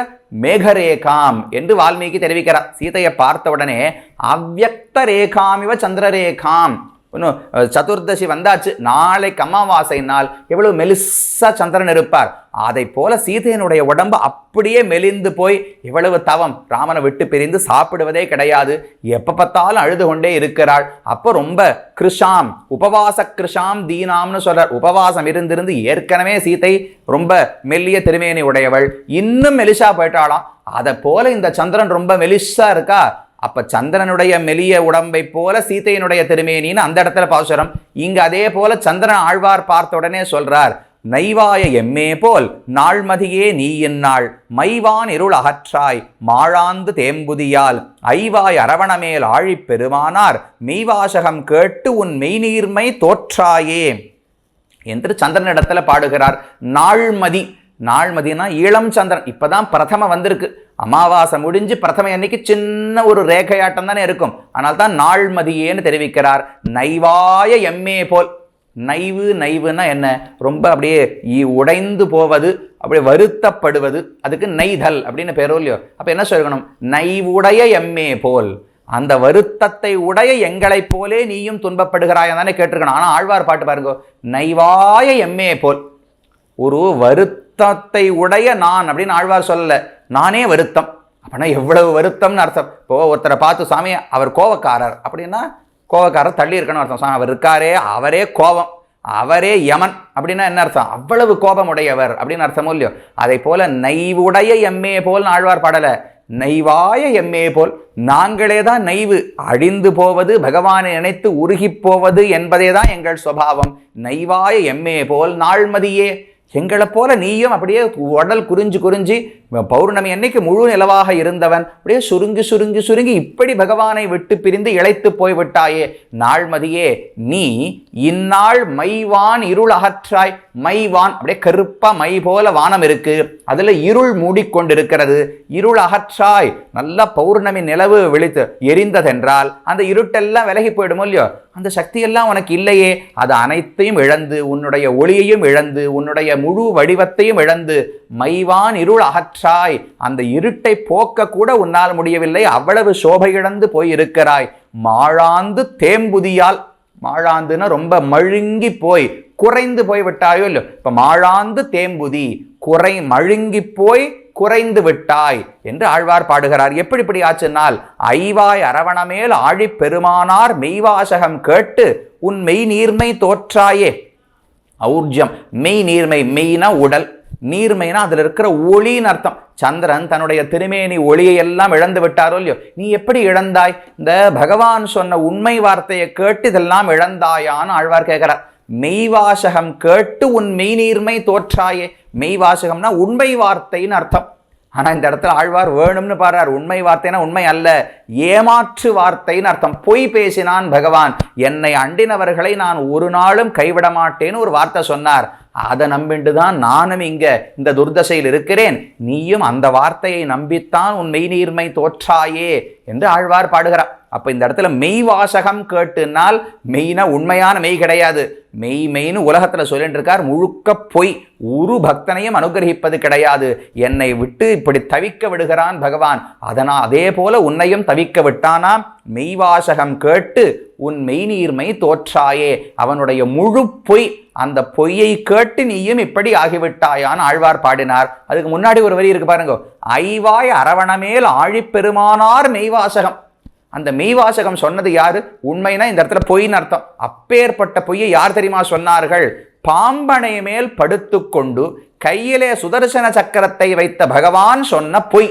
மேகரேகாம் என்று வால்மீகி தெரிவிக்கிறார். சீதையை பார்த்த உடனே அவ்யக்த ரேகாமிவ சந்திரரேகாம், இன்னும் சதுர்தசி வந்தாச்சு, நாளைக்கு அமாவாசை நாள், எவ்வளவு மெலிசா சந்திரன் இருப்பார், அதை போல சீதையனுடைய உடம்பு அப்படியே மெலிந்து போய், எவ்வளவு தவம், ராமனை விட்டு பிரிந்து சாப்பிடுவதே கிடையாது, எப்ப பார்த்தாலும் அழுது கொண்டே இருக்கிறாள். அப்போ ரொம்ப கிருஷாம், உபவாச கிருஷாம் தீனாம்னு சொல்றார். உபவாசம் இருந்திருந்து ஏற்கனவே சீதை ரொம்ப மெல்லிய திருமேனி உடையவள், இன்னும் மெலிசா போயிட்டாளாம். அதை போல இந்த சந்திரன் ரொம்ப மெலிசா இருக்கா, அப்ப சந்திரனுடைய மெலிய உடம்பை போல சீதையினுடைய திருமேனின்னு அந்த இடத்துல பாசுரம். இங்க அதே போல சந்திரன் ஆழ்வார் பார்த்த உடனே சொல்றார், நைவாய எம்மே போல் நாள்மதியே நீ இந்நாள், மைவான் இருள் அகற்றாய் மாழாந்து தேம்புதியால், ஐவாய் அரவணமேல் ஆழிப் பெருமானார் மெய்வாசகம் கேட்டு உன் மெய்நீர்மை தோற்றாயே என்று சந்திரனிடத்துல பாடுகிறார். நாள்மதி, நாள்மதினா இளம் சந்திரன், இப்பதான் பிரதம வந்திருக்கு, அமாவாசை முடிஞ்சு பிரதம அன்னைக்கு சின்ன ஒரு ரேகையாட்டம் தானே இருக்கும், ஆனால் தான் நாள்மதியேன்னு தெரிவிக்கிறார். நைவாய எம்மே போல், நைவு, நைவுன்னா என்ன, ரொம்ப அப்படியே உடைந்து போவது, அப்படியே வருத்தப்படுவது, அதுக்கு நெய்தல் அப்படின்னு பேரோ இல்லையோ. அப்ப என்ன சொல்லணும், நைவுடைய எம்மே போல், அந்த வருத்தத்தை உடைய எங்களைப் போலே நீயும் துன்பப்படுகிறாய் தானே கேட்டிருக்கணும். ஆனா ஆழ்வார் பாட்டு பாருங்க, நைவாய எம்மே போல், ஒரு வருத்தத்தை உடைய நான் அப்படின்னு ஆழ்வார் சொல்லல, நானே வருத்தம். அப்படின்னா எவ்வளவு வருத்தம்னு அர்த்தம். இப்போ ஒருத்தரை பார்த்து, சாமி அவர் கோவக்காரர் அப்படின்னா, கோவக்காரர் தள்ளி இருக்கணும் அர்த்தம். சாமி அவர் இருக்காரே, அவரே கோபம், அவரே யமன் அப்படின்னா என்ன அர்த்தம், அவ்வளவு கோபம் உடையவர் அப்படின்னு அர்த்தமோ இல்லையோ. அதை போல நைவுடைய எம்மே போல் ஆழ்வார் பாடல, நைவாய எம்மே போல், நாங்களே தான் நைவு, அழிந்து போவது, பகவானை நினைத்து உருகி போவது என்பதே தான் எங்கள் சுபாவம். நைவாய எம்மே போல் நாள்மதியே, எங்களை போல நீயும் அப்படியே உடல் குறிஞ்சு குறிஞ்சி பௌர்ணமி அன்னைக்கு முழு நிலவாக இருந்தவன் அப்படியே சுருங்கி சுருங்கி சுருங்கி இப்படி பகவானை விட்டு பிரிந்து இழைத்து போய்விட்டாயே நாள்மதியே, நீ இந்நாள் மைவான் இருள் அகற்றாய். மைவான் அப்படியே கருப்பா மை போல வானம் இருக்கு, அதுல இருள் மூடிக்கொண்டிருக்கிறது. இருள் அகற்றாய், நல்லா பௌர்ணமி நிலவு விழித்து எரிந்ததென்றால் அந்த இருட்டெல்லாம் விலகி போயிடும் இல்லையோ, அந்த சக்தியெல்லாம் உனக்கு இல்லையே. அது அனைத்தையும் இழந்து, உன்னுடைய ஒளியையும் இழந்து, உன்னுடைய முழு வடிவத்தையும் இழந்து மைவான் இருள் அகற்றாய். அந்த இருட்டை போக்க கூட உன்னால் முடியவில்லை, அவ்வளவு சோபை இழந்து போய் இருக்கிறாய். மாழாந்து தேம்புதியால், மாழாந்துன்னா ரொம்ப மழுங்கி போய் குறைந்து போய் விட்டாயோ இல்லையோ. இப்ப மாழாந்து தேம்புதி, மழுங்கி போய் குறைந்து விட்டாய் என்று ஆழ்வார் பாடுகிறார். எப்படி ஆச்சுன்னால், ஐவாய் அரவணமேல் ஆழி பெருமானார் மெய்வாசகம் கேட்டு உன் மெய் நீர்மை தோற்றாயே. ஔர்ஜம் மெய் நீர்மை, மெய்னா உடல், நீர்மைனா அதுல இருக்கிற ஒளின்னு அர்த்தம். சந்திரன் தன்னுடைய திருமேனி ஒளியை எல்லாம் இழந்து விட்டாரோ இல்லையோ, நீ எப்படி இழந்தாய்? இந்த பகவான் சொன்ன உண்மை வார்த்தையை கேட்டு இதெல்லாம் இழந்தாயான்னு ஆழ்வார் கேட்கிறார். மெய்வாசகம் கேட்டு உன் மெய் நீர்மை தோற்றாயே. மெய்வாசகம்னா உண்மை வார்த்தைன்னு அர்த்தம். ஆனா இந்த இடத்துல ஆழ்வார் வேணும்னு பாடுறார். உண்மை வார்த்தைனா உண்மை அல்ல, ஏமாற்று வார்த்தைன்னு அர்த்தம். பொய் பேசினான் பகவான். என்னை அண்டினவர்களை நான் ஒரு நாளும் கைவிட மாட்டேன்னு ஒரு வார்த்தை சொன்னார். அதை நம்பிண்டுதான் நானும் இங்க இந்த துர்தசையில் இருக்கிறேன். நீயும் அந்த வார்த்தையை நம்பித்தான் உன் மெய் நீர்மை தோற்றாயே என்று ஆழ்வார் பாடுகிறார். அப்ப இந்த இடத்துல மெய் வாசகம் கேட்டுனால் மெய்னா உண்மையான மெய் கிடையாது. மெய்ன்னு உலகத்துல சொல்லிட்டு இருக்கார். முழுக்க பொய், ஒரு பக்தனையும் அனுகிரகிப்பது கிடையாது. என்னை விட்டு இப்படி தவிக்க விடுகிறான் பகவான், அதே போல உன்னையும் தவிக்க விட்டானாம். மெய்வாசகம் கேட்டு உன் மெய் நீர்மை தோற்றாயே. அவனுடைய முழு பொய், அந்த பொய்யை கேட்டு நீயும் இப்படி ஆகிவிட்டாயான்னு ஆழ்வார் பாடினார். அதுக்கு முன்னாடி ஒரு வரி இருக்கு பாருங்க. ஐவாய் அரவணமேல் ஆழிப்பெருமானார் மெய்வாசகம். அந்த மெய்வாசகம் சொன்னது யாரு? உண்மைனா இந்த இடத்துல பொய்ன்னு அர்த்தம். அப்பேற்பட்ட பொய்யை யார் தெரியுமா சொன்னார்கள்? பாம்பனை மேல் படுத்துக்கொண்டு கையிலே சுதர்சன சக்கரத்தை வைத்த பகவான் சொன்ன பொய்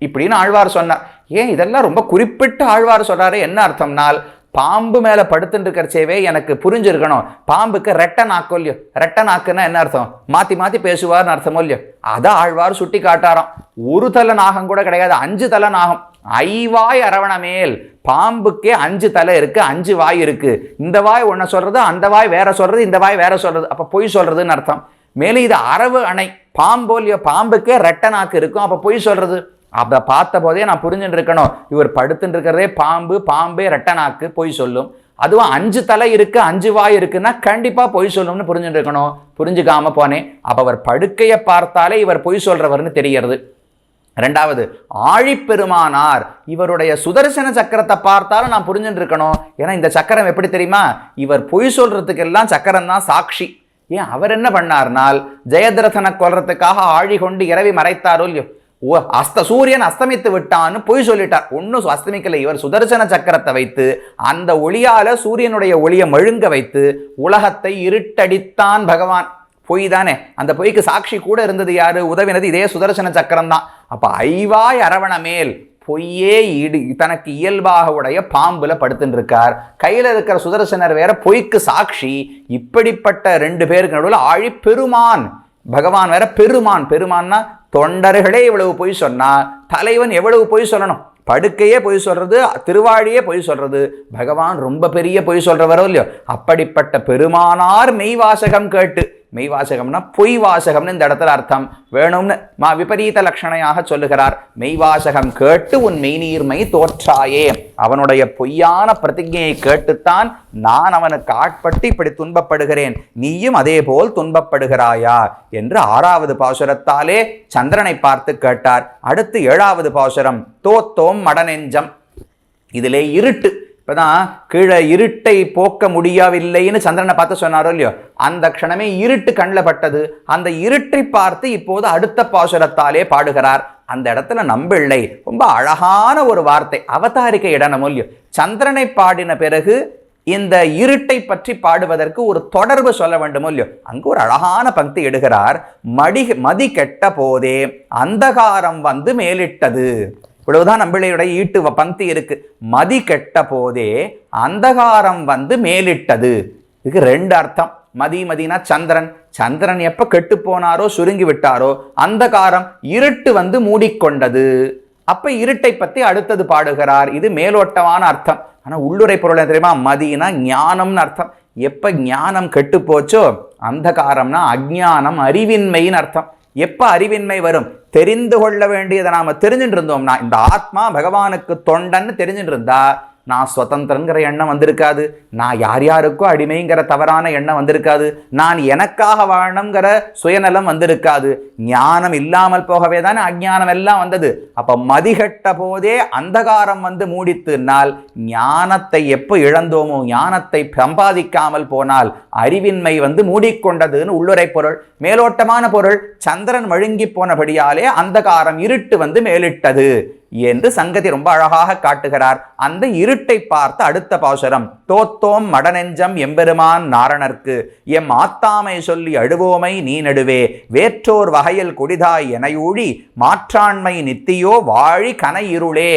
இப்படின்னு ஆழ்வார் சொன்னார். ஏன் இதெல்லாம் ரொம்ப குறிப்பிட்ட ஆழ்வார் சொல்றாரு? என்ன அர்த்தம்னால், பாம்பு மேல படுத்துட்டு இருக்கிறச்சேவே எனக்கு புரிஞ்சிருக்கணும். பாம்புக்கு ரெட்ட நாக்கோ இல்லையோ, ரெட்ட நாக்குன்னா என்ன அர்த்தம்? மாத்தி மாத்தி பேசுவார்னு அர்த்தமோ இல்லையோ. அதான் ஆழ்வார் சுட்டி காட்டாராம். ஒரு தலை நாகம் கூட கிடையாது, 5 தலை நாகம். ஐவாய் அரவணமேல், பாம்புக்கே 5 தலை இருக்கு, 5 வாய் இருக்கு. இந்த வாய் ஒன்ன சொல்றது, அந்த வாய் வேற சொல்றது, இந்த வாய் வேற சொல்றது. அப்ப பொய் சொல்றதுன்னு அர்த்தம். மேலும் இது அரவு அணை, பாம்போலியோ, பாம்புக்கே ரெட்ட நாக்கு இருக்கும், அப்ப பொய் சொல்றது. அதை பார்த்த போதே நான் புரிஞ்சுட்டு இருக்கணும், இவர் படுத்துட்டு இருக்கிறதே பாம்பு, பாம்பே ரெட்ட நாக்கு, பொய் சொல்லும். அதுவும் 5 தலை இருக்கு, 5 வாய் இருக்குன்னா கண்டிப்பா பொய் சொல்லும்னு புரிஞ்சுட்டு இருக்கணும். புரிஞ்சுக்காம போனேன். அப்ப அவர் படுக்கையை பார்த்தாலே இவர் பொய் சொல்றவர்னு தெரியறது. ரெண்டாவது, ஆழிப்பெருமானார், இவருடைய சுதர்சன சக்கரத்தை பார்த்தாலும் நான் புரிஞ்சுட்டு இருக்கணும். ஏன்னா இந்த சக்கரம் எப்படி தெரியுமா? இவர் பொய் சொல்றதுக்கு எல்லாம் சக்கரம் தான் சாட்சி. ஏன் அவர் என்ன பண்ணார்னால், ஜெயத்ரதனை கொல்றதுக்காக ஆழி கொண்டு இரவி மறைத்தாரோ இல்லையோ, சூரியன் அஸ்தமித்து விட்டான்னு பொய் சொல்லிட்டார். ஒன்னும் அஸ்தமிக்கல. இவர் சுதர்சன சக்கரத்தை வைத்து அந்த ஒளியால சூரியனுடைய ஒளியை மழுங்க வைத்து உலகத்தை இருட்டடித்தான் பகவான். பொய் தானே. அந்த பொய்க்கு சாட்சி கூட இருந்தது யாரு? உதவினது இதே சுதர்சன சக்கரம் தான். அப்ப ஐவாய் அரவணமேல், பொய்யே தனக்கு இயல்பாக உடைய பாம்புல படுத்துட்டு இருக்கார். கையில இருக்கிற சுதர்சனர் வேற பொய்க்கு சாட்சி. இப்படிப்பட்ட 2 பேருக்கு நடுவில் ஆழி பெருமான் பகவான் வேற பெருமான். பெருமான்னா தொண்டர்களே இவ்வளவு பொய் சொன்னா தலைவன் எவ்வளவு பொய் சொல்லணும்? படுக்கையே பொய் சொல்றது, திருவாழியே பொய் சொல்றது, பகவான் ரொம்ப பெரிய பொய் சொல்றவரோ இல்லையோ. அப்படிப்பட்ட பெருமானார் மெய்வாசகம் கேட்டு, மெய்வாசகம்னா பொய் வாசகம்னு இந்த இடத்துல அர்த்தம். வேணும்னு விபரீத லட்சணையாக சொல்லுகிறார். மெய்வாசகம் கேட்டு உன் மெய்நீர்மை தோற்றாயே. அவனுடைய பொய்யான பிரதிஜையை கேட்டுத்தான் நான் அவனுக்கு ஆட்பட்டு இப்படி துன்பப்படுகிறேன், நீயும் அதே போல் துன்பப்படுகிறாயா என்று 6வது பாசுரத்தாலே சந்திரனை பார்த்து கேட்டார். அடுத்து 7வது பாசுரம், தோத்தோம் மடநெஞ்சம். இதிலே இருட்டு. இப்பதான் கீழே இருட்டை போக்க முடியவில்லைன்னு சந்திரனை பார்த்து சொன்னாரோ இல்லையோ, அந்த க்ஷணமே இருட்டு கண்ணில் பட்டது. அந்த இருட்டை பார்த்து இப்போது அடுத்த பாசுரத்தாலே பாடுகிறார். அந்த இடத்துல நம்பிள்ளை ரொம்ப அழகான ஒரு வார்த்தை, அவதாரிக்க இடனமோ இல்லையோ. சந்திரனை பாடின பிறகு இந்த இருட்டை பற்றி பாடுவதற்கு ஒரு தொடர்பு சொல்ல வேண்டுமோ இல்லையோ. அங்கு ஒரு அழகான பங்க்தி எடுகிறார். மதி கெட்ட போதே அந்தகாரம் வந்து மேலிட்டது. இவ்வளவுதான் நம்பிள்ளையுடைய ஈட்டு பங்க்தி இருக்கு. மதி கெட்ட போதே அந்தகாரம் வந்து மேலிட்டது. இதுக்கு 2 அர்த்தம். மதினா சந்திரன். சந்திரன் எப்ப கெட்டு போனாரோ சுருங்கி விட்டாரோ அந்தகாரம் இருட்டு வந்து மூடிக்கொண்டது. அப்ப இருட்டை பத்தி அடுத்தது பாடுகிறார். இது மேலோட்டமான அர்த்தம். ஆனா உள்ளுரை பொருள் என்ன தெரியுமா? மதினா ஞானம்னு அர்த்தம். எப்ப ஞானம் கெட்டு போச்சோ அந்தகாரம்னா அஜ்ஞானம், அறிவின்மைன்னு அர்த்தம். எப்ப அறிவின்மை வரும்? தெரிந்து கொள்ள வேண்டியதை நாம தெரிஞ்சுட்டு இருந்தோம்னா, இந்த ஆத்மா பகவானுக்கு தொண்டன்னு தெரிஞ்சுட்டு இருந்தா நான் சுதந்திரங்கிற எண்ணம் வந்திருக்காது, நான் யார் யாருக்கோ அடிமைங்கிற தவறான எண்ணம் வந்திருக்காது, நான் எனக்காக வாழணுங்கிற சுயநலம் வந்திருக்காது. ஞானம் இல்லாமல் போகவே தானே அஞ்ஞானம் எல்லாம் வந்தது. அப்ப மதிகட்ட போதே அந்தகாரம் வந்து மூடித்துனால் ஞானத்தை எப்போ இழந்தோமோ, ஞானத்தை சம்பாதிக்காமல் போனால் அறிவின்மை வந்து மூடிக்கொண்டதுன்னு உள்ளுரை பொருள். மேலோட்டமான பொருள், சந்திரன் மழுங்கி போனபடியாலே அந்தகாரம் இருட்டு வந்து மேலிட்டது என்று சங்கதி ரொம்ப அழகாக காட்டுகிறார். அந்த இருட்டை பார்த்து அடுத்த பாசுரம், தோத்தோம் மடநெஞ்சம் எம்பெருமான் நாரணர்க்கு எம் ஆத்தாமை சொல்லி அழுவோமை நீ நடுவே வேற்றோர் வகையில் கொடிதாய் எனையூழி மாற்றாண்மை நித்தியோ வாழி கன இருளே.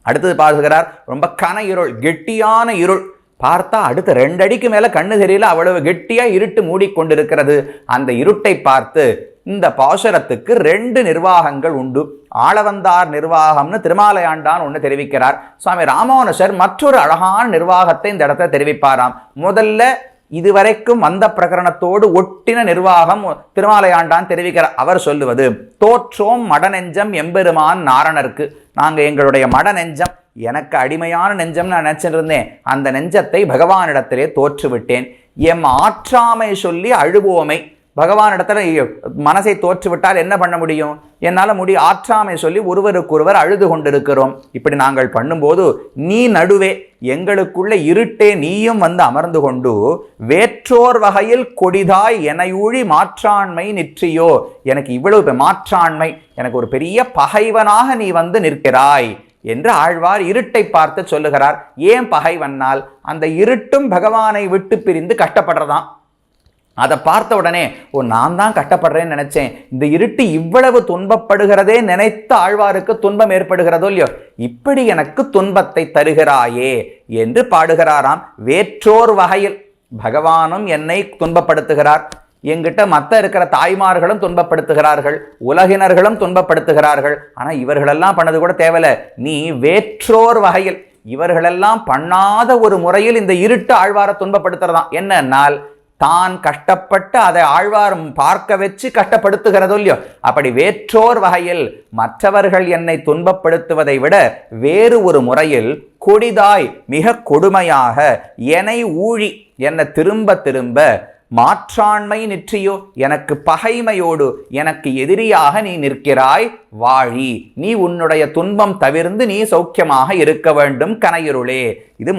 அடுத்தது பாசுகிறார், ரொம்ப கன இருள், கெட்டியான இருள். பார்த்தா அடுத்த 2 அடிக்கு மேல கண்ணு தெரியல, அவ்வளவு கெட்டியா இருட்டு மூடிக்கொண்டிருக்கிறது. அந்த இருட்டை பார்த்து இந்த பாசுரத்துக்கு 2 நிர்வாகங்கள் உண்டு. ஆளவந்தார் நிர்வாகம்னு திருமாலையாண்டான் ஒன்று தெரிவிக்கிறார். சுவாமி ராமானுஷர் மற்றொரு அழகான நிர்வாகத்தை இந்த இடத்துல தெரிவிப்பாராம். முதல்ல இதுவரைக்கும் வந்த பிரகரணத்தோடு ஒட்டின நிர்வாகம் திருமாலையாண்டான் தெரிவிக்கிறார். அவர் சொல்லுவது, தோற்றோம் மடநெஞ்சம் எம்பெருமான் நாரணருக்கு. நாங்கள் எங்களுடைய மடநெஞ்சம், எனக்கு அடிமையான நெஞ்சம் நான் நினைச்சிருந்தேன், அந்த நெஞ்சத்தை பகவானிடத்திலே தோற்றுவிட்டேன். எம் ஆற்றாமை சொல்லி அழுவோமை, பகவானிடத்துல மனசை தோற்றுவிட்டால் என்ன பண்ண முடியும்? என்னால் ஆற்றாமை சொல்லி ஒருவருக்கொருவர் அழுது கொண்டிருக்கிறோம். இப்படி நாங்கள் பண்ணும்போது நீ நடுவே, எங்களுக்குள்ள இருட்டே நீயும் வந்து அமர்ந்து கொண்டு வேற்றோர் வகையில் கொடிதாய் எனையூழி மாற்றாண்மை நிற்றியோ, எனக்கு இவ்வளவு மாற்றாண்மை, எனக்கு ஒரு பெரிய பகைவனாக நீ வந்து நிற்கிறாய் என்று ஆழ்வார் இருட்டை பார்த்து சொல்லுகிறார். ஏன் பகைவனால்? அந்த இருட்டும் பகவானை விட்டு பிரிந்து கஷ்டப்படுறதான். அதை பார்த்த உடனே, நான் தான் கஷ்டப்படுறேன்னு நினைச்சேன், இந்த இருட்டு இவ்வளவு துன்பப்படுகிறதே நினைத்து ஆழ்வாருக்கு துன்பம் ஏற்படுகிறதோ இல்லையோ, இப்படி எனக்கு துன்பத்தை தருகிறாயே என்று பாடுகிறாராம். வேற்றோர் வகையில் பகவானும் என்னை துன்பப்படுத்துகிறார், எங்கிட்ட மற்ற இருக்கிற தாய்மார்களும் துன்பப்படுத்துகிறார்கள், உலகினர்களும் துன்பப்படுத்துகிறார்கள். ஆனால் இவர்களெல்லாம் பண்ணது கூட தேவையில்லை, நீ வேற்றோர் வகையில், இவர்களெல்லாம் பண்ணாத ஒரு முறையில் இந்த இருட்டு ஆழ்வாரை துன்பப்படுத்துறதான். என்னன்னால் தான் கஷ்டப்பட்டு அதை ஆழ்வார் பார்க்க வச்சு கஷ்டப்படுத்துகிறதோ இல்லையோ, அப்படி வேற்றோர் வகையில் மற்றவர்கள் என்னை துன்பப்படுத்துவதை விட வேறு ஒரு முறையில் கொடிதாய் மிக கொடுமையாக என்னை ஊழி, என்னை திரும்ப திரும்ப மாற்றாண்மை நிற்றியோ, எனக்கு பகைமையோடு எனக்கு எதிரியாக நீ நிற்கிறாய், வாழி, நீ உன்னுடைய துன்பம் தவிர்ந்து நீ சௌக்கியமாக இருக்க வேண்டும் கனையிருளே. இது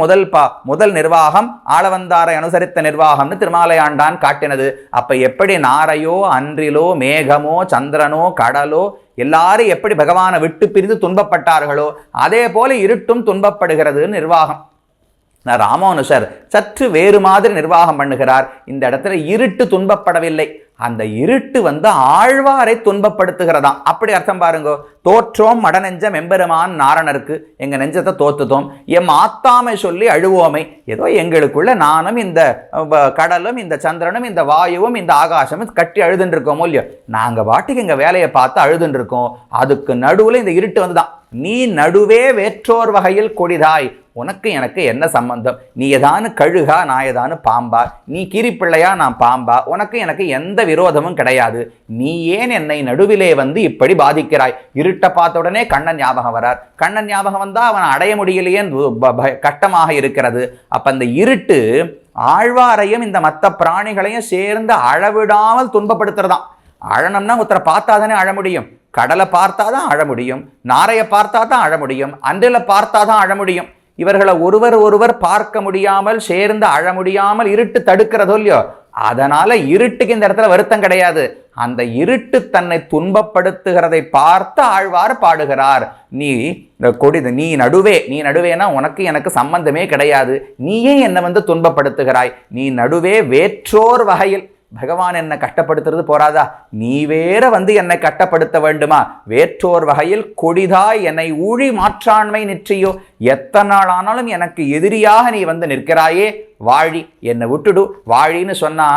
முதல் நிர்வாகம், ஆளவந்தாரை அனுசரித்த நிர்வாகம்னு திருமாலையாண்டான் காட்டினது. அப்ப எப்படி நாரையோ அன்றிலோ மேகமோ சந்திரனோ கடலோ எல்லாரும் எப்படி பகவானை விட்டு பிரிந்து துன்பப்பட்டார்களோ அதே போல இருட்டும் துன்பப்படுகிறது நிர்வாகம். ராமானுஷர் சற்று வேறு மாதிரி நிர்வாகம் பண்ணுகிறார். இந்த இடத்துல இருட்டு துன்பப்படவில்லை, அந்த இருட்டு வந்து ஆழ்வாரை துன்பப்படுத்துகிறதாம். அப்படி அர்த்தம் பாருங்க. தோற்றோம் மடநெஞ்சம் எம்பெருமான் நாரணருக்கு, எங்க நெஞ்சத்தை தோத்துத்தோம். எம் ஆத்தாமை சொல்லி அழுவோமை, ஏதோ எங்களுக்குள்ள நானும் இந்த கடலும் இந்த சந்திரனும் இந்த வாயுவும் இந்த ஆகாசமும் கட்டி அழுதுன்னு இருக்கோமோ இல்லையோ, நாங்க பாட்டுக்கு எங்க வேலையை பார்த்து அழுதுன்னு இருக்கோம். அதுக்கு நடுவுல இந்த இருட்டு வந்துதான். நீ நடுவே வேற்றோர் வகையில் கொடிதாய், உனக்கு எனக்கு என்ன சம்பந்தம்? நீ ஏதானு கழுகா, நான் ஏதானு பாம்பா? நீ கீரிப்பிள்ளையா, நான் பாம்பா? உனக்கு எனக்கு எந்த விரோதமும் கிடையாது. நீ ஏன் என்னை நடுவிலே வந்து இப்படி பாதிக்கிறாய்? இருட்டை பார்த்த உடனே கண்ணன் ஞாபகம் வரார். கண்ணன் ஞாபகம் வந்தா அவன் அடைய முடியலையே, கஷ்டமாக இருக்கிறது. அப்ப அந்த இருட்டு ஆழ்வாரையும் இந்த மற்ற பிராணிகளையும் சேர்ந்து அழவிடாமல் துன்பப்படுத்துறதான். அழனம்னா ஒருத்தரை பார்த்தா தானே அழ முடியும். கடலை பார்த்தா தான் அழ முடியும், நாரையை பார்த்தா தான் அழ முடியும், அன்றில பார்த்தா தான் அழ முடியும். இவர்களை ஒருவர் பார்க்க முடியாமல் சேர்ந்து அழ முடியாமல் இருட்டு தடுக்கிறதோ இல்லையோ, அதனால இருட்டுக்கு இந்த இடத்துல வருத்தம் கிடையாது. அந்த இருட்டு தன்னை துன்பப்படுத்துகிறதை பார்த்து ஆழ்வார் பாடுகிறார். நீ நடுவேனா உனக்கு எனக்கு சம்பந்தமே கிடையாது, நீயே என்னை வந்து துன்பப்படுத்துகிறாய். நீ நடுவே வேற்றோர் வகையில், பகவான் என்னை கஷ்டப்படுத்துறது போறாதா, நீ வேற வந்து என்னை கஷ்டப்படுத்த வேண்டுமா, வேற்றோர் வகையில் கொடிதாய் என்னை ஊழி மாற்றாண்மை நிற்றையோ, எத்தனை நாள் ஆனாலும் எனக்கு எதிரியாக நீ வந்து நிற்கிறாயே, வாழி என்னை விட்டுடு. வாழின்னு சொன்னா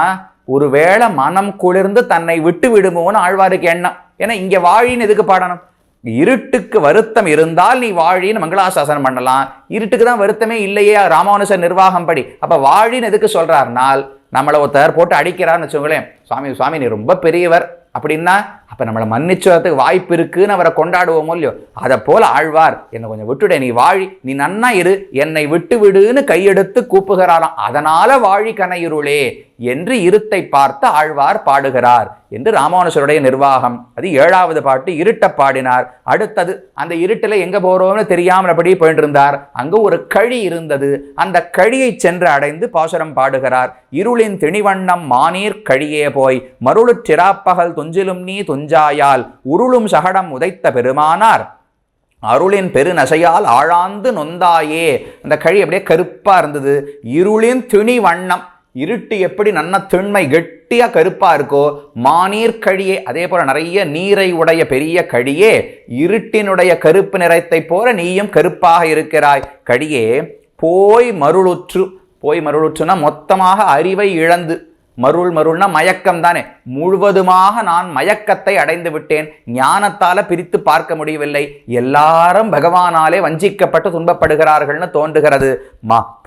ஒருவேளை மனம் குளிர்ந்து தன்னை விட்டு விடுமோன்னு ஆழ்வாருக்கு எண்ணம். ஏன்னா இங்க வாழின்னு எதுக்கு பாடணும், இருட்டுக்கு வருத்தம் இருந்தால் நீ வாழின்னு மங்களாசாசனம் பண்ணலாம், இருட்டுக்கு தான் வருத்தமே இல்லையே ராமானுஜர் நிர்வாகம் படி, அப்ப வாழின்னு எதுக்கு சொல்றாருனால் நம்மளை ஒருத்தர் போட்டு அடிக்கிறார்னு வச்சுக்கோங்களேன், சுவாமி சுவாமி நீ ரொம்ப பெரியவர் அப்படின்னா அப்ப நம்மளை மன்னிச்சுறதுக்கு வாய்ப்பு இருக்குன்னு அவரை கொண்டாடுவோமோ இல்லையோ, அதை போல ஆழ்வார் என்னை கொஞ்சம் விட்டுடே, நீ வாழி, நீ நன்னா இரு, என்னை விட்டு விடுன்னு கையெடுத்து கூப்புகிறாராம். அதனால வாழி கனையிருளே என்று இருட்டை பார்த்து ஆழ்வார் பாடுகிறார் என்று ராமானுஜருடைய நிர்வாகம். அது 7வது பாட்டு, இருட்ட பாடினார். அடுத்தது அந்த இருட்டில் எங்க போறோம்னு தெரியாமல் அப்படி போயிட்டு இருந்தார். அங்கு ஒரு கழி இருந்தது, அந்த கழியை சென்று அடைந்து பாசுரம் பாடுகிறார். இருளின் திணிவண்ணம் மானீர் கழியே போய் மருளுற்றிராப்பகல் துஞ்சிலும் நீ துஞ்சாயால் உருளும் சகடம் உதைத்த பெருமானார் அருளின் பெருநசையால் ஆழாந்து நொந்தாயே. அந்த கழி அப்படியே கருப்பா இருந்தது. இருளின் திணி வண்ணம், இருட்டு எப்படி நன்ன திண்மை கெட்டியா கருப்பா இருக்கோ, மாநீர் கழியே அதே போல நிறைய நீரை உடைய பெரிய கழியே, இருட்டினுடைய கருப்பு நிறத்தை போல நீயும் கருப்பாக இருக்கிறாய். கழியே போய் மருளுற்று, போய் மருளுற்றுனா மொத்தமாக அறிவை இழந்து, மருள்னா மயக்கம் தானே, முழுவதுமாக நான் மயக்கத்தை அடைந்து விட்டேன், ஞானத்தால பிரித்து பார்க்க முடியவில்லை, எல்லாரும் பகவானாலே வஞ்சிக்கப்பட்டு துன்பப்படுகிறார்கள்னு தோன்றுகிறது.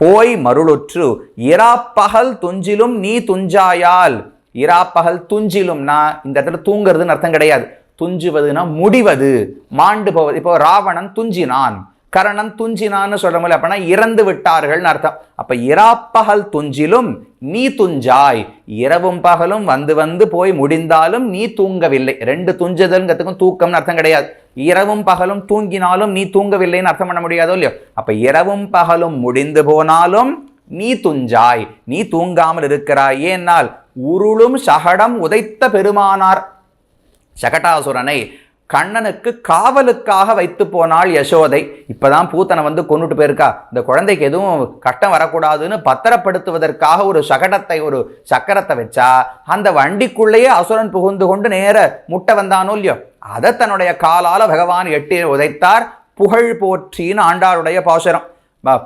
போய் மருளுற்று இராப்பகல் துஞ்சிலும் நீ துஞ்சாயால். இராப்பகல் துஞ்சிலும்னா இந்த இடத்துல தூங்குறதுன்னு அர்த்தம் கிடையாது, துஞ்சுவதுன்னா முடிவது, மாண்டு போவது. இப்போ ராவணன் துஞ்சினான், கரணன் துஞ்சினான்னு சொல்ற முடியல, அப்படின்னா இறந்து விட்டார்கள்னு அர்த்தம். அப்ப இராப்பகல் துஞ்சிலும் நீ துஞ்சாய், இரவும் பகலும் வந்து வந்து போய் முடிந்தாலும் நீ தூங்கவில்லை. ரெண்டு துஞ்சுதல்ங்கிறதுக்கும் தூக்கம்னு அர்த்தம் கிடையாது. இரவும் பகலும் தூங்கினாலும் நீ தூங்கவில்லைன்னு அர்த்தம் பண்ண முடியாதோ இல்லையோ. அப்ப இரவும் பகலும் முடிந்து போனாலும் நீ துஞ்சாய், நீ தூங்காமல் இருக்கிறாய். ஏனால் உருளும் சகடம் உதைத்த பெருமானார். சகடாசுரனை கண்ணனுக்கு காவலுக்காக வைத்து போனாள் யசோதை. இப்பதான் பூத்தனை வந்து கொண்டுட்டு போயிருக்கா, இந்த குழந்தைக்கு எதுவும் கஷ்டம் வரக்கூடாதுன்னு பத்திரப்படுத்துவதற்காக ஒரு சகடத்தை, ஒரு சக்கரத்தை வச்சா அந்த வண்டிக்குள்ளேயே அசுரன் புகுந்து கொண்டு நேர முட்டை வந்தானோ இல்லையோ, அதை தன்னுடைய காலால பகவான் எட்டி உதைத்தார். புகழ் போற்றின்னு ஆண்டாளுடைய பாசுரம்.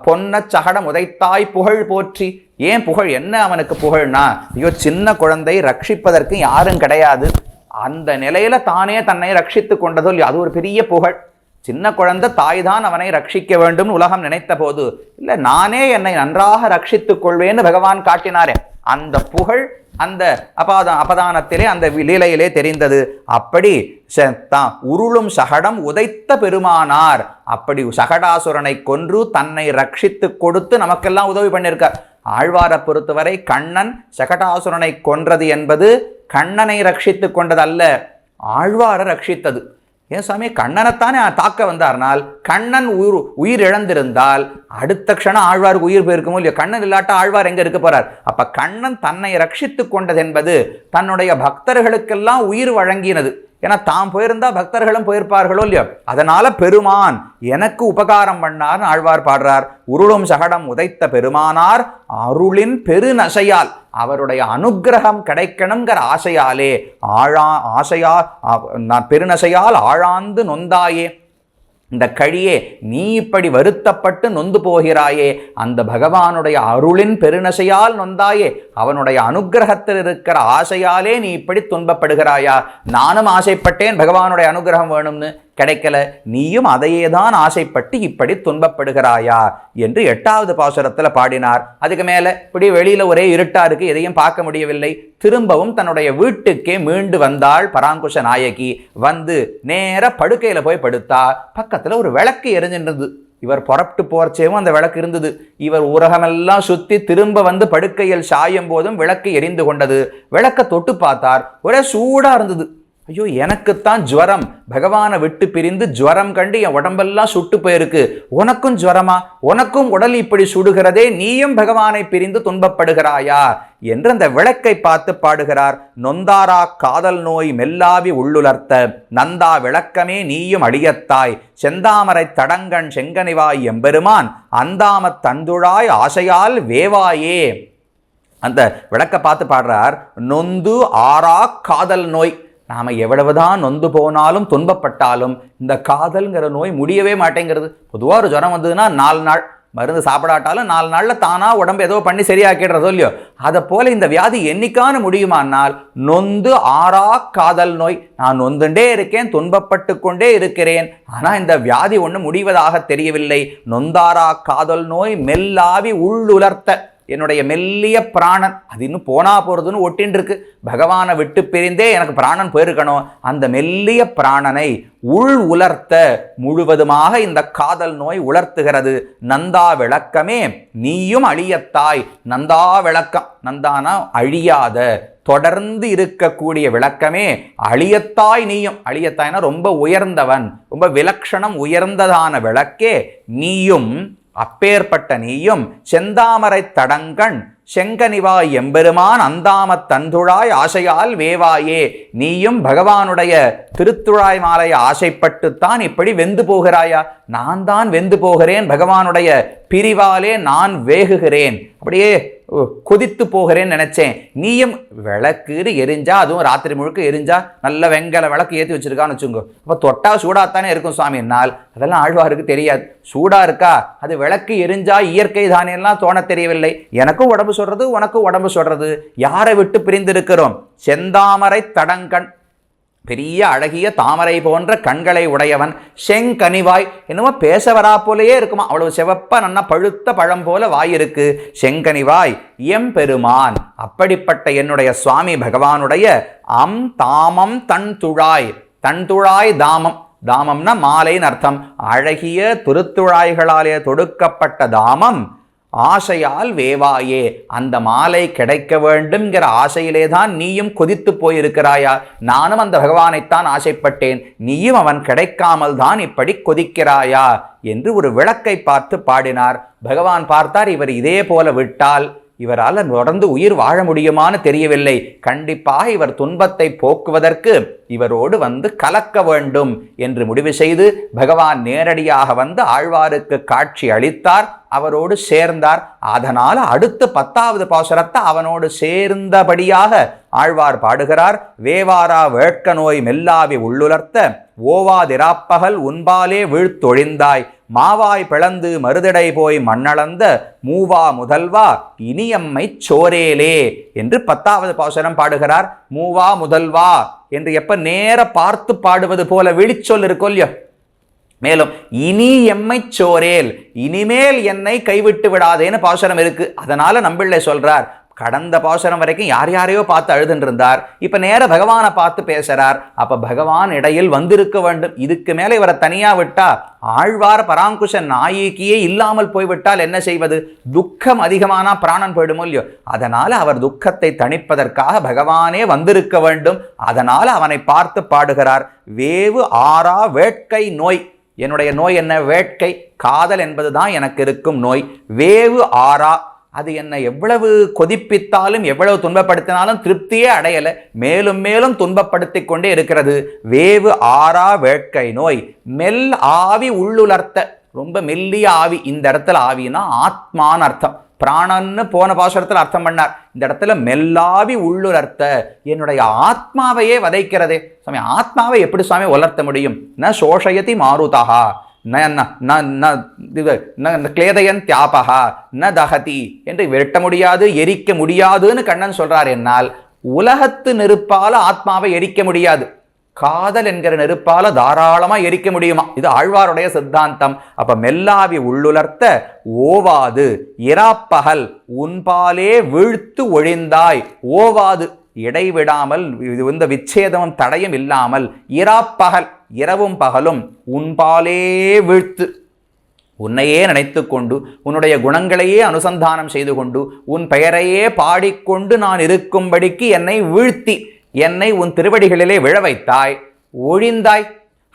பொன்ன சகடம் உதைத்தாய் புகழ் போற்றி. ஏன் புகழ், என்ன அவனுக்கு புகழ்னா, ஐயோ சின்ன குழந்தை ரட்சிப்பதற்கு யாரும் கிடையாது, அந்த நிலையில தானே தன்னை ரட்சித்து கொண்டதோ இல்லையோ, அது ஒரு பெரிய புகழ். சின்ன குழந்தை தாய் தான் அவனை ரட்சிக்க வேண்டும் உலகம் நினைத்த போது, இல்லை நானே என்னை நன்றாக ரட்சித்துக் கொள்வேன்னு பகவான் காட்டினாரே, அந்த புகழ் அந்த அபதானத்திலே அந்த லீலையிலே தெரிந்தது. அப்படி உருளும் சகடம் உதைத்த பெருமானார், அப்படி சகடாசுரனை கொன்று தன்னை ரட்சித்து கொடுத்து நமக்கெல்லாம் உதவி பண்ணியிருக்கார். ஆழ்வாரை பொறுத்தவரை கண்ணன் சகடாசுரனை கொன்றது என்பது கண்ணனை ரட்சித்து கொண்டது அல்ல, ஆழ்வாரை ரட்சித்தது. ஏன் சாமி, கண்ணனைத்தானே தாக்க வந்தார்னால், கண்ணன் உயிர் இழந்திருந்தால் அடுத்த க்ஷணம் ஆழ்வாருக்கு உயிர் போயிருக்குமோ இல்லையோ, கண்ணன் இல்லாட்ட ஆழ்வார் எங்க இருக்க போறார். அப்ப கண்ணன் தன்னை ரட்சித்து கொண்டது என்பது தன்னுடைய பக்தர்களுக்கெல்லாம் உயிர் வழங்கினது. ஏன்னா தாம் போயிருந்தா பக்தர்களும் போயிருப்பார்களோ இல்லையோ, அதனால பெருமான் எனக்கு உபகாரம் பண்ணார்னு ஆழ்வார் பாடுறார். உருளும் சகடம் உதைத்த பெருமானார் அருளின் பெருநசையால், அவருடைய அனுகிரகம் கிடைக்கணுங்கிற ஆசையாலே பெருநசையால் ஆழாந்து நொந்தாயே. இந்த கழியே நீ இப்படி வருத்தப்பட்டு நொந்து போகிறாயே, அந்த பகவானுடைய அருளின் பெருநசையால் நொந்தாயே, அவனுடைய அனுகிரகத்தில் இருக்கிற ஆசையாலே நீ இப்படி துன்பப்படுகிறாயா. நானும் ஆசைப்பட்டேன் பகவானுடைய அனுகிரகம் வேணும்னு, கிடைக்கல, நீயும் அதையே தான் ஆசைப்பட்டு இப்படி துன்பப்படுகிறாயா என்று 8வது பாசுரத்தில் பாடினார். அதுக்கு மேல இப்படி வெளியில ஒரே இருட்டா இருக்கு, எதையும் பார்க்க முடியவில்லை. திரும்பவும் தன்னுடைய வீட்டுக்கே மீண்டு வந்தாள் பராங்குஷ நாயகி. வந்து நேர படுக்கையில போய் படுத்தா. பக்கத்துல ஒரு விளக்கு எரிஞ்சின்றது. இவர் புறப்பட்டு போர்ச்சேவும் அந்த விளக்கு இருந்தது. இவர் உலகமெல்லாம் சுத்தி திரும்ப வந்து படுக்கையில் சாயும் போதும் விளக்கு எரிந்து கொண்டது. விளக்க தொட்டு பார்த்தார், ஒரே சூடா இருந்தது. ஐயோ எனக்குத்தான் ஜுவரம், பகவானை விட்டு பிரிந்து ஜுவரம் கண்டு என் உடம்பெல்லாம் சுட்டு போயிருக்கு, உனக்கும் ஜுவரமா, உனக்கும் உடல் இப்படி சுடுகிறதே, நீயும் பகவானை பிரிந்து துன்பப்படுகிறாயா என்று அந்த விளக்கை பார்த்து பாடுகிறார். நொந்தாரா காதல் நோய் மெல்லாவி உள்ளுலர்த்த நந்தா விளக்கமே நீயும் அழியத்தாய், செந்தாமரை தடங்கண் செங்கனிவாய் எம்பெருமான் அந்தாமத் தந்துழாய் ஆசையால் வேவாயே. அந்த விளக்க பார்த்து பாடுறார், நொந்து ஆறா காதல் நோய். நாம் எவ்வளவுதான் நொந்து போனாலும் துன்பப்பட்டாலும் இந்த காதல்ங்கிற நோய் முடியவே மாட்டேங்கிறது. பொதுவாக ஒரு ஜுரம் வந்ததுன்னா 4 நாள் மருந்து சாப்பிடாட்டாலும் 4 நாளில் தானாக உடம்பு ஏதோ பண்ணி சரியாக்கிடுறதோ இல்லையோ, அதை போல இந்த வியாதி என்னைக்கான முடியுமானால் நொந்து ஆறா காதல் நோய். நான் நொந்துண்டே இருக்கேன், துன்பப்பட்டு கொண்டே இருக்கிறேன், ஆனால் இந்த வியாதி ஒன்று முடிவதாக தெரியவில்லை. நொந்தாரா காதல் நோய் மெல்லாவி உள்ளுலர்த்த. என்னுடைய மெல்லிய பிராணன் அது இன்னும் போனா போறதுன்னு ஒட்டின்னு இருக்கு. பகவானை விட்டு பிரிந்தே எனக்கு பிராணன் போயிருக்கணும். அந்த மெல்லிய பிராணனை உள் உலர்த்த முழுவதுமாக இந்த காதல் நோய் உலர்த்துகிறது. நந்தா விளக்கமே நீயும் அழியத்தாய். நந்தா விளக்கம், நந்தானா அழியாத தொடர்ந்து இருக்கக்கூடிய விளக்கமே, அழியத்தாய் நீயும். அழியத்தாய்னா ரொம்ப உயர்ந்தவன், ரொம்ப விலக்ஷணம் உயர்ந்ததான விளக்கே நீயும், அப்பேற்பட்ட நீயும் செந்தாமரை தடங்கண் செங்கனிவாய் எம்பெருமான் அந்தாமத் தந்துழாய் ஆசையால் வேவாயே. நீயும் பகவானுடைய திருத்துழாய் மாலையை ஆசைப்பட்டுத்தான் இப்படி வெந்து போகிறாயா? நான் தான் வெந்து போகிறேன், பகவானுடைய பிரிவாலே நான் வேகுகிறேன், அப்படியே கொதித்து போகிறேன்னு நினைச்சேன். நீயும் விளக்கு எரிஞ்சா, அதுவும் ராத்திரி முழுக்க எரிஞ்சா, நல்ல வெங்கல விளக்கு ஏற்றி வச்சிருக்கான்னு வச்சுக்கோ, அப்போ தொட்டா சூடாத்தானே இருக்கும் சுவாமி. என்னால் அதெல்லாம் ஆழ்வாருக்கு தெரியாது. சூடா இருக்கா, அது விளக்கு எரிஞ்சா இயற்கை தானேலாம் தோண தெரியவில்லை. எனக்கும் உடம்பு சொல்றது, உனக்கும் உடம்பு சொல்றது. யாரை விட்டு பிரிந்திருக்கிறோம்? செந்தாமரை தடங்கண், பெரிய அழகிய தாமரை போன்ற கண்களை உடையவன். செங்கனிவாய், என்னமோ பேச வரா போலேயே இருக்குமா, அவ்வளவு செவப்ப நன்னா பழுத்த பழம் போல வாய் இருக்கு. செங்கனிவாய் எம்பெருமான், அப்படிப்பட்ட என்னுடைய சுவாமி பகவானுடைய தாமம் தன் துழாய். தன் துழாய் தாமம், தாமம்னா மாலைன்னு அர்த்தம். அழகிய திருத்துழாய்களாலே தொடுக்கப்பட்ட தாமம் ஆசையால் வேவாயே. அந்த மாலை கிடைக்க வேண்டும்ங்கிற ஆசையிலே தான் நீயும் கொதித்து போயிருக்கிறாயா? நானும் அந்த பகவானைத்தான் ஆசைப்பட்டேன், நீயும் அவன் கிடைக்காமல் தான் இப்படி கொதிக்கிறாயா என்று ஒரு விளக்கை பார்த்து பாடினார். பகவான் பார்த்தார், இவர் இதே போல விட்டால் இவரால் தொடர்ந்து உயிர் வாழ முடியுமான்னு தெரியவில்லை. கண்டிப்பாக இவர் துன்பத்தை போக்குவதற்கு இவரோடு வந்து கலக்க வேண்டும் என்று முடிவு செய்து பகவான் நேரடியாக வந்து ஆழ்வாருக்கு காட்சி அளித்தார், அவரோடு சேர்ந்தார். அதனால் அடுத்த 10வது பாசுரத்தை அவனோடு சேர்ந்தபடியாக ஆழ்வார் பாடுகிறார். வேவாரா வேட்க நோய் மெல்லாவி உள்ளுலர்த்த ஓவாதிராப்பகல் உன்பாலே வீழ்த்தொழிந்தாய். மாவாய் பிளந்து மருதடை போய் மண்ணளந்த மூவா முதல்வா இனியம்மை சோரேலே என்று 10வது பாசுரம் பாடுகிறார். மூவா முதல்வா என்று எப்ப நேர பார்த்து பாடுவது போல விழிச்சொல் இருக்கோ இல்லையோ. மேலும் இனி எம்மை சோரேல், இனிமேல் என்னை கைவிட்டு விடாதேன்னு பாசுரம் இருக்கு. அதனால நம்பிள்ளை சொல்றார், கடந்த பாசுரம் வரைக்கும் யார் யாரையோ பார்த்து அழுதுன்னு இருந்தார், இப்ப நேர பகவானை பார்த்து பேசுறார். அப்ப பகவான் இடையில் வந்திருக்க வேண்டும். இதுக்கு மேல இவரை தனியா விட்டா ஆழ்வார பராங்குஷ நாயகியே இல்லாமல் போய்விட்டால் என்ன செய்வது? துக்கம் அதிகமானா பிராணன் போயிடுமோ இல்லையோ. அதனால அவர் துக்கத்தை தணிப்பதற்காக பகவானே வந்திருக்க வேண்டும். அதனால அவனை பார்த்து பாடுகிறார். வேவு ஆறா வேட்கை நோய். என்னுடைய நோய் என்ன? வேட்கை, காதல் என்பதுதான் எனக்கு இருக்கும் நோய். வேவு ஆறா, அது என்னை எவ்வளவு கொதிப்பித்தாலும் எவ்வளவு துன்பப்படுத்தினாலும் திருப்தியே அடையலை, மேலும் மேலும் துன்பப்படுத்தி கொண்டே இருக்கிறது. வேவு ஆறா வேட்கை நோய் மெல் ஆவி உள்ளுலர்த்த. ரொம்ப மெல்லிய ஆவி. இந்த இடத்துல ஆவினா ஆத்மான்னு அர்த்தம். பிராணன்னு போன பாசுரத்தில் அர்த்தம் பண்ணார். இந்த இடத்துல மெல்லாவி உள்ளுலர்த்த, என்னுடைய ஆத்மாவையே வதைக்கிறதே. சுவாமி ஆத்மாவை எப்படி சுவாமி உலர்த்த முடியும்? ந சோஷயதி மாருதா கிளேதயன் தியாபகா ந தகதி என்று வெட்ட முடியாது, எரிக்க முடியாதுன்னு கண்ணன் சொல்றார். என்னால் உலகத்து நெருப்பால ஆத்மாவை எரிக்க முடியாது, காதல் என்கிற நெருப்பால தாராளமா எரிக்க முடியுமா? இது ஆழ்வாருடைய சித்தாந்தம். அப்ப மெல்லாவி உள்ளுலர்த்த ஓவாது இராப்பகல் உன்பாலே வீழ்த்து ஒழிந்தாய். ஓவாது, இடைவிடாமல், இந்த விச்சேதமும் தடையும் இல்லாமல், இராப்பகல் இரவும் பகலும் உன்பாலே வீழ்த்து, உன்னையே நினைத்து கொண்டு உன்னுடைய குணங்களையே அனுசந்தானம் செய்து கொண்டு உன் பெயரையே பாடிக்கொண்டு நான் இருக்கும்படிக்கு என்னை வீழ்த்தி என்னை உன் திருவடிகளிலே விழ வைத்தாய். ஒழிந்தாய்.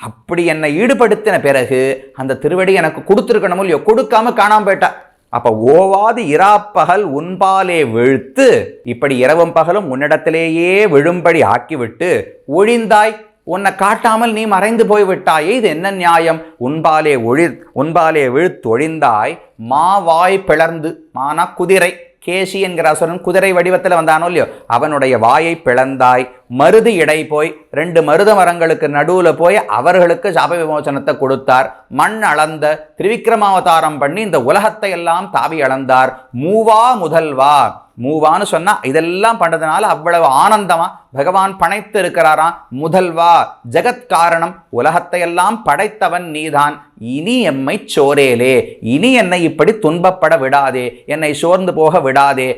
அப்படி என்னை ஈடுபடுத்தின பிறகு அந்த திருவடி எனக்கு கொடுத்துருக்கணும் இல்லையோ, கொடுக்காம காணாம போயிட்டா. அப்ப ஓவாது இராப்பகல் உன்பாலே வீழ்த்து, இப்படி இரவும் பகலும் உன்னிடத்திலேயே விழும்படி ஆக்கிவிட்டு ஒழிந்தாய். உன்னை காட்டாமல் நீ மறைந்து போய்விட்டாயே, இது என்ன நியாயம்? உன்பாலே வீழ்த்தொழிந்தாய். மாவாய் பிளர்ந்து, மானா குதிரை, கேசி என்கிற அசுரன் குதிரை வடிவத்தில் வந்தானோ இல்லையோ, அவனுடைய வாயை பிளந்தாய். மருது இடை போய் 2 மருத மரங்களுக்கு நடுவுல போய் அவர்களுக்கு சாப விமோசனத்தை கொடுத்தார். மண் அளந்த திரிவிக்ரமாவதாரம் பண்ணி இந்த உலகத்தை எல்லாம் தாவி அளந்தார். மூவா முதல்வா, மூவான்னு சொன்னா இதெல்லாம் பண்றதுனால அவ்வளவு ஆனந்தமா பகவான் படைத்து இருக்கிறாராம். முதல்வா, ஜெகத் காரணம், உலகத்தை எல்லாம் படைத்தவன் நீதான். இனி எம்மை சோரேலே, இனி என்னை இப்படி துன்பப்பட விடாதே, என்னை சோர்ந்து போக விடாதே,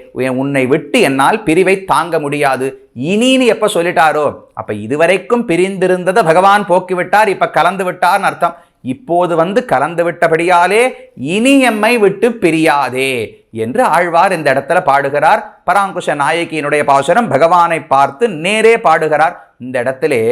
உன்னை விட்டு என்னால் பிரிவை தாங்க முடியாது. இனின்னு எப்ப சொல்லிட்டாரோ அப்ப இதுவரைக்கும் பிரிந்திருந்ததை பகவான் போக்கிவிட்டார், இப்ப கலந்து விட்டார்னு அர்த்தம். இப்போது வந்து கலந்து விட்டபடியாலே இனி எம்மை விட்டு பிரியாதே என்று ஆழ்வார் இந்த இடத்துல பாடுகிறார். பராங்குஷ நாயகியினுடைய பாசுரம் பகவானை பார்த்து நேரே பாடுகிறார். இந்த இடத்திலே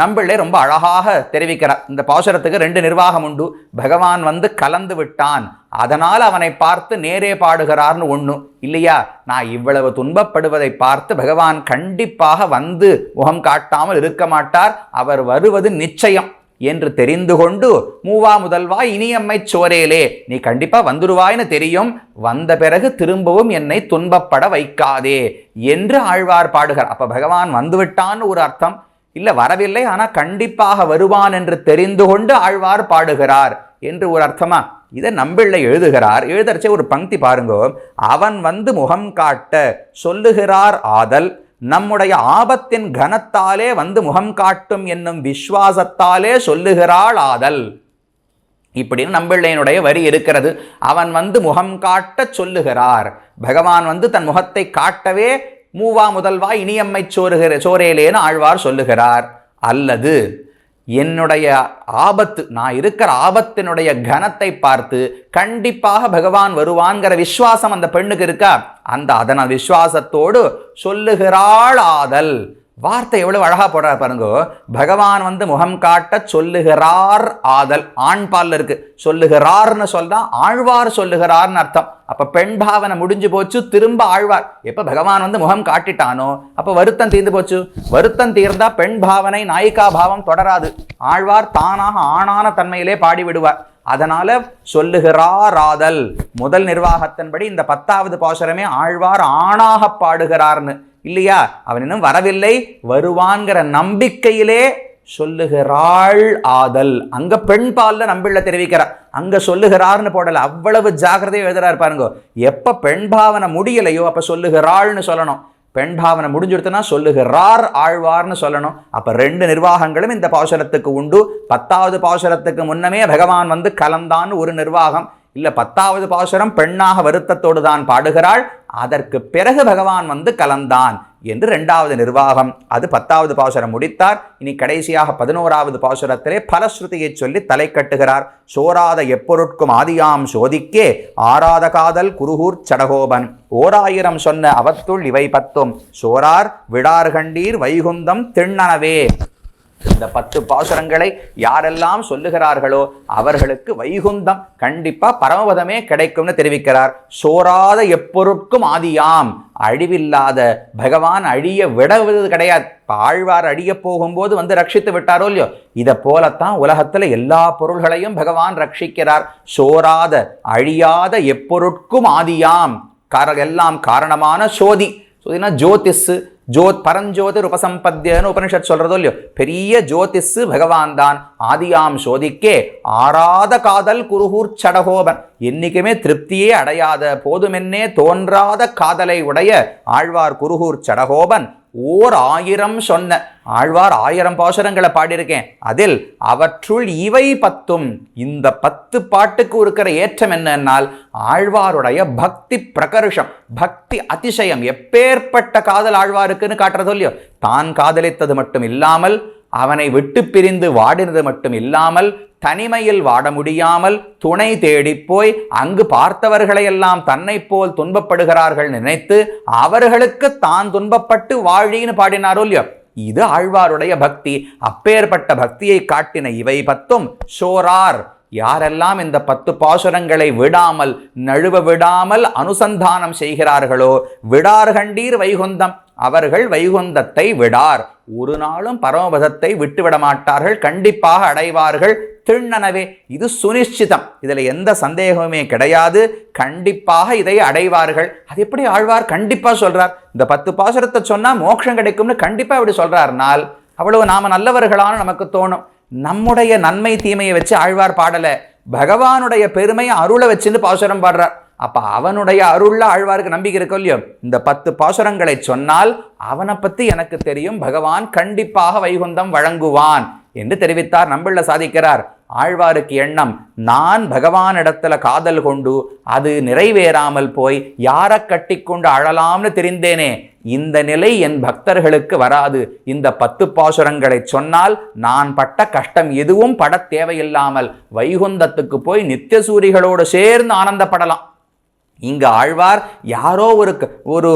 நம்பிள்ளை ரொம்ப அழகாக தெரிவிக்கிறார். இந்த பாசுரத்துக்கு 2 நிர்வாகம் உண்டு. பகவான் வந்து கலந்து விட்டான், அதனால் அவனை பார்த்து நேரே பாடுகிறார்னு ஒண்ணு இல்லையா. நான் இவ்வளவு துன்பப்படுவதை பார்த்து பகவான் கண்டிப்பாக வந்து முகம் காட்டாமல் இருக்க மாட்டார், அவர் வருவது நிச்சயம் என்று தெரிந்து கொண்டு மூவா முதல்வா இனியம்மை சோரேலே, நீ கண்டிப்பா வந்துருவாய்னு தெரியும், வந்த பிறகு திரும்பவும் என்னை துன்பப்பட வைக்காதே என்று ஆழ்வார் பாடுகிறார். அப்ப பகவான் வந்துவிட்டான்னு ஒரு அர்த்தம் இல்ல, வரவில்லை ஆனா கண்டிப்பாக வருவான் என்று தெரிந்து கொண்டு ஆழ்வார் பாடுகிறார் என்று ஒரு அர்த்தமா. இதை நம்பிள்ளை எழுதுகிறார். எழுதறச்சே ஒரு பங்கி பாருங்க. அவன் வந்து முகம் காட்ட சொல்லுகிறார் ஆதல், நம்முடைய ஆபத்தின் கனத்தாலே வந்து முகம் காட்டும் என்னும் விஸ்வாசத்தாலே சொல்லுகிறாள் ஆதல். இப்படின்னு நம்பிள்ளையினுடைய வரி இருக்கிறது. அவன் வந்து முகம் காட்ட சொல்லுகிறார், பகவான் வந்து தன் முகத்தை காட்டவே மூவா முதல்வா இனியம்மை சோரேலேன்னு ஆழ்வார் சொல்லுகிறார். அல்லது என்னுடைய ஆபத்து, நான் இருக்கிற ஆபத்தினுடைய கனத்தை பார்த்து கண்டிப்பாக பகவான் வருவான்கிற விசுவாசம் அந்த பெண்ணுக்கு இருக்கா, அதன விசுவாசத்தோடு சொல்லுகிறாள் ஆதல். வார்த்தை எவ்வளவு அழகா போடுறார் பாருங்க. பகவான் வந்து முகம் காட்ட சொல்லுகிறார் ஆதல், ஆண் பால்ல இருக்கு. சொல்லுகிறார்னு சொன்னா ஆழ்வார் சொல்லுகிறார்னு அர்த்தம். அப்ப பெண் பாவனை முடிஞ்சு போச்சு, திரும்ப ஆழ்வார். எப்ப பகவான் வந்து முகம் காட்டிட்டானோ அப்ப வருத்தம் தீர்ந்து போச்சு. வருத்தம் தீர்ந்தா பெண் பாவனை நாயிகா பாவம் தொடராது. ஆழ்வார் தானாக ஆணான தன்மையிலே பாடி விடுவார். அதனால சொல்லுகிறார் ஆதல். முதல் நிர்வாகத்தின்படி இந்த 10வது பாசுரமே ஆழ்வார் ஆணாக பாடுகிறார்னு இல்லையா. அவன் இன்னும் வரவில்லை, வருவான்கிற நம்பிக்கையிலே சொல்லுகிறாள் ஆதல். அங்க பெண் பால்ல நம்பிள்ள தெரிவிக்கிறார், அங்க சொல்லுகிறார்னு போடல. அவ்வளவு ஜாக்கிரதையை எழுதுறாரு பாருங்க. எப்ப பெண் பாவனை முடியலையோ அப்ப சொல்லுகிறாள்னு சொல்லணும். பெண் பாவனை முடிஞ்சுடுத்துனா சொல்லுகிறார் ஆழ்வார்னு சொல்லணும். அப்ப 2 நிர்வாகங்களும் இந்த பாசுரத்துக்கு உண்டு. 10வது பாசுரத்துக்கு முன்னமே பகவான் வந்து கலந்தான் ஒரு நிர்வாகம் இல்ல. 10வது பாசுரம் பெண்ணாக வருத்தத்தோடு தான் பாடுகிறாள், அதற்கு பிறகு பகவான் வந்து கலந்தான் என்று 2வது நிர்வாகம். அது 10வது பாசுரம் முடித்தார். இனி கடைசியாக 11வது பாசுரத்திலே பலஸ்ருதியை சொல்லி தலை கட்டுகிறார். சோராத எப்பொருட்கும் ஆதியாம் சோதிக்கே ஆராத காதல் குருகூர் சடகோபன், 1000 சொன்ன அவத்துள் இவை 10 சோரார் விடார்கண்டீர் வைகுந்தம் திண்ணனவே. இந்த 10 பாசுரங்களை யாரெல்லாம் சொல்லுகிறார்களோ அவர்களுக்கு வைகுந்தம் கண்டிப்பா பரமபதமே கிடைக்கும்னு தெரிவிக்கிறார். சோராத எப்பொருட்கும் ஆதியாம், அழிவில்லாத பகவான் அழிய விடுவது கிடையாது. ஆழ்வார் அழிய போகும்போது வந்து ரட்சித்து விட்டாரோ இல்லையோ, இதை போலத்தான் உலகத்துல எல்லா பொருள்களையும் பகவான் ரட்சிக்கிறார். சோராத அழியாத எப்பொருட்கும் ஆதியாம், எல்லாம் காரணமான சோதி. சோதினா ஜோதிஸ், பரஞ்சோதி உபசம்பத்தியன்னு உபனிஷத் சொல்றதோ இல்லையோ, பெரிய ஜோதிஸ் பகவான் தான். ஆதியாம் சோதிக்கே ஆராத காதல் குருகூர் சடகோபன், என்னைக்குமே திருப்தியே அடையாத போதுமென்னே தோன்றாத காதலை உடைய ஆழ்வார் குருகூர் சடகோபன் 1000 சொன்ன ஆழ்வார் 1000 பாசுரங்களை பாடியிருக்கேன். அதில் அவற்றுள் இவை 10. இந்த 10 பாட்டுக்கு இருக்கிற ஏற்றம் என்னன்னால் ஆழ்வாருடைய பக்தி பிரகர்ஷம், பக்தி அதிசயம். எப்பேற்பட்ட காதல் ஆழ்வாருக்குன்னு காட்டுறதோ இல்லையோ, தான் காதலித்தது மட்டும் இல்லாமல், அவனை விட்டு பிரிந்து வாடினது மட்டும் இல்லாமல், தனிமையில் வாட முடியாமல் துணை தேடி போய் அங்கு பார்த்தவர்களை எல்லாம் தன்னை போல் துன்பப்படுகிறார்கள் நினைத்து அவர்களுக்கு தான் துன்பப்பட்டு வாழின்னு பாடினாரோ இல்லையோ, இது ஆழ்வாருடைய பக்தி. அப்பேற்பட்ட பக்தியை காட்டின இவை 10 சோரார். யாரெல்லாம் இந்த 10 பாசுரங்களை விடாமல் நழுவ விடாமல் அனுசந்தானம் செய்கிறார்களோ, விடார்கண்டீர் வைகுந்தம், அவர்கள் வைகுந்தத்தை விடார், ஒரு நாளும் பரமபதத்தை விட்டுவிட மாட்டார்கள், கண்டிப்பாக அடைவார்கள். திண்ணனவே. இது சுனிஷ்சிதம், இதில் எந்த சந்தேகமுமே கிடையாது. கண்டிப்பாக இதை அடைவார்கள். அது எப்படி ஆழ்வார் கண்டிப்பாக சொல்றார்? இந்த 10 பாசுரத்தை சொன்னா மோட்சம் கிடைக்கும்னு கண்டிப்பா இப்படி சொல்றாருனால் அவ்வளவு நாம நல்லவர்களான நமக்கு தோணும். நம்முடைய நன்மை தீமையை வச்சு ஆழ்வார் பாடல, பகவானுடைய பெருமையை அருளை வச்சுன்னு பாசுரம் பாடுறார். அப்ப அவனுடைய அருள்ல ஆழ்வாருக்கு நம்பிக்கை இருக்கும் இல்லையோ? இந்த 10 பாசுரங்களை சொன்னால் அவனை பத்தி எனக்கு தெரியும், பகவான் கண்டிப்பாக வைகுந்தம் வழங்குவான் என்று தெரிவித்தார். நம்பிள்ள சாதிக்கிறார். ஆழ்வாருக்கு எண்ணம், நான் பகவானிடத்துல காதல் கொண்டு அது நிறைவேறாமல் போய் யாரை கட்டி கொண்டு அழலாம்னு தெரிந்தேனே, இந்த நிலை என் பக்தர்களுக்கு வராது. இந்த 10 பாசுரங்களை சொன்னால் நான் பட்ட கஷ்டம் எதுவும் பட தேவையில்லாமல் வைகுந்தத்துக்கு போய் நித்திய சூரிகளோடு சேர்ந்து ஆனந்தப்படலாம். இங்கு ஆழ்வார் யாரோ ஒரு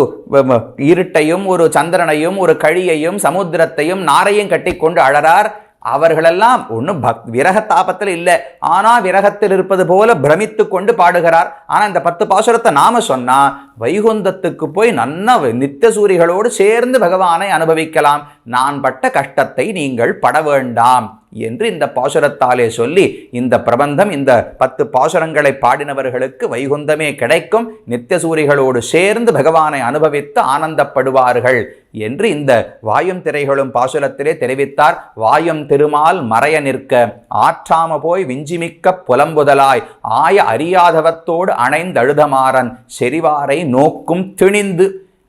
இருட்டையும் ஒரு சந்திரனையும் ஒரு கழியையும் சமுத்திரத்தையும் நாரையும் கட்டி கொண்டு அழறார். அவர்களெல்லாம் ஒன்றும் விரகத்தாபத்தில் இல்லை, ஆனால் விரகத்தில் இருப்பது போல பிரமித்து கொண்டு பாடுகிறார். ஆனால் இந்த 10 பாசுரத்தை நாம சொன்னா வைகுந்தத்துக்கு போய் நன்ன நித்திய சூரிகளோடு சேர்ந்து பகவானை அனுபவிக்கலாம். நான் பட்ட கஷ்டத்தை நீங்கள் பட வேண்டாம் என்று இந்த பாசுரத்தாலே சொல்லி இந்த பிரபந்தம், இந்த 10 பாசுரங்களை பாடினவர்களுக்கு வைகுந்தமே கிடைக்கும், நித்திய சூரிகளோடு சேர்ந்து பகவானை அனுபவித்து ஆனந்தப்படுவார்கள் என்று இந்த வாயும் திரைகளும் பாசுரத்திலே தெரிவித்தார். வாயும் திருமால் மறைய நிற்க ஆற்றாம போய் விஞ்சிமிக்க புலம்புதலாய் ஆய அறியாதவத்தோடு அணைந்தழுதமாறன் செறிவாரை நோக்கும் திணிந்து.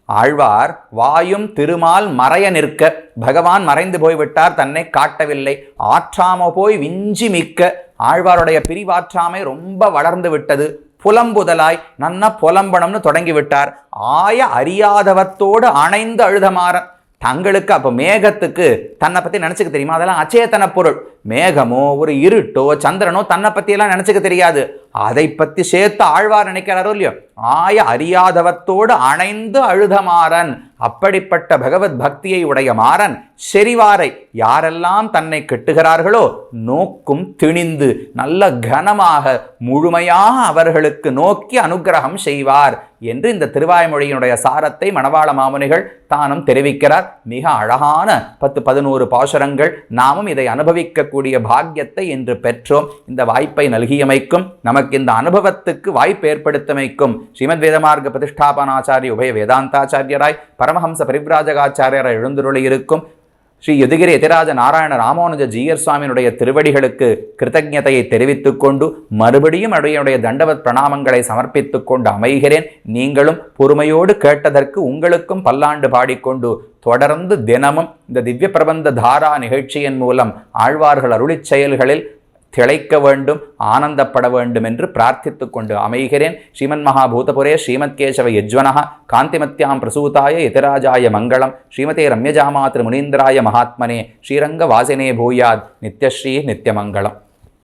ஆழ்வார் வாயும் திருமால் மறைய நிற்க, பகவான் மறைந்து போய்விட்டார், தன்னை காட்டவில்லை. ஆற்றாம போய் விஞ்சி மிக்க, ஆழ்வாருடைய பிரிவாற்றாமை ரொம்ப வளர்ந்து விட்டது. புலம்புதலாய் நன்னா புலம்பணம்னு தொடங்கிவிட்டார். ஆய அறியாதவத்தோடு அணைந்து அழுதமாறன். தங்களுக்கு அப்போ மேகத்துக்கு தன்னை பற்றி நினச்சிக்க தெரியுமா? அதெல்லாம் அச்சேதன பொருள். மேகமோ ஒரு இருட்டோ சந்திரனோ தன்னை பற்றியெல்லாம் நினச்சிக்க தெரியாது. அதை பற்றி சேர்த்து ஆழ்வார் நினைக்கிறாரோ இல்லையோ? ஆய அறியாதவத்தோடு அணைந்து அழுதமாறன். அப்படிப்பட்ட பகவத் பக்தியை உடைய மாறன் செறிவாரை, யாரெல்லாம் தன்னை கெட்டுகிறார்களோ நோக்கும் திணிந்து, நல்ல கனமாக முழுமையாக அவர்களுக்கு நோக்கி அனுக்கிரகம் செய்வார் என்று இந்த திருவாய்மொழியினுடைய சாரத்தை மணவாள மாமுனிகள் தானும் தெரிவிக்கிறார். மிக அழகான 10-11 பாசுரங்கள். நாமும் இதை அனுபவிக்கக்கூடிய பாக்கியத்தை இன்று பெற்றோம். இந்த வாய்ப்பை நல்கியமைக்கும், நமக்கு இந்த அனுபவத்துக்கு வாய்ப்பு ஏற்படுத்தமைக்கும் ஸ்ரீமத் வேதமார்க்க பிரதிஷ்டாபனாச்சாரிய உபய வேதாந்தாச்சாரியராய் பரமஹம்ச பரிவ்ராஜகாச்சாரியராய் எழுந்துருளி இருக்கும் ஸ்ரீ யுதிகிரி யதிராஜ நாராயண ராமானுஜ ஜீயர் சுவாமியினுடைய திருவடிகளுக்கு கிருத்தஜதையை தெரிவித்துக் கொண்டு மறுபடியும் என்னுடைய தண்டவத் பிரணாமங்களை சமர்ப்பித்துக் கொண்டு அமைகிறேன். நீங்களும் பொறுமையோடு கேட்டதற்கு உங்களுக்கும் பல்லாண்டு பாடிக்கொண்டு தொடர்ந்து தினமும் இந்த திவ்ய பிரபந்த தாரா நிகழ்ச்சியின் மூலம் ஆழ்வார்கள் அருளிச் செயல்களில் திளைக்க வேண்டும், ஆனந்தப்பட வேண்டும் என்று பிரார்த்தித்துக் கொண்டு அமைகிறேன். ஸ்ரீமன் மகாபூதபுரே ஸ்ரீமத் கேசவ யஜ்வனः காந்திமத்யாம் பிரசூதாய யதிராஜாய மங்களம். ஸ்ரீமதே ரம்யஜாமாத்ரு முனீந்திராய மகாத்மனே ஸ்ரீரங்க வாசினே பூயாத் நித்யஸ்ரீ நித்யமங்கலம்.